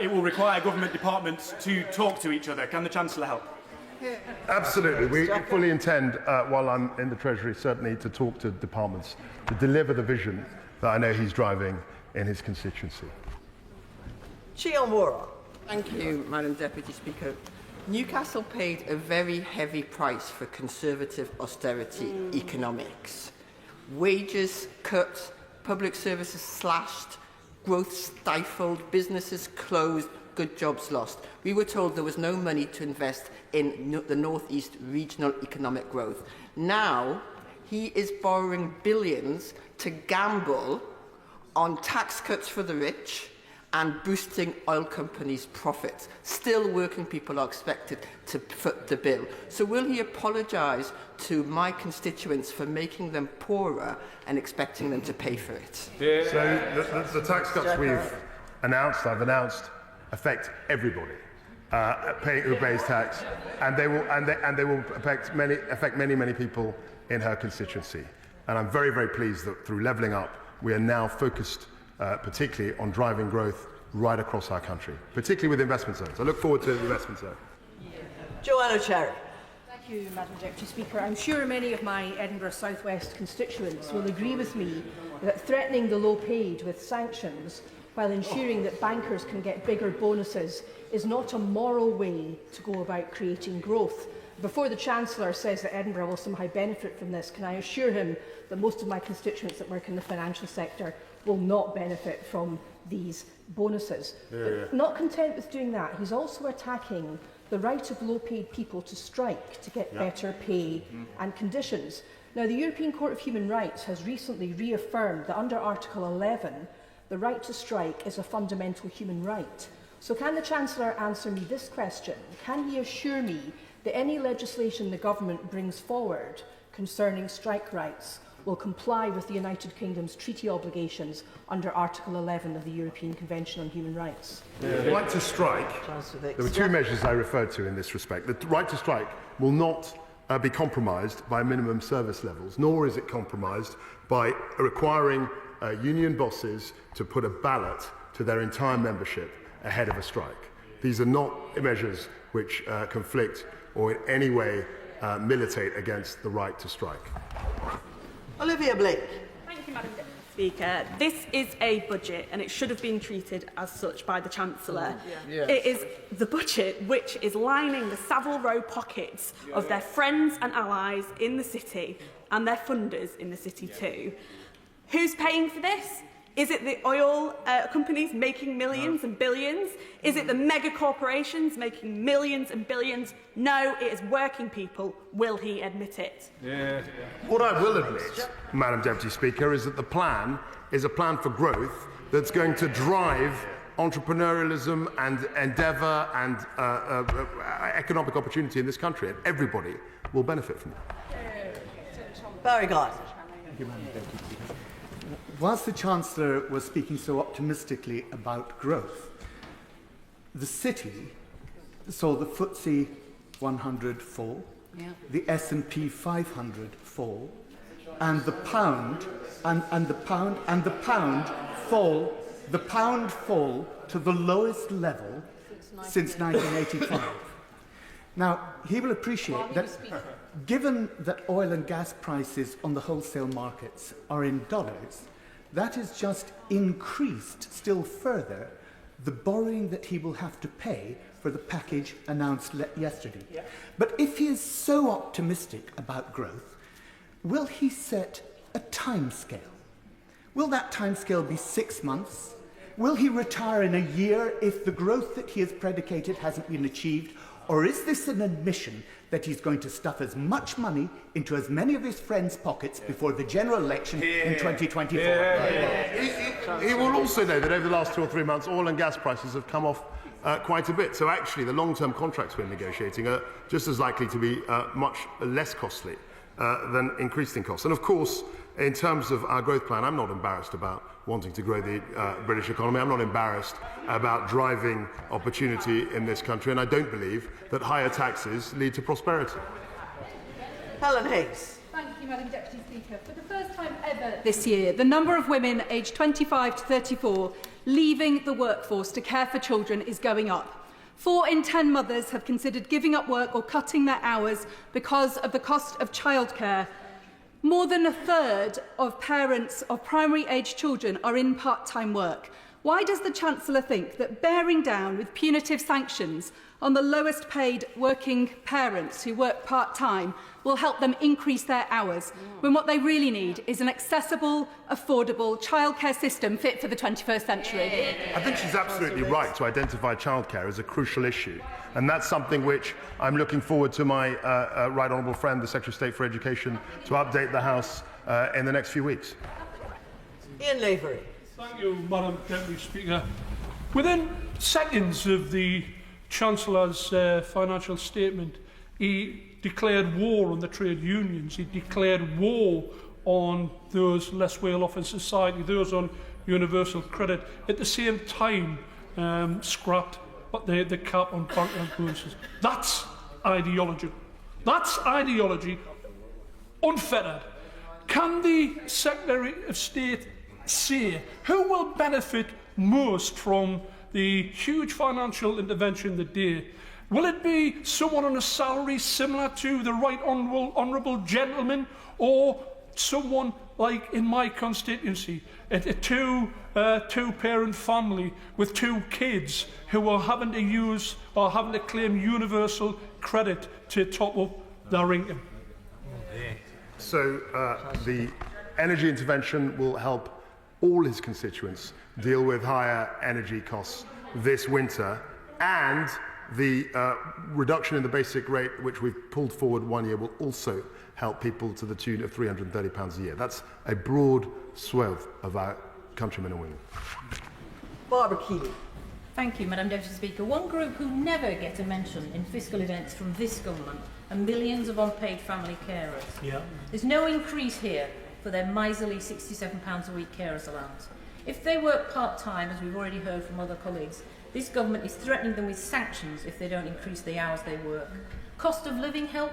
It will require government departments to talk to each other. Can the Chancellor help? Absolutely. We fully intend, while I'm in the Treasury, certainly to talk to departments to deliver the vision that I know he's driving in his constituency. Sian Wara. Thank you, Madam Deputy Speaker. Newcastle paid a very heavy price for Conservative austerity economics. Wages cut, public services slashed, growth stifled, businesses closed, good jobs lost. We were told there was no money to invest in the North East regional economic growth. Now, he is borrowing billions to gamble on tax cuts for the rich and boosting oil companies' profits. Still, working people are expected to foot the bill. So will he apologise to my constituents for making them poorer and expecting them to pay for it? So the tax cuts I've announced, affect everybody who pays tax, and they will affect many people in her constituency. And I'm very, very pleased that through Levelling Up, we are now focused particularly on driving growth right across our country, particularly with investment zones. I look forward to the investment zone. Joanna Cherry. Thank you, Madam Deputy Speaker. I'm sure many of my Edinburgh South West constituents will agree with me that threatening the low paid with sanctions while ensuring that bankers can get bigger bonuses is not a moral way to go about creating growth. Before the Chancellor says that Edinburgh will somehow benefit from this, can I assure him that most of my constituents that work in the financial sector will not benefit from these bonuses? But not content with doing that, he's also attacking the right of low-paid people to strike to get better pay and conditions. Now, the European Court of Human Rights has recently reaffirmed that under Article 11, the right to strike is a fundamental human right. So can the Chancellor answer me this question? Can he assure me that any legislation the government brings forward concerning strike rights will comply with the United Kingdom's treaty obligations under Article 11 of the European Convention on Human Rights? The right to strike, there were two measures I referred to in this respect. The right to strike will not be compromised by minimum service levels, nor is it compromised by requiring union bosses to put a ballot to their entire membership ahead of a strike. These are not measures which conflict or in any way militate against the right to strike. Olivia Blake. Thank you, Madam Deputy Speaker. This is a budget and it should have been treated as such by the Chancellor. It is the budget which is lining the Savile Row pockets of their friends and allies in the city and their funders in the city too. Who's paying for this? Is it the oil companies making millions and billions? Is it the mega corporations making millions and billions? No, it is working people. Will he admit it? What I will admit, Madam Deputy Speaker, is that the plan is a plan for growth that's going to drive entrepreneurialism and endeavour and economic opportunity in this country, and everybody will benefit from that. Barry Guy. Thank you, Madam Deputy Speaker. Whilst the Chancellor was speaking so optimistically about growth, the city saw the FTSE 100 fall, the S&P 500 fall, and the pound fall to the lowest level since 1985. Now, he will appreciate that given that oil and gas prices on the wholesale markets are in dollars, that has just increased still further the borrowing that he will have to pay for the package announced yesterday. Yeah. But if he is so optimistic about growth, will he set a timescale? Will that timescale be 6 months? Will he retire in a year if the growth that he has predicated hasn't been achieved? Or is this an admission that he's going to stuff as much money into as many of his friends' pockets before the general election in 2024? He will also know that over the last 2 or 3 months, oil and gas prices have come off quite a bit. So actually, the long-term contracts we're negotiating are just as likely to be much less costly than increasing costs. And of course, in terms of our growth plan, I'm not embarrassed about wanting to grow the British economy. I'm not embarrassed about driving opportunity in this country, and I don't believe that higher taxes lead to prosperity. Helen Hayes. Thank you, Madam Deputy Speaker. For the first time ever this year, the number of women aged 25 to 34 leaving the workforce to care for children is going up. 4 in 10 mothers have considered giving up work or cutting their hours because of the cost of childcare. More than a third of parents of primary-aged children are in part-time work. Why does the Chancellor think that bearing down with punitive sanctions on the lowest-paid working parents who work part-time will help them increase their hours, when what they really need is an accessible, affordable childcare system fit for the 21st century? I think she's absolutely right to identify childcare as a crucial issue. And that's something which I'm looking forward to my right honourable friend, the Secretary of State for Education, to update the House in the next few weeks. Ian Lavery. Thank you, Madam Deputy Speaker. Within seconds of the Chancellor's financial statement, he declared war on the trade unions. He declared war on those less well-off in society, those on universal credit. At the same time, scrapped the cap on bank bonuses. That's ideology. That's ideology unfettered. Can the Secretary of State say who will benefit most from the huge financial intervention today? Will it be someone on a salary similar to the right honourable gentleman, or someone like in my constituency, a two-parent family with 2 kids who are having to use or having to claim universal credit to top up their income? So the energy intervention will help all his constituents deal with higher energy costs this winter, and the reduction in the basic rate, which we've pulled forward 1 year, will also help people to the tune of £330 a year. That's a broad swath of our countrymen and women. Barbara Keeley. Thank you, Madam Deputy Speaker. One group who never get a mention in fiscal events from this government are millions of unpaid family carers. Yeah. There's no increase here for their miserly £67 a week carers allowance. If they work part-time, as we've already heard from other colleagues, this government is threatening them with sanctions if they don't increase the hours they work. Cost of living help?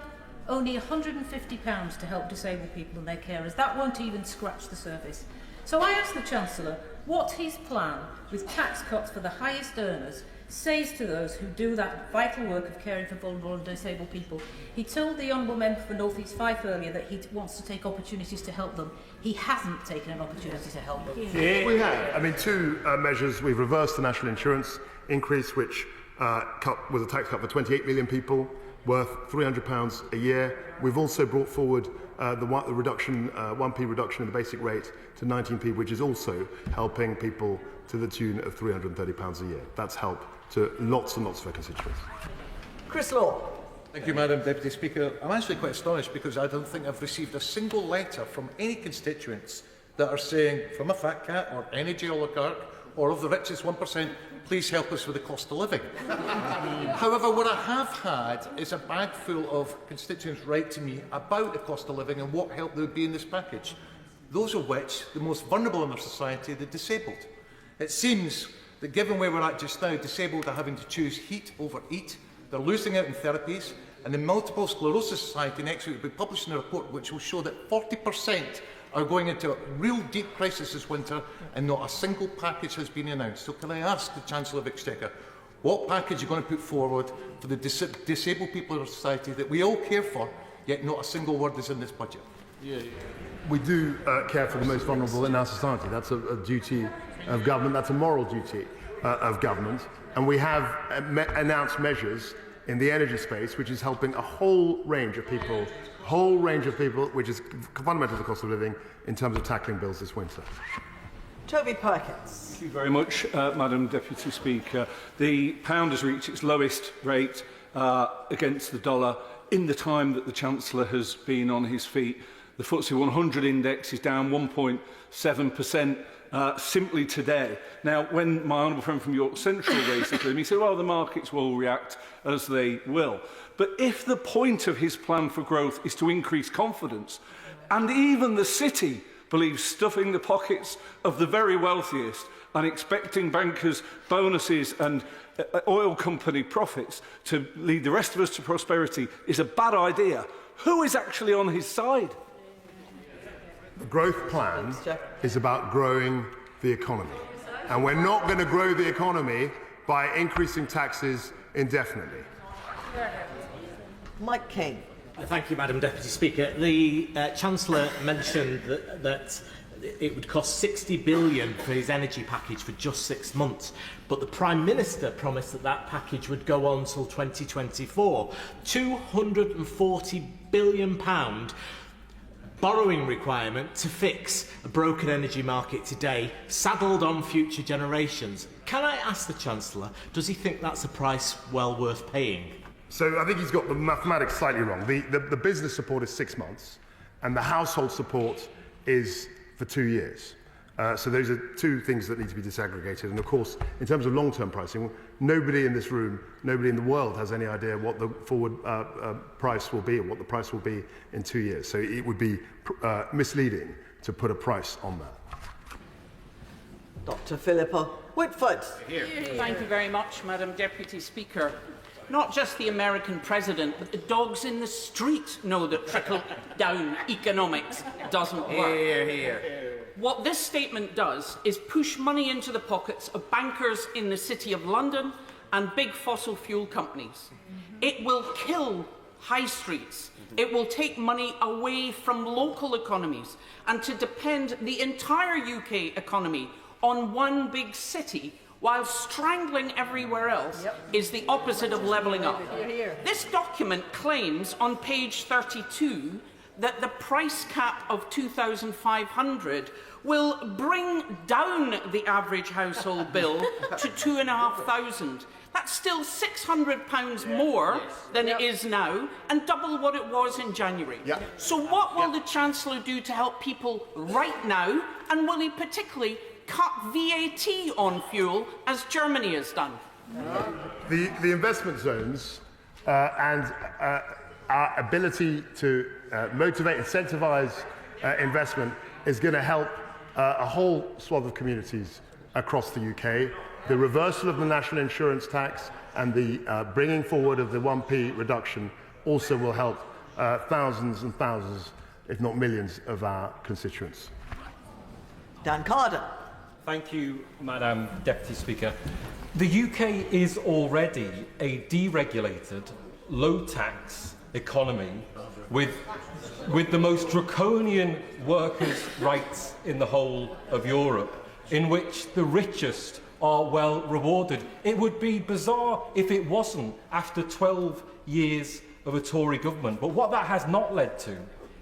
Only £150 to help disabled people and their carers. That won't even scratch the surface. So I ask the Chancellor what his plan with tax cuts for the highest earners says to those who do that vital work of caring for vulnerable and disabled people. He told the Honourable Member for North East Fife earlier that he wants to take opportunities to help them. He hasn't taken an opportunity to help them. Yeah. We have. I mean, 2 measures. We've reversed the national insurance increase, which was a tax cut for 28 million people, worth £300 a year. We've also brought forward the reduction, 1p reduction in the basic rate to 19p, which is also helping people to the tune of £330 a year. That's help to lots and lots of our constituents. Chris Law. Thank you, Madam Deputy Speaker. I'm actually quite astonished because I don't think I've received a single letter from any constituents that are saying, from a fat cat or energy oligarch or of the richest 1%, please help us with the cost of living. However, what I have had is a bag full of constituents write to me about the cost of living and what help there would be in this package, those of which the most vulnerable in our society are the disabled. It seems that given where we're at just now, disabled are having to choose heat over eat, they're losing out in therapies, and the Multiple Sclerosis Society next week will be publishing a report which will show that 40% are going into a real deep crisis this winter, and not a single package has been announced. So can I ask the Chancellor of Exchequer, what package are you going to put forward for the disabled people in our society that we all care for, yet not a single word is in this budget? We do care for the most vulnerable in our society. That's a duty of government. That's a moral duty of government. And we have announced measures in the energy space, which is helping a whole range of people, which is fundamental to the cost of living in terms of tackling bills this winter. Toby Perkins. Thank you very much, Madam Deputy Speaker. The pound has reached its lowest rate against the dollar in the time that the Chancellor has been on his feet. The FTSE 100 index is down 1.7% simply today. Now, when my honourable friend from York Central raised it to him, he said, well, the markets will react as they will. But if the point of his plan for growth is to increase confidence, and even the City believes stuffing the pockets of the very wealthiest and expecting bankers' bonuses and oil company profits to lead the rest of us to prosperity is a bad idea, who is actually on his side? The growth plan is about growing the economy. And we're not going to grow the economy by increasing taxes indefinitely. Mike Kane. Thank you, Madam Deputy Speaker. The Chancellor mentioned that it would cost £60 billion for his energy package for just 6 months, but the Prime Minister promised that that package would go on until 2024. £240 billion borrowing requirement to fix a broken energy market today, saddled on future generations. Can I ask the Chancellor, does he think that's a price well worth paying? So I think he's got the mathematics slightly wrong. The business support is 6 months, and the household support is for 2 years. So those are two things that need to be disaggregated. And of course, in terms of long-term pricing, nobody in this room, nobody in the world has any idea what the forward price will be or what the price will be in 2 years. So it would be misleading to put a price on that. Dr. Philippa Whitford. Thank you very much, Madam Deputy Speaker. Not just the American president, but the dogs in the street know that trickle-down economics doesn't work. What this statement does is push money into the pockets of bankers in the City of London and big fossil fuel companies. It will kill high streets. It will take money away from local economies, and to depend the entire UK economy on one big city while strangling everywhere else is the opposite of levelling up. This document claims on page 32 that the price cap of £2,500 will bring down the average household bill to £2,500. That's still £600 more than it is now, and double what it was in January. So what will the Chancellor do to help people right now, and will he particularly cut VAT on fuel, as Germany has done? The investment zones and our ability to motivate, incentivise investment is going to help a whole swath of communities across the UK. The reversal of the national insurance tax and the bringing forward of the 1p reduction also will help thousands and thousands, if not millions, of our constituents. Dan Carden. Thank you, Madam Deputy Speaker. The UK is already a deregulated, low-tax economy with the most draconian workers' rights in the whole of Europe, in which the richest are well rewarded. It would be bizarre if it wasn't after 12 years of a Tory government. But what that has not led to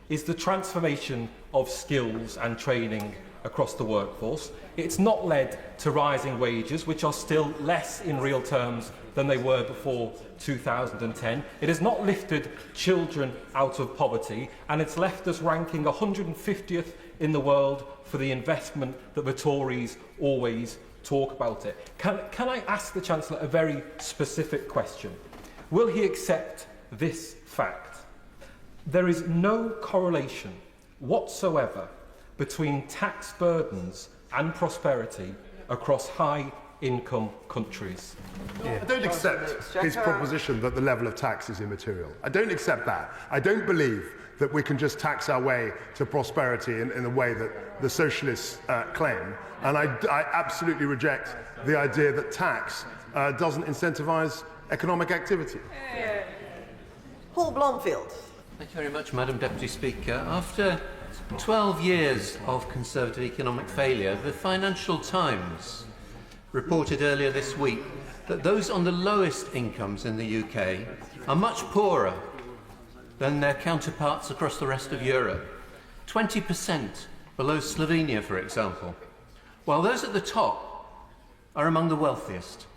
is the transformation of skills and training across the workforce. It's not led to rising wages, which are still less in real terms than they were before 2010. It has not lifted children out of poverty, and it's left us ranking 150th in the world for the investment that the Tories always talk about it. Can I ask the Chancellor a very specific question? Will he accept this fact? There is no correlation whatsoever between tax burdens and prosperity across high income countries. I don't accept his proposition that the level of tax is immaterial. I don't accept that. I don't believe that we can just tax our way to prosperity in the way that the socialists claim. And I absolutely reject the idea that tax doesn't incentivise economic activity. Paul Blomfield. Thank you very much, Madam Deputy Speaker. After 12 years of Conservative economic failure, the Financial Times reported earlier this week that those on the lowest incomes in the UK are much poorer than their counterparts across the rest of Europe. 20% below Slovenia, for example, while those at the top are among the wealthiest.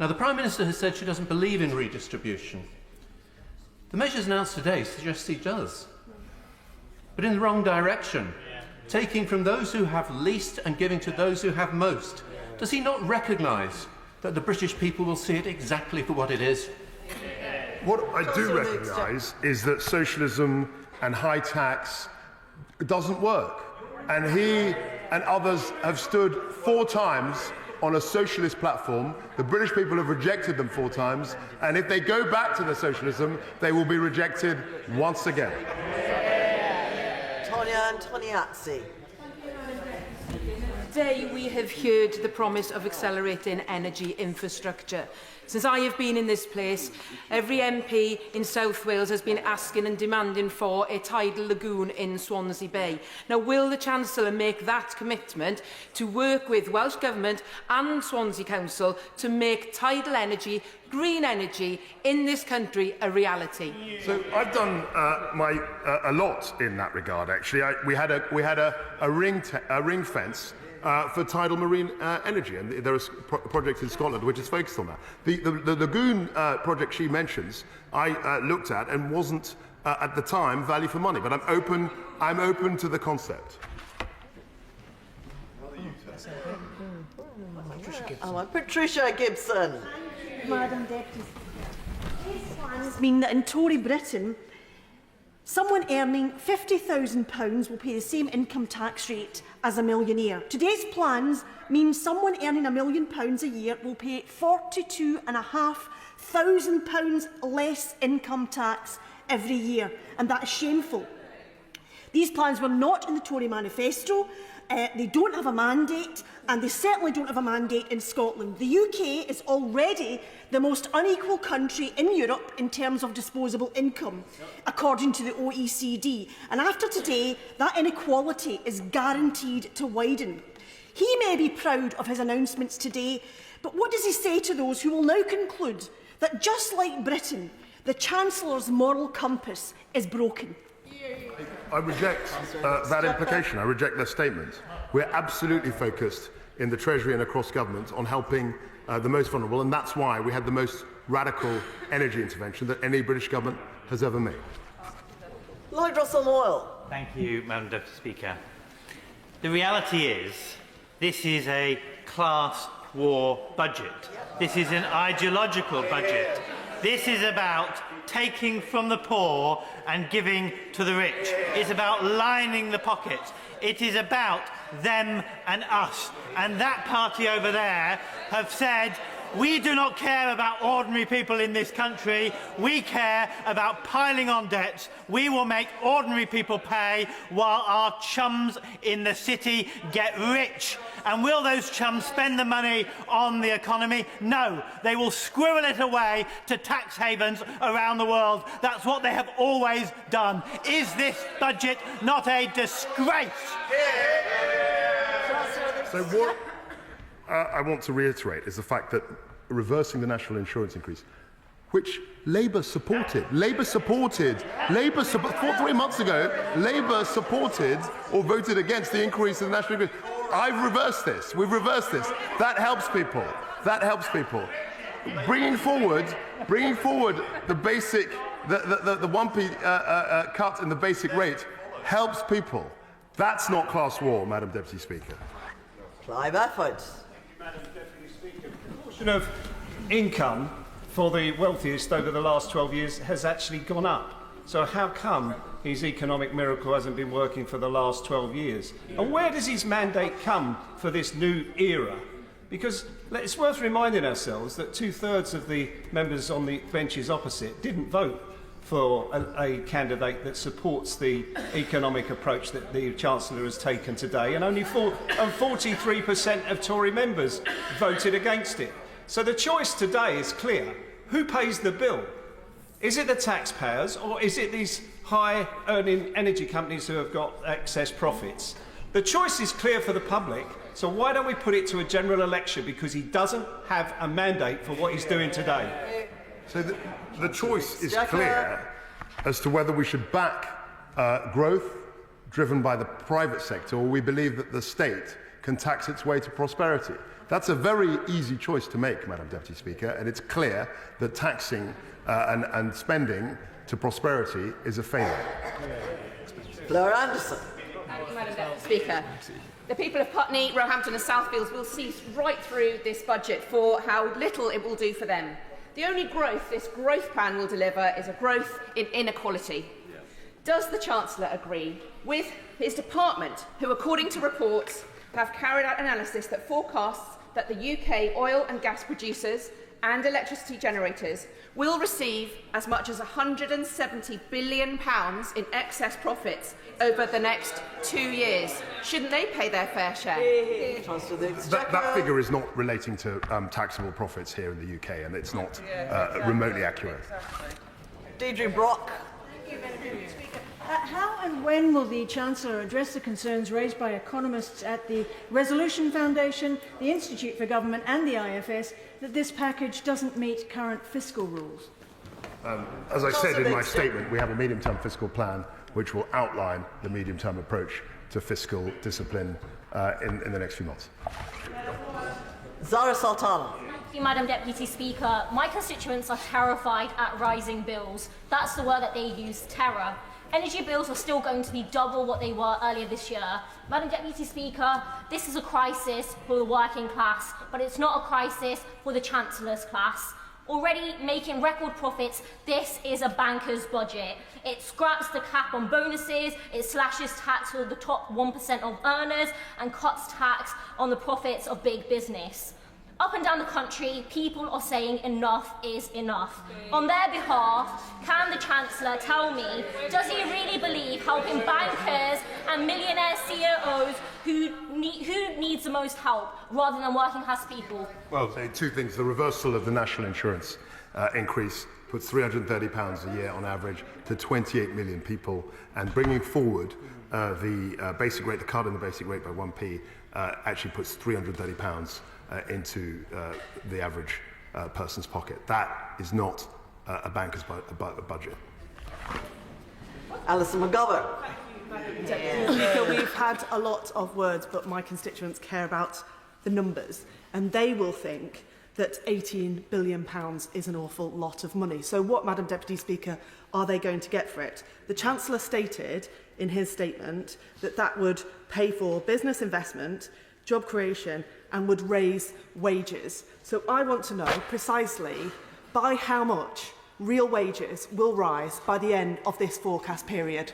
Now, the Prime Minister has said she doesn't believe in redistribution. The measures announced today suggest he does, but in the wrong direction, taking from those who have least and giving to those who have most. Does he not recognise that the British people will see it exactly for what it is? What I do recognise is that socialism and high tax doesn't work. And he and others have stood 4 times on a socialist platform. The British people have rejected them 4 times. And if they go back to the socialism, they will be rejected once again. Tonia Antoniazzi. Today we have heard the promise of accelerating energy infrastructure. Since I have been in this place, every MP in South Wales has been asking and demanding for a tidal lagoon in Swansea Bay. Now, will the Chancellor make that commitment to work with Welsh Government and Swansea Council to make tidal energy, green energy in this country a reality? So I've done a lot in that regard, actually. We had a ring fence for tidal marine energy, and there is a project in Scotland which is focused on that. The lagoon project she mentions, I looked at and wasn't at the time value for money, but I'm open to the concept. Patricia Gibson. Madam Deputy, these plans mean that in Tory Britain, someone earning £50,000 will pay the same income tax rate as a millionaire. Today's plans mean someone earning £1 million a year will pay £42,500 less income tax every year, and that is shameful. These plans were not in the Tory manifesto. They don't have a mandate, and they certainly don't have a mandate in Scotland. The UK is already the most unequal country in Europe in terms of disposable income, according to the OECD. And after today, that inequality is guaranteed to widen. He may be proud of his announcements today, but what does he say to those who will now conclude that, just like Britain, the Chancellor's moral compass is broken? I reject that implication. I reject their statement. We're absolutely focused in the Treasury and across government on helping the most vulnerable, and that's why we had the most radical energy intervention that any British government has ever made. Lloyd Russell-Moyle. Thank you, Madam Deputy Speaker. The reality is this is a class war budget. This is an ideological budget. This is about taking from the poor and giving to the rich. It's about lining the pockets. It is about them and us. And that party over there have said, we do not care about ordinary people in this country. We care about piling on debts. We will make ordinary people pay while our chums in the city get rich. And will those chums spend the money on the economy? No. They will squirrel it away to tax havens around the world. That's what they have always done. Is this budget not a disgrace? So what I want to reiterate is the fact that reversing the national insurance increase, which Labour supported. 3 months ago, Labour supported or voted against the increase in the national increase. I've reversed this. We've reversed this. That helps people. That helps people. Bringing forward the basic, the 1p cut in the basic rate helps people. That's not class war, Madam Deputy Speaker. Clive Efford. Madam Deputy Speaker, the proportion of income for the wealthiest over the last 12 years has actually gone up. So how come his economic miracle hasn't been working for the last 12 years? And where does his mandate come for this new era? Because it's worth reminding ourselves that 2/3 of the members on the benches opposite didn't vote for a candidate that supports the economic approach that the Chancellor has taken today, and only 43% of Tory members voted against it. So the choice today is clear. Who pays the bill? Is it the taxpayers, or is it these high-earning energy companies who have got excess profits? The choice is clear for the public, so why don't we put it to a general election, because he doesn't have a mandate for what he's doing today. So the choice is clear as to whether we should back growth driven by the private sector, or we believe that the state can tax its way to prosperity. That's a very easy choice to make, Madam Deputy Speaker, and it's clear that taxing and spending to prosperity is a failure. Laura Anderson. Thank you, Madam Deputy Speaker. The people of Putney, Roehampton and Southfields will see right through this budget for how little it will do for them. The only growth this growth plan will deliver is a growth in inequality. Does the Chancellor agree with his department, who, according to reports, have carried out analysis that forecasts that the UK oil and gas producers and electricity generators will receive as much as £170 billion in excess profits over the next 2 years? Shouldn't they pay their fair share? That figure is not relating to taxable profits here in the UK, and it's not remotely accurate. Deirdre Brock. How and when will the Chancellor address the concerns raised by economists at the Resolution Foundation, the Institute for Government and the IFS that this package doesn't meet current fiscal rules? As I said in my statement, we have a medium-term fiscal plan which will outline the medium-term approach to fiscal discipline in the next few months. Zara Sultana. Thank you, Madam Deputy Speaker. My constituents are terrified at rising bills. That's the word that they use, terror. Energy bills are still going to be double what they were earlier this year. Madam Deputy Speaker, this is a crisis for the working class, but it's not a crisis for the Chancellor's class. Already making record profits, this is a banker's budget. It scraps the cap on bonuses, it slashes tax for the top 1% of earners, and cuts tax on the profits of big business. Up and down the country, people are saying enough is enough. On their behalf, can the Chancellor tell me, does he really believe helping bankers and millionaire CEOs who needs the most help, rather than working class people? Well, two things. The reversal of the national insurance increase puts £330 a year on average to 28 million people, and bringing forward the basic rate, the cut in the basic rate by 1p, actually puts £330 into the average person's pocket. That is not a banker's budget. Alison McGovern. Speaker, we've had a lot of words, but my constituents care about the numbers, and they will think that £18 billion is an awful lot of money. So what, Madam Deputy Speaker, are they going to get for it? The Chancellor stated in his statement that that would pay for business investment, job creation, and would raise wages. So I want to know precisely by how much real wages will rise by the end of this forecast period.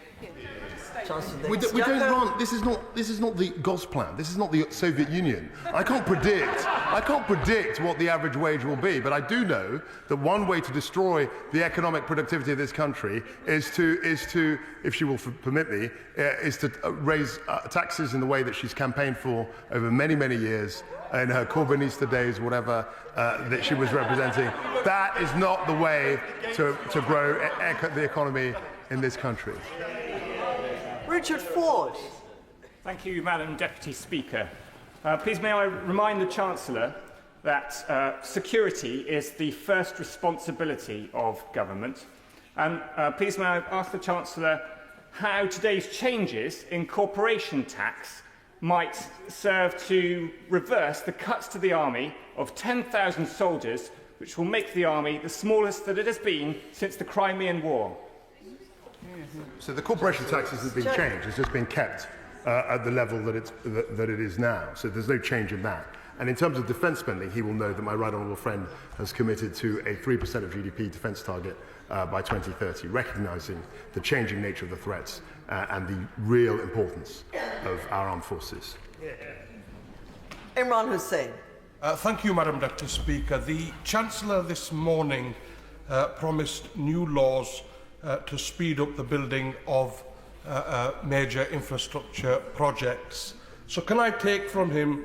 We don't run. This is not the GOS plan. This is not the Soviet Union. I can't predict what the average wage will be, but I do know that one way to destroy the economic productivity of this country is to, if she will permit me, is to raise taxes in the way that she's campaigned for over many, many years in her Corbynista days, whatever that she was representing. That is not the way to grow the economy in this country. Richard Ford. Thank you, Madam Deputy Speaker. Please may I remind the Chancellor that security is the first responsibility of government. And please may I ask the Chancellor how today's changes in corporation tax might serve to reverse the cuts to the army of 10,000 soldiers, which will make the army the smallest that it has been since the Crimean War. So the corporation tax hasn't been changed, it's just been kept at the level that it is now. So there's no change in that. And in terms of defence spending, he will know that my right honourable friend has committed to a 3% of GDP defence target by 2030, recognising the changing nature of the threats and the real importance of our armed forces. Imran Hussain. Thank you, Madam Deputy Speaker. The Chancellor this morning promised new laws to speed up the building of major infrastructure projects. So can I take from him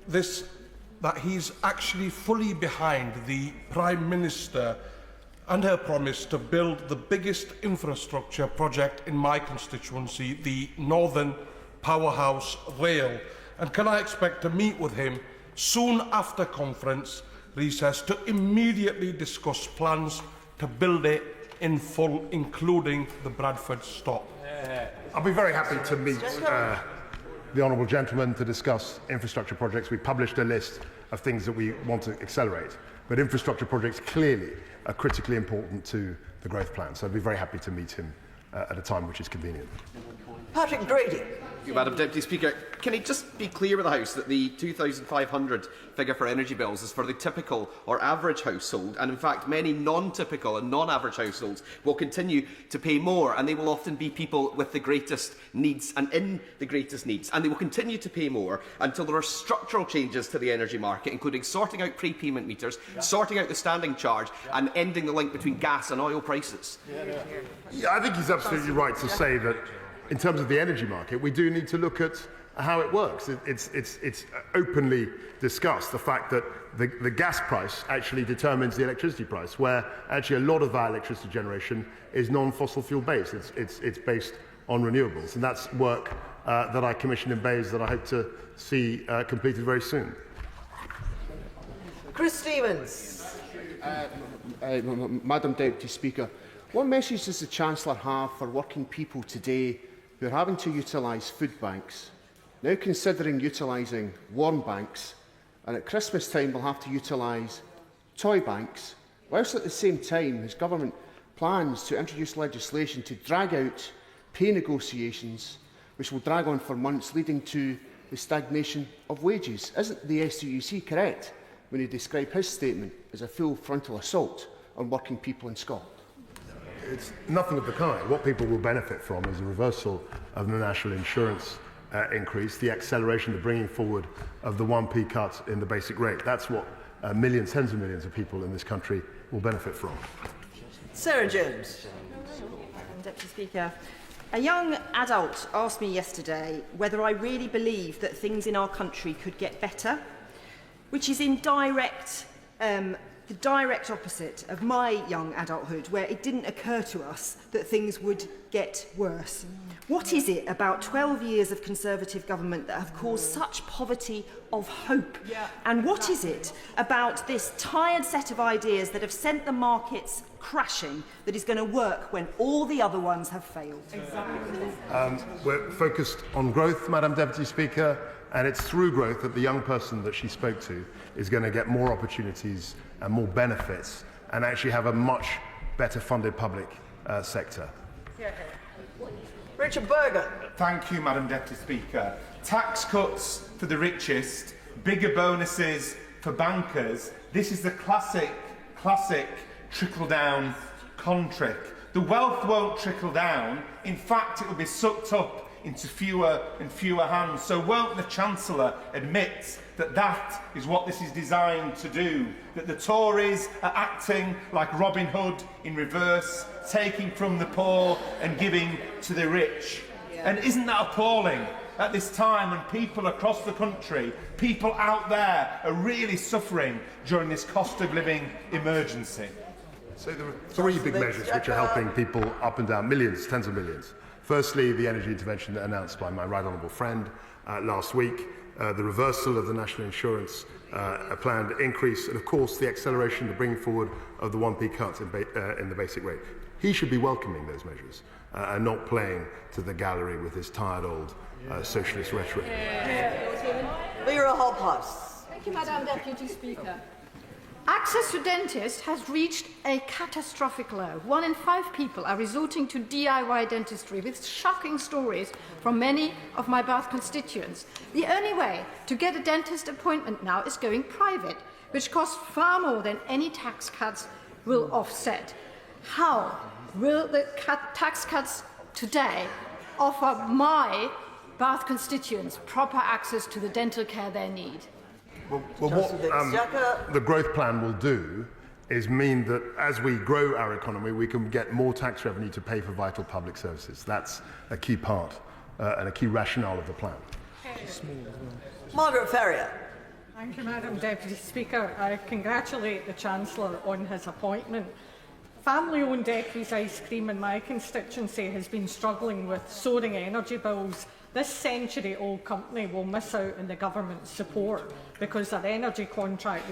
that he's actually fully behind the Prime Minister and her promise to build the biggest infrastructure project in my constituency, the Northern Powerhouse Rail? And can I expect to meet with him soon after conference recess to immediately discuss plans to build it in full, including the Bradford stop? I'll be very happy to meet the honourable gentleman to discuss infrastructure projects. We published a list of things that we want to accelerate, but infrastructure projects clearly are critically important to the growth plan, so I'd be very happy to meet him at a time which is convenient. Patrick Brady. Thank you, Madam Deputy Speaker. Can it just be clear with the House that the 2,500 figure for energy bills is for the typical or average household, and in fact many non-typical and non-average households will continue to pay more, and they will often be people with the greatest needs and in the greatest needs, and they will continue to pay more until there are structural changes to the energy market, including sorting out prepayment meters, sorting out the standing charge, and ending the link between gas and oil prices. Yeah, I think he's absolutely right to say that in terms of the energy market, we do need to look at how it works. It's openly discussed, the fact that the gas price actually determines the electricity price, where actually a lot of our electricity generation is non-fossil fuel based. It's based on renewables, and that's work that I commissioned in Bays that I hope to see completed very soon. Chris Stevens. Madam Deputy Speaker, what message does the Chancellor have for working people today who are having to utilise food banks, now considering utilising warm banks, and at Christmas time will have to utilise toy banks, whilst at the same time his government plans to introduce legislation to drag out pay negotiations, which will drag on for months, leading to the stagnation of wages? Isn't the SDUC correct when he described his statement as a full frontal assault on working people in Scotland? It's nothing of the kind. What people will benefit from is a reversal of the national insurance increase, the acceleration, the bringing forward of the 1p cut in the basic rate. That's what millions, tens of millions of people in this country will benefit from. Sarah Jones. Deputy Speaker, a young adult asked me yesterday whether I really believe that things in our country could get better, which is in the direct opposite of my young adulthood, where it didn't occur to us that things would get worse. What is it about 12 years of Conservative government that have caused such poverty of hope? And what is it about this tired set of ideas that have sent the markets crashing that is going to work when all the other ones have failed? We're focused on growth, Madam Deputy Speaker, and it's through growth that the young person that she spoke to is going to get more opportunities and more benefits, and actually have a much better funded public sector. Richard Berger. Thank you, Madam Deputy Speaker. Tax cuts for the richest, bigger bonuses for bankers. This is the classic trickle-down con trick. The wealth won't trickle down. In fact, it will be sucked up into fewer and fewer hands. So won't the Chancellor admit that that is what this is designed to do? That the Tories are acting like Robin Hood in reverse, taking from the poor and giving to the rich? And isn't that appalling at this time when people across the country, people out there, are really suffering during this cost of living emergency? So there are three big measures which are helping people up and down, millions, tens of millions. Firstly, the energy intervention announced by my right honourable friend last week, the reversal of the national insurance planned increase, and of course the acceleration, the bringing forward of the 1p cut in the basic rate. He should be welcoming those measures and not playing to the gallery with his tired old socialist rhetoric. Vera Hobhouse. Thank you, Madam Deputy Speaker. Access to dentists has reached a catastrophic low. 1 in 5 people are resorting to DIY dentistry, with shocking stories from many of my Bath constituents. The only way to get a dentist appointment now is going private, which costs far more than any tax cuts will offset. How will the tax cuts today offer my Bath constituents proper access to the dental care they need? Well, what the growth plan will do is mean that as we grow our economy, we can get more tax revenue to pay for vital public services. That's a key part and a key rationale of the plan. Margaret Ferrier. Thank you, Madam Deputy Speaker. I congratulate the Chancellor on his appointment. Family-owned Eccles Ice Cream in my constituency has been struggling with soaring energy bills. This century-old company will miss out on the government's support because their energy contract